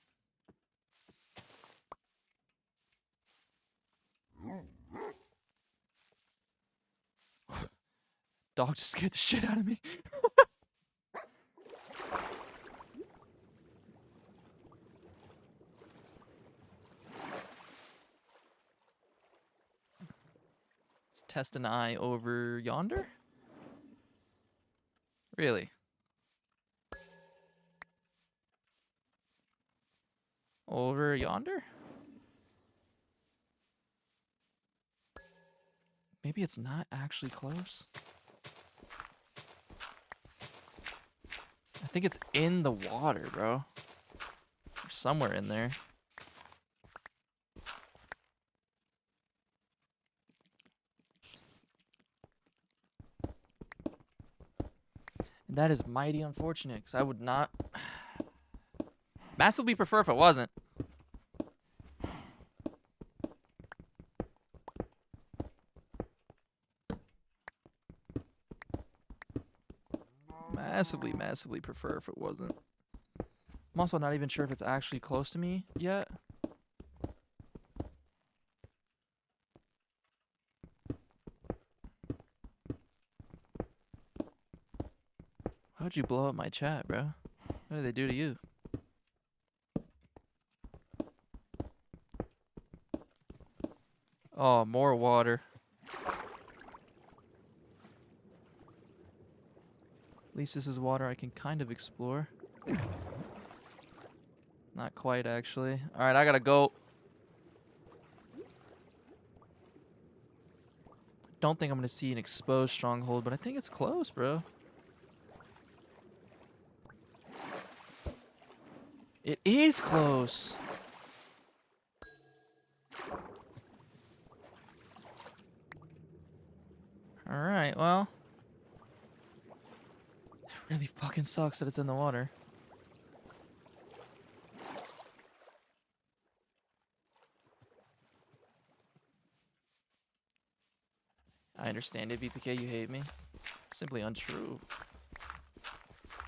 Dog just scared the shit out of me. Let's test an eye over yonder. Really? Over yonder? Maybe it's not actually close. I think it's in the water, bro. Or somewhere in there. And that is mighty unfortunate, because I would not massively prefer if it wasn't. Massively prefer if it wasn't. I'm also not even sure if it's actually close to me yet. How'd you blow up my chat, bro? What did they do to you? Oh, more water. At least this is water I can kind of explore. Not quite, actually. Alright, I gotta go. Don't think I'm gonna see an exposed stronghold, but I think it's close, bro. It is close. Alright, well. It really fucking sucks that it's in the water. I understand it, BTK, you hate me. Simply untrue.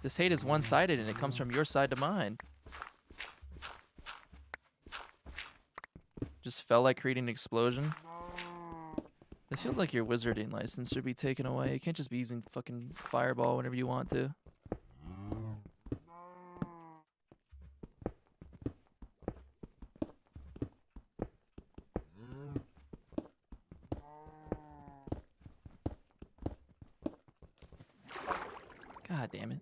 This hate is one-sided and it comes from your side to mine. Just felt like creating an explosion. It feels like your wizarding license should be taken away. You can't just be using fucking fireball whenever you want to. God damn it.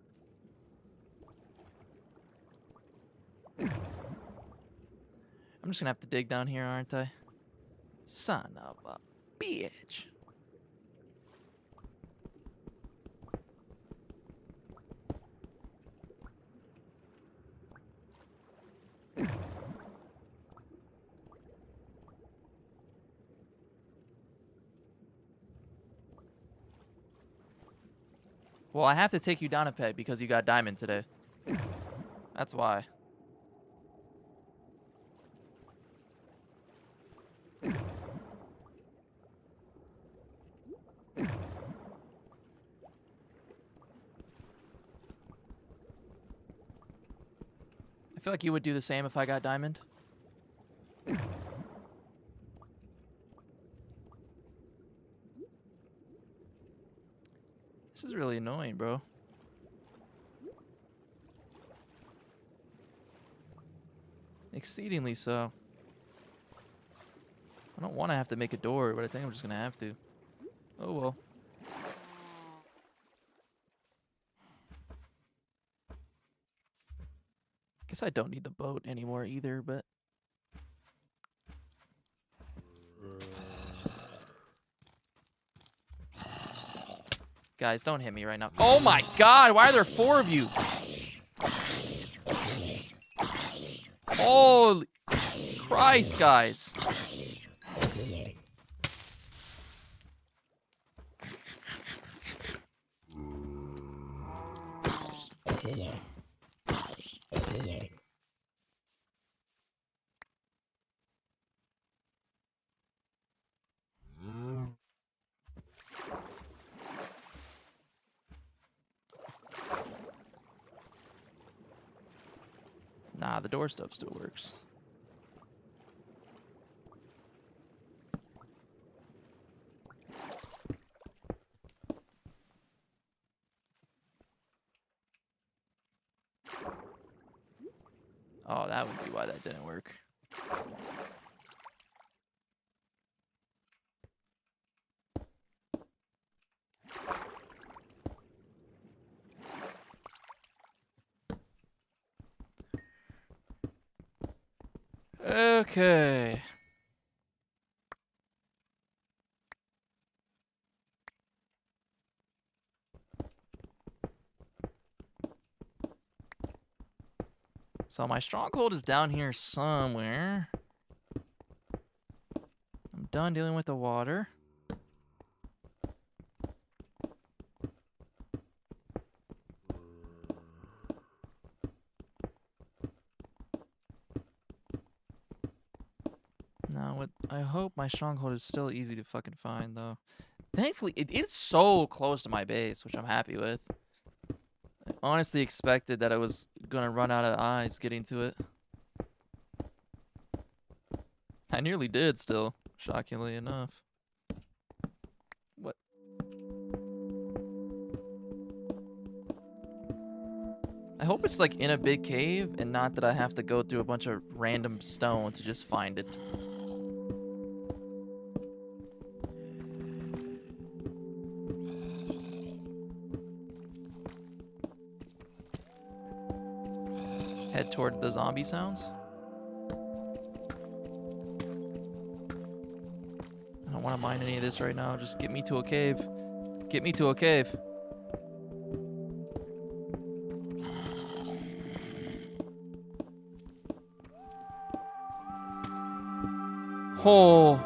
I'm just gonna have to dig down here, aren't I? Son of a bitch. Well, I have to take you down a peg because you got diamond today. That's why. I feel like you would do the same if I got diamond. This is really annoying, bro. Exceedingly so. I don't want to have to make a door, but I think I'm just going to have to. Oh, well. Guess I don't need the boat anymore either, but... Guys, don't hit me right now. Oh my god, why are there 4 of you? Holy Christ, guys. Nah, the door stuff still works. Oh, that would be why that didn't work. Okay. So my stronghold is down here somewhere. I'm done dealing with the water. Now, what I hope my stronghold is still easy to fucking find, though. Thankfully, it's so close to my base, which I'm happy with. I honestly expected that I was gonna run out of eyes getting to it. I nearly did still, shockingly enough. What? I hope it's like in a big cave and not that I have to go through a bunch of random stone to just find it. Head toward the zombie sounds. I don't want to mine any of this right now. Just get me to a cave. Get me to a cave. Oh.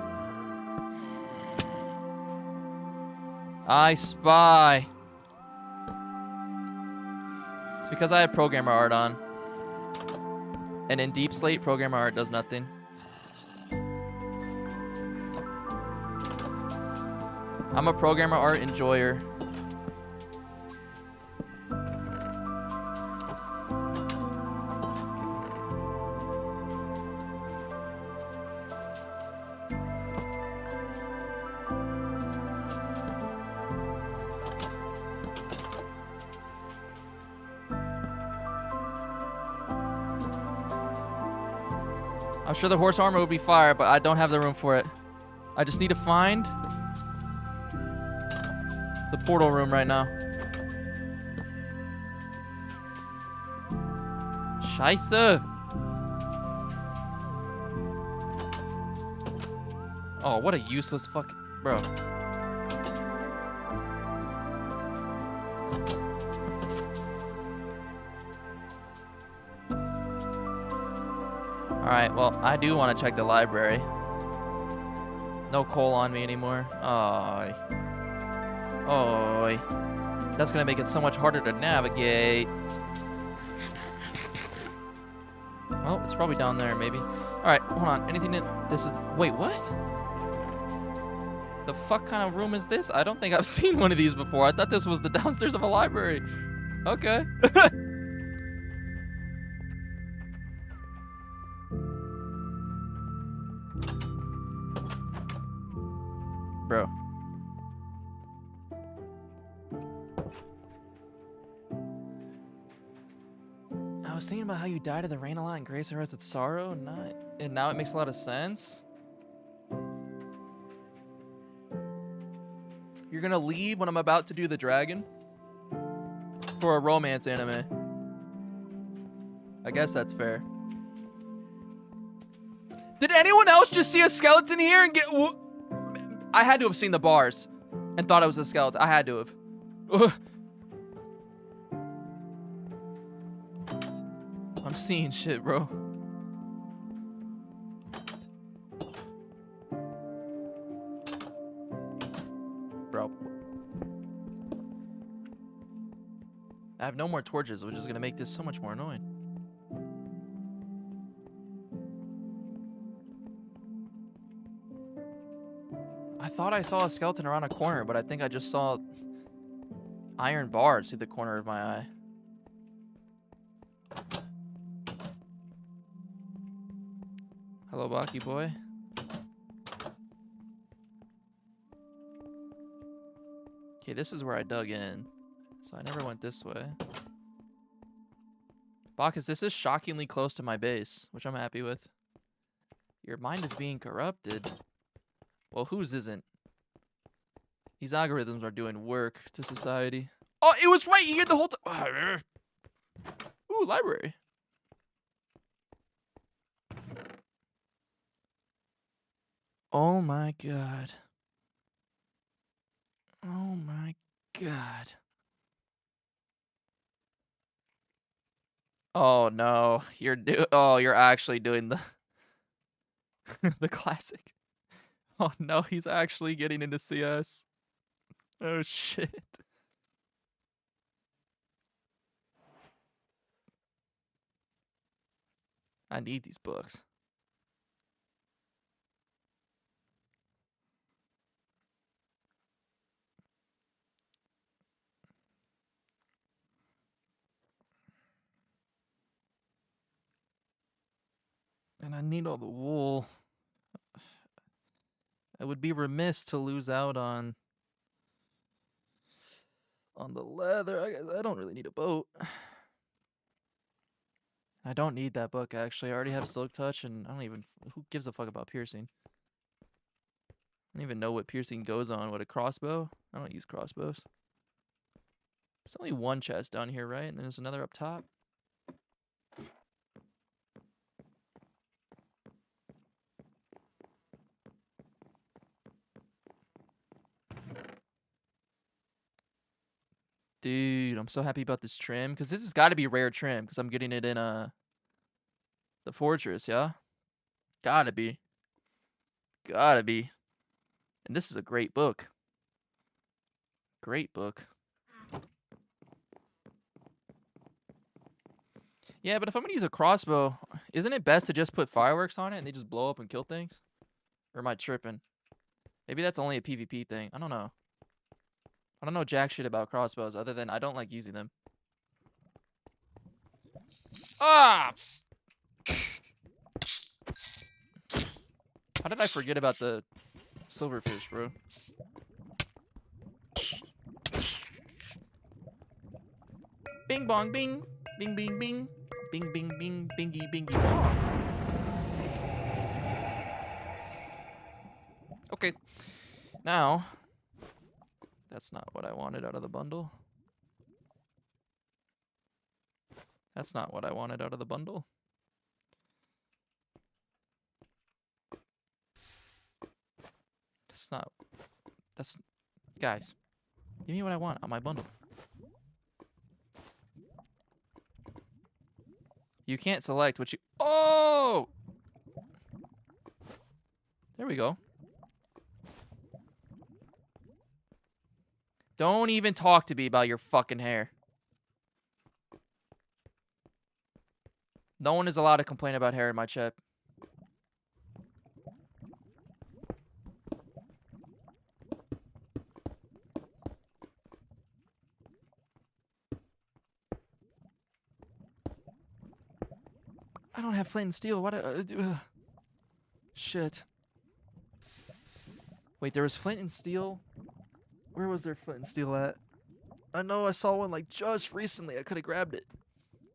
I spy. It's because I have programmer art on. And in Deep Slate, programmer art does nothing. I'm a programmer art enjoyer. I'm sure the horse armor would be fire, but I don't have the room for it. I just need to find the portal room right now. Scheisse. Oh, what a useless fucking... Bro. Alright, well, I do want to check the library. No coal on me anymore. Oh. Oh. That's going to make it so much harder to navigate. Oh, it's probably down there, maybe. Alright, hold on. Anything in... This is... Wait, what? The fuck kind of room is this? I don't think I've seen one of these before. I thought this was the downstairs of a library. Okay. Bro. I was thinking about how you died of the rain a lot and grace arrested sorrow, and now it makes a lot of sense. You're gonna leave when I'm about to do the dragon? For a romance anime. I guess that's fair. Did anyone else just see a skeleton here and get... I had to have seen the bars and thought it was a skeleton. I had to have. I'm seeing shit, bro. Bro. I have no more torches, which is gonna make this so much more annoying. I thought I saw a skeleton around a corner, but I think I just saw iron bars through the corner of my eye. Hello, Baki boy. Okay, this is where I dug in. So I never went this way. Bacchus, this is shockingly close to my base, which I'm happy with. Your mind is being corrupted. Well, whose isn't? These algorithms are doing work to society. Oh, it was right here the whole time. Ooh, library. Oh my god. Oh my god. Oh no, you're actually doing the the classic. Oh no, he's actually getting into CS. Oh shit. I need these books. And I need all the wool. I would be remiss to lose out on the leather. I don't really need a boat. I don't need that book, actually. I already have Silk Touch, and I don't even... Who gives a fuck about piercing? I don't even know what piercing goes on. What, a crossbow? I don't use crossbows. There's only one chest down here, right? And then there's another up top. Dude, I'm so happy about this trim. Because this has got to be rare trim. Because I'm getting it in the fortress, yeah? Gotta be. Gotta be. And this is a great book. Great book. Yeah, but if I'm going to use a crossbow, isn't it best to just put fireworks on it and they just blow up and kill things? Or am I tripping? Maybe that's only a PvP thing. I don't know. I don't know jack shit about crossbows other than I don't like using them. Ah! How did I forget about the silverfish, bro? Bing bong bing. Bing bing bing. Bing bing bing. Bingy bingy bong. Okay. Now, that's not what I wanted out of the bundle. That's not what I wanted out of the bundle. That's... Guys, give me what I want on my bundle. You can't select what you... Oh! There we go. Don't even talk to me about your fucking hair. No one is allowed to complain about hair in my chat. I don't have flint and steel. What? Shit. Wait, there was flint and steel? Where was there flint and steel at? I know I saw one like just recently. I could have grabbed it.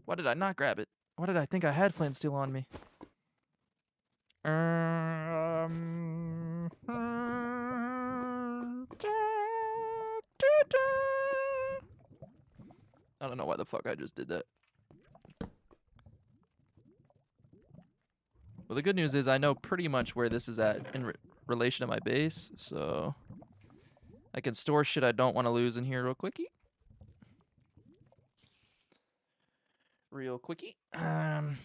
Why did I not grab it? Why did I think I had flint and steel on me? I don't know why the fuck I just did that. Well, the good news is I know pretty much where this is at in relation to my base, so I can store shit I don't want to lose in here real quickie. Real quickie. Then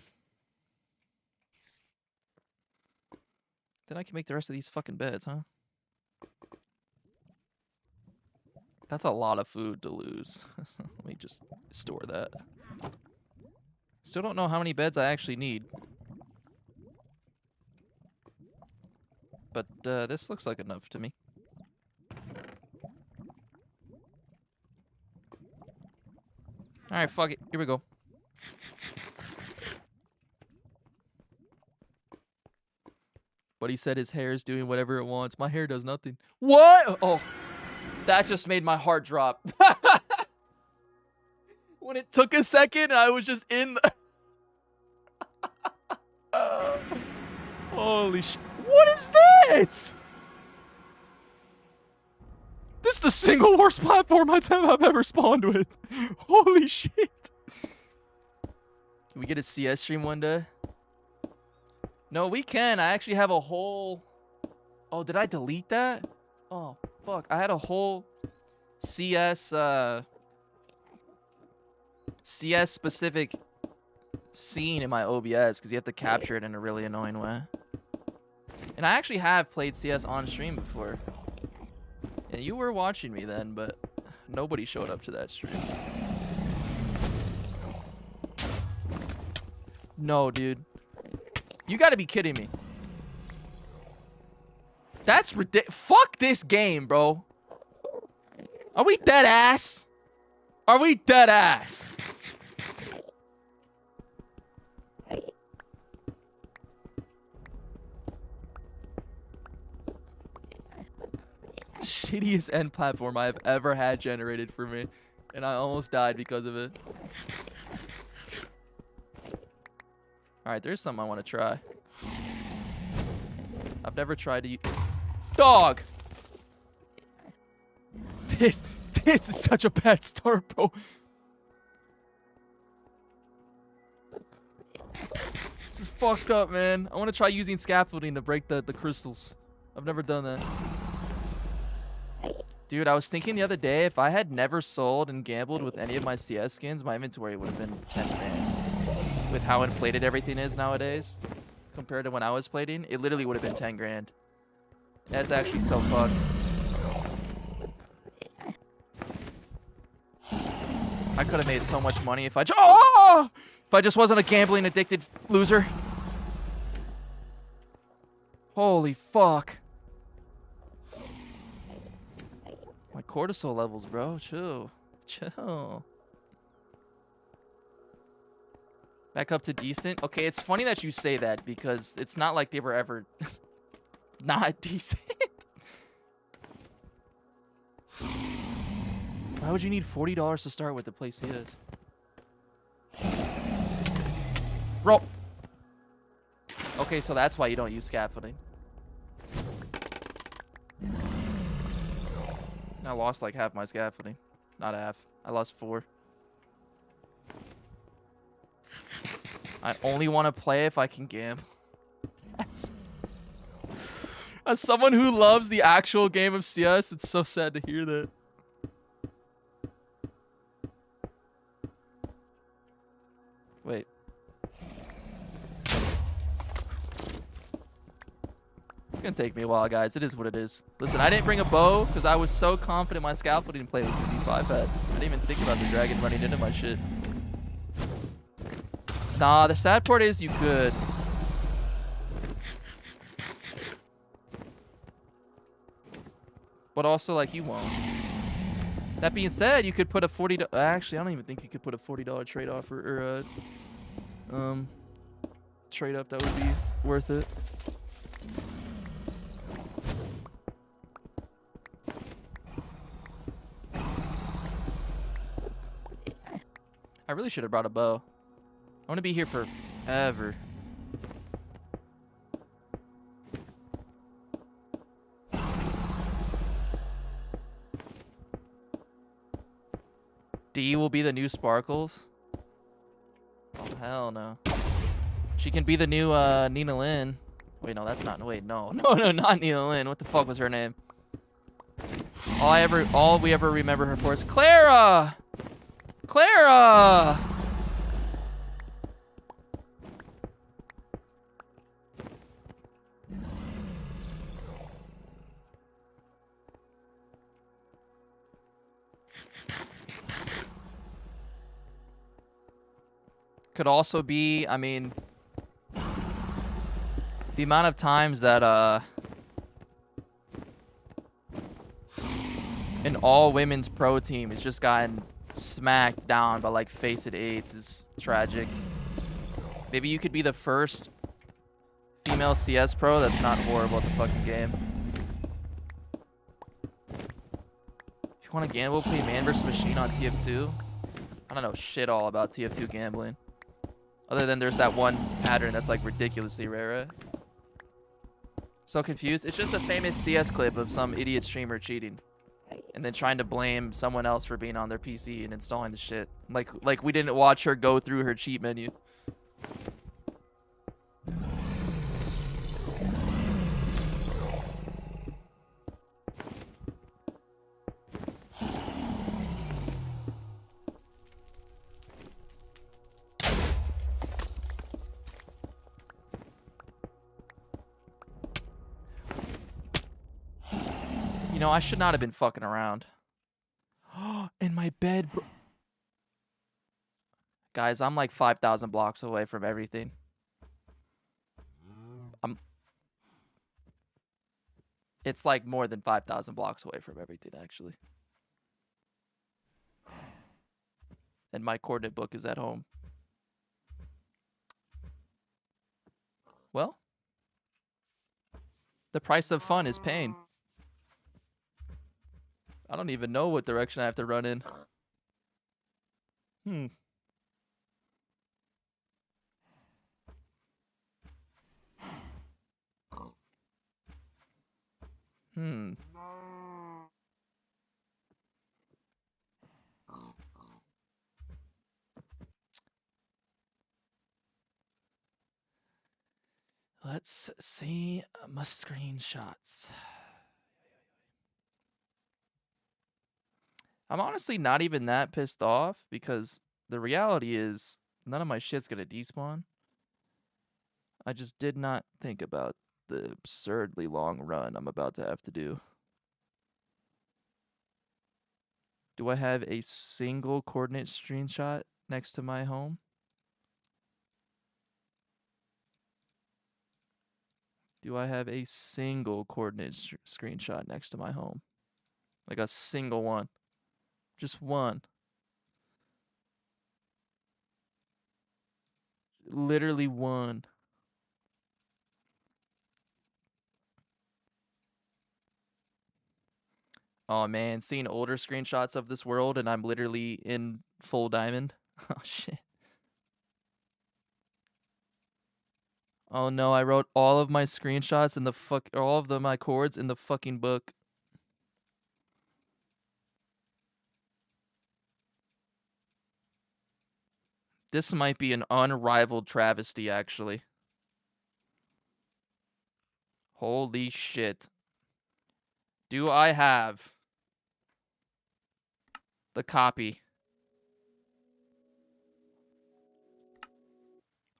I can make the rest of these fucking beds, huh? That's a lot of food to lose. Let me just store that. Still don't know how many beds I actually need. But this looks like enough to me. Alright, fuck it. Here we go. But he said his hair is doing whatever it wants. My hair does nothing. What? Oh, that just made my heart drop. When it took a second, I was just in the... Holy shit. What is this? This is the single worst platform I've ever spawned with. Holy shit. Can we get a CS stream one day? No, we can. I actually have a whole... Oh, did I delete that? Oh, fuck. I had a whole CS, CS-specific scene in my OBS because you have to capture it in a really annoying way. And I actually have played CS on stream before. Yeah, you were watching me then, but nobody showed up to that stream. No, dude. You gotta be kidding me. That's ridiculous. Fuck this game, bro. Are we dead ass? Are we dead ass? Shittiest end platform I have ever had generated for me. And I almost died because of it. Alright, there's something I want to try. I've never tried to use... Dog! This is such a bad start, bro. This is fucked up, man. I want to try using scaffolding to break the crystals. I've never done that. Dude, I was thinking the other day, if I had never sold and gambled with any of my CS skins, my inventory would have been 10 grand. With how inflated everything is nowadays, compared to when I was playing, it literally would have been 10 grand. That's actually so fucked. I could have made so much money if I just wasn't a gambling addicted loser. Holy fuck. My cortisol levels, bro. Chill. Chill. Back up to decent. Okay, it's funny that you say that because it's not like they were ever not decent. Why would you need $40 to start with to play CS? Bro. Okay, so that's why you don't use scaffolding. I lost like half my scaffolding. Not half. I lost 4. I only want to play if I can gamble. As someone who loves the actual game of CS, it's so sad to hear that. Wait. It's gonna take me a while, guys. It is what it is. Listen, I didn't bring a bow because I was so confident my scaffolding play was gonna be 5-head. I didn't even think about the dragon running into my shit. Nah, the sad part is you could. But also, like, you won't. That being said, you could put a $40... Actually, I don't even think you could put a $40 trade offer or trade up that would be worth it. I really should have brought a bow. I want to be here forever. D will be the new Sparkles. Oh, hell no. She can be the new Nina Lynn. Wait, no, that's not. Wait, no. No, not Nina Lynn. What the fuck was her name? All we ever remember her for is Clara! Clara! could also be, I mean, the amount of times that an all women's pro team has just gotten smacked down by like Face-It 8s is tragic. Maybe you could be the first female CS pro that's not horrible at the fucking game. If you want to gamble, play man versus machine on TF2. I don't know shit all about TF2 gambling. Other than there's that one pattern that's like ridiculously rare. So confused. It's just a famous CS clip of some idiot streamer cheating. And then trying to blame someone else for being on their PC and installing the shit. Like we didn't watch her go through her cheat menu. You know, I should not have been fucking around. In my bed, bro. Guys, I'm like 5,000 blocks away from everything. It's like more than 5,000 blocks away from everything, actually. And my coordinate book is at home. Well, the price of fun is pain. I don't even know what direction I have to run in. Let's see my screenshots. I'm honestly not even that pissed off because the reality is none of my shit's gonna despawn. I just did not think about the absurdly long run I'm about to have to do. Do I have a single coordinate screenshot next to my home? Do I have a single coordinate screenshot next to my home? Like a single one. Just one. Literally one. Oh man, seeing older screenshots of this world and I'm literally in full diamond. Oh shit. Oh no, I wrote all of my screenshots in the all of my chords in the fucking book. This might be an unrivaled travesty, actually. Holy shit. Do I have the copy?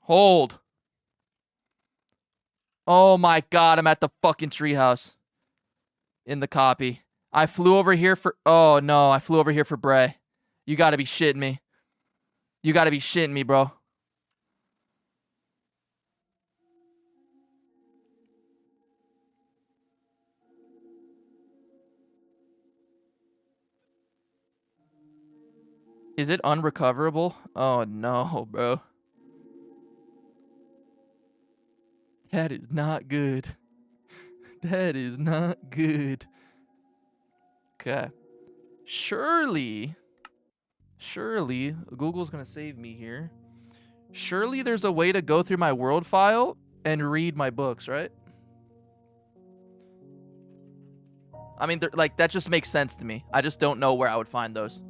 Hold. Oh my god, I'm at the fucking treehouse. In the copy. I flew over here for... Oh no, I flew over here for Bray. You gotta be shitting me. You gotta be shitting me, bro. Is it unrecoverable? Oh no, bro. That is not good. That is not good. Okay. Surely, Google's gonna save me here. Surely there's a way to go through my world file and read my books, right? I mean, like, that just makes sense to me. I just don't know where I would find those.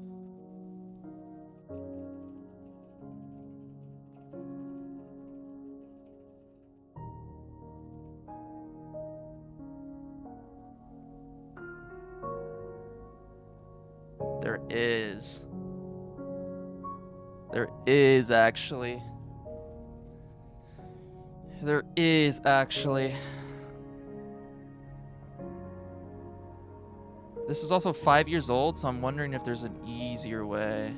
There is. There is actually. There is actually. This is also 5 years old, so I'm wondering if there's an easier way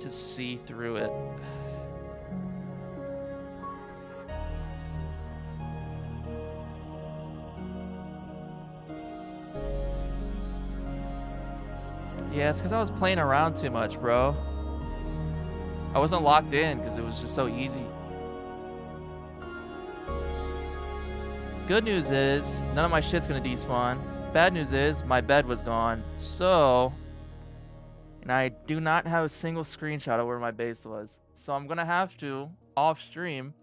to see through it. Yeah, it's because I was playing around too much, bro. I wasn't locked in because it was just so easy. Good news is, none of my shit's gonna despawn. Bad news is, my bed was gone. So, and I do not have a single screenshot of where my base was. So I'm gonna have to, off stream,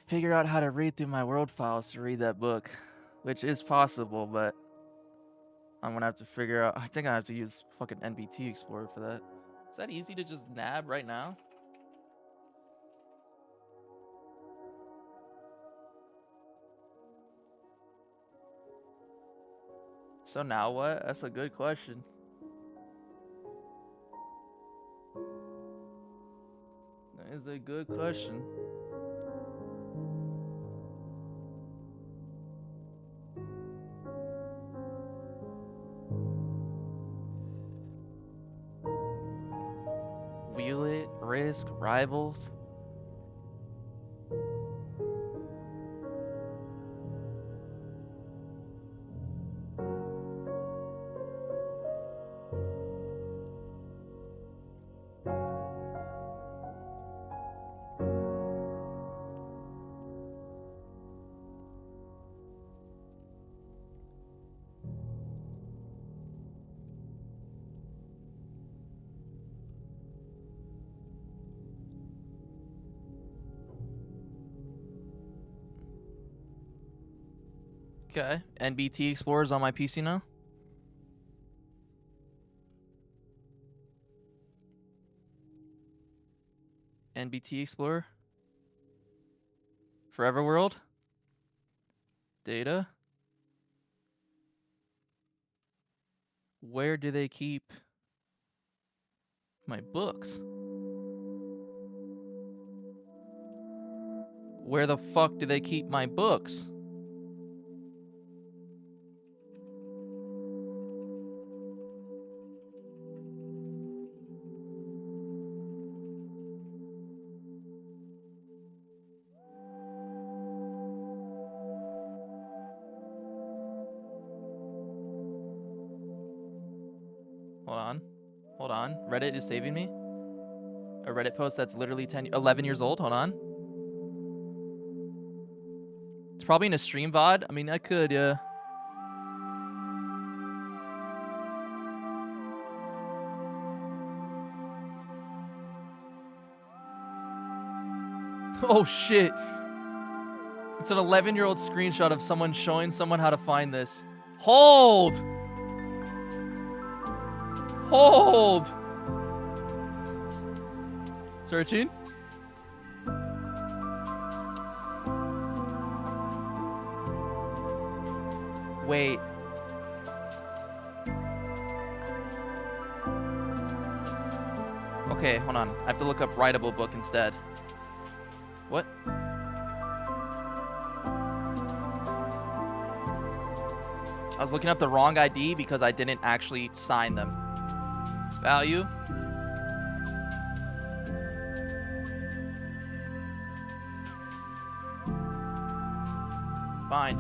figure out how to read through my world files to read that book. Which is possible, but I'm gonna have to figure out. I think I have to use fucking NBT Explorer for that. Is that easy to just nab right now? So now what? That's a good question. That is a good question. Wheel it, risk, rivals. Okay, NBT Explorer's on my PC now. NBT Explorer. Forever World. Data. Where do they keep my books? Where the fuck do they keep my books? Hold on. Reddit is saving me. A Reddit post that's literally 11 years old. Hold on. It's probably in a stream VOD. I mean, I could, yeah. Oh, shit. It's an 11-year-old screenshot of someone showing someone how to find this. Hold! Hold! Searching. Wait. Okay, hold on. I have to look up writable book instead. What? I was looking up the wrong ID because I didn't actually sign them. Value. Find.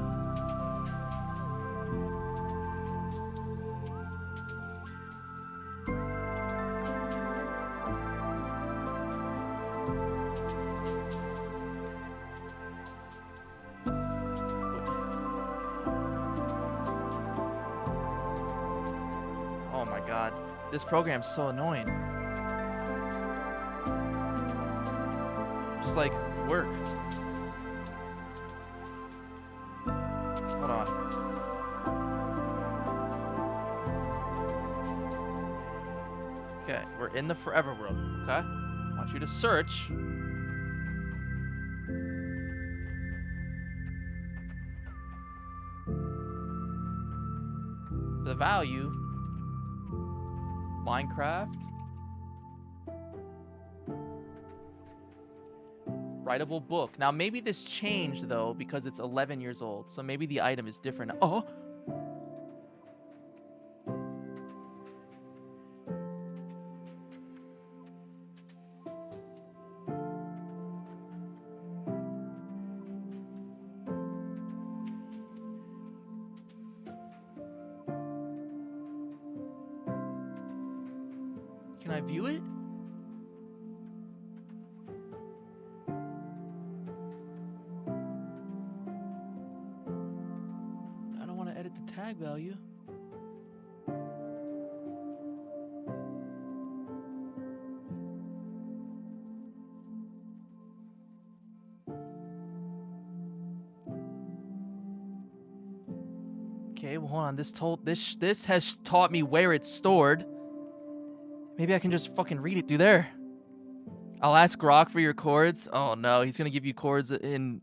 Oh my god. This program's so annoying. Just like work. Hold on. Okay, we're in the forever world, okay? I want you to search. The value. Minecraft. Writable book. Now, maybe this changed, though, because it's 11 years old. So maybe the item is different. Oh! Can I view it? I don't want to edit the tag value. Okay, well, hold on. This has taught me where it's stored. Maybe I can just fucking read it through there. I'll ask Grok for your chords. Oh no, he's gonna give you chords in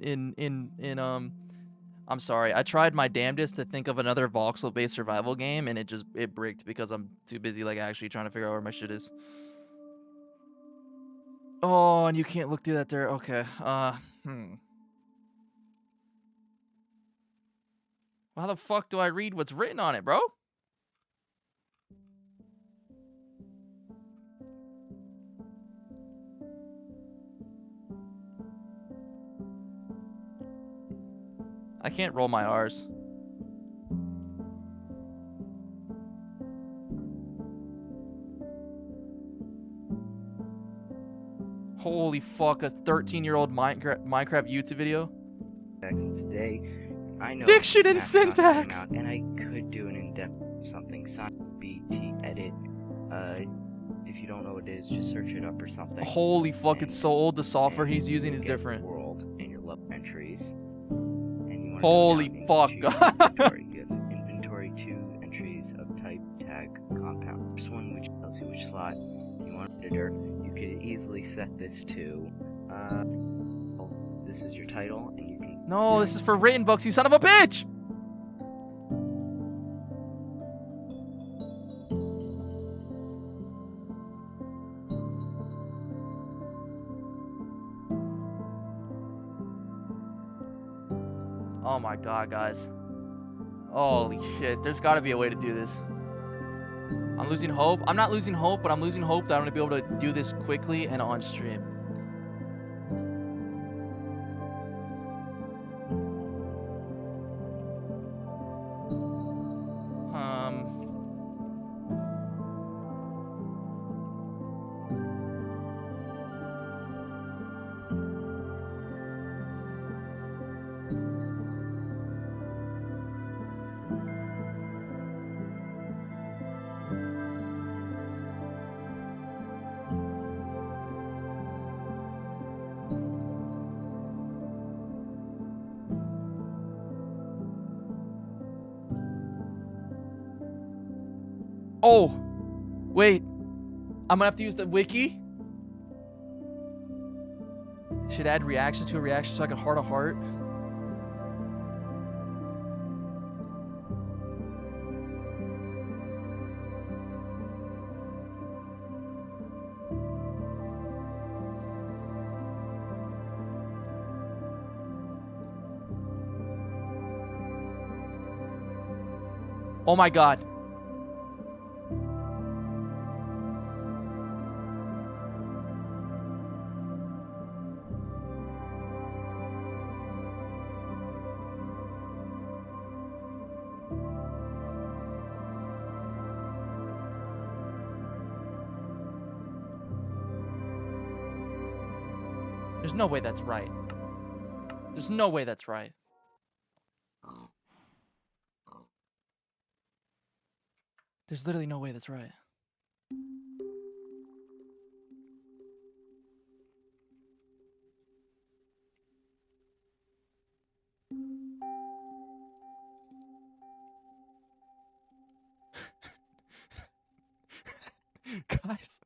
I'm sorry. I tried my damnedest to think of another voxel-based survival game, and it bricked because I'm too busy like actually trying to figure out where my shit is. Oh, and you can't look through that there. Okay. Well, how the fuck do I read what's written on it, bro? I can't roll my R's. Holy fuck, a 13-year-old Minecraft YouTube video? Today, I know Diction and snapshots came syntax! out, and I could do an in-depth something. BT edit. If you don't know what it is, just search it up or something. Holy fuck, it's so old. The software he's using is Get different. World in your level entries. And you want Holy fuck. inventory. You have inventory 2 entries of type, tag, compound. First one, which tells you which slot you want editor. You could easily set this to, this is your title, and you can... No, this is for written books, you son of a bitch! Oh my god, guys. Holy shit, there's gotta be a way to do this. I'm losing hope. I'm not losing hope, but I'm losing hope that I'm gonna be able to do this quickly and on stream. Oh, wait. I'm gonna have to use the wiki. Should add reaction to a reaction so I can heart a heart. Oh my god. There's no way that's right. There's no way that's right. There's literally no way that's right. Guys.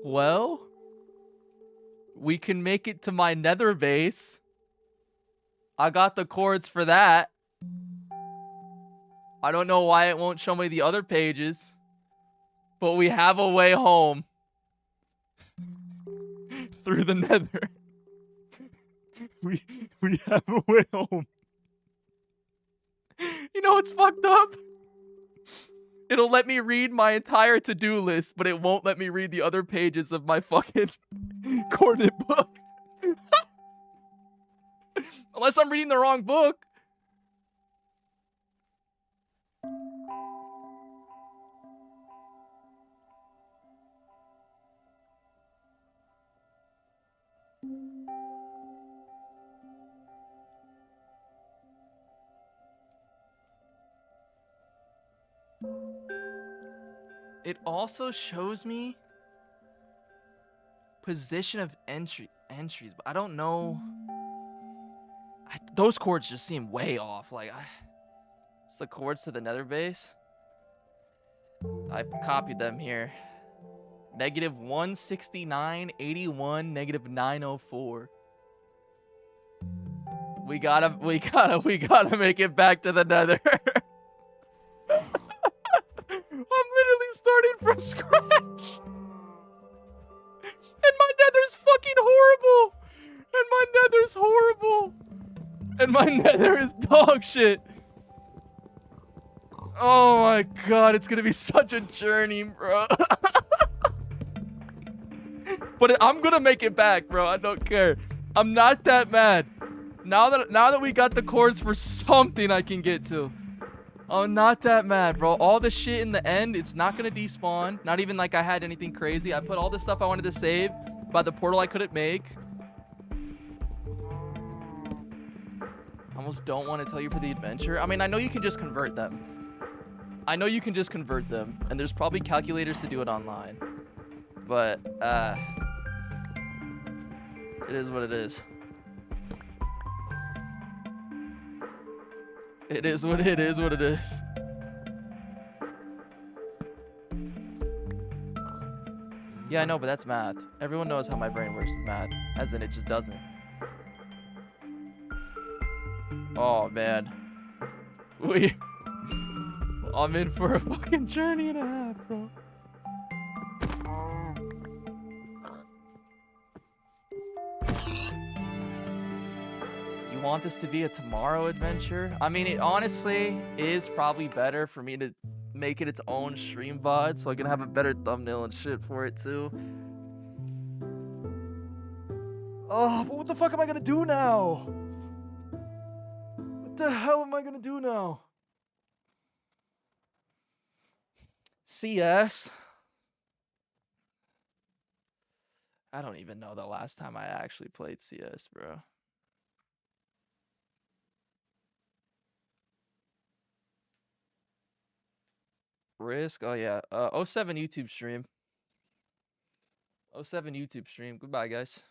Well, we can make it to my nether base. I got the chords for that. I don't know why it won't show me the other pages, but we have a way home through the nether. We have a way home. You know what's fucked up? It'll let me read my entire to-do list, but it won't let me read the other pages of my fucking coordinate book. Unless I'm reading the wrong book. It also shows me position of entries, but I don't know. Those chords just seem way off. Like, it's the chords to the nether base. I copied them here. Negative 169, 81, negative 904. We gotta make it back to the nether. I'm literally starting from scratch. And my nether's fucking horrible. And my nether's horrible. And my nether is dog shit. Oh my god, it's gonna be such a journey, bro. But I'm gonna make it back, bro. I don't care. I'm not that mad. Now that we got the chords for something I can get to. I'm not that mad, bro. All the shit in the end, it's not gonna despawn. Not even like I had anything crazy. I put all the stuff I wanted to save by the portal I couldn't make. I almost don't want to tell you for the adventure. I mean, I know you can just convert them. I know you can just convert them. And there's probably calculators to do it online. But, it is what it is. It is what it is what it is. Yeah, I know, but that's math. Everyone knows how my brain works with math. As in, it just doesn't. Oh, man. I'm in for a fucking journey and a half, bro. You want this to be a tomorrow adventure? I mean, it honestly is probably better for me to make it its own stream VOD, so I can have a better thumbnail and shit for it too. Oh, but what the fuck am I gonna do now? What the hell am I gonna do now? CS? I don't even know the last time I actually played CS, bro. Risk? Oh, yeah. 07 YouTube stream. 07 YouTube stream. Goodbye, guys.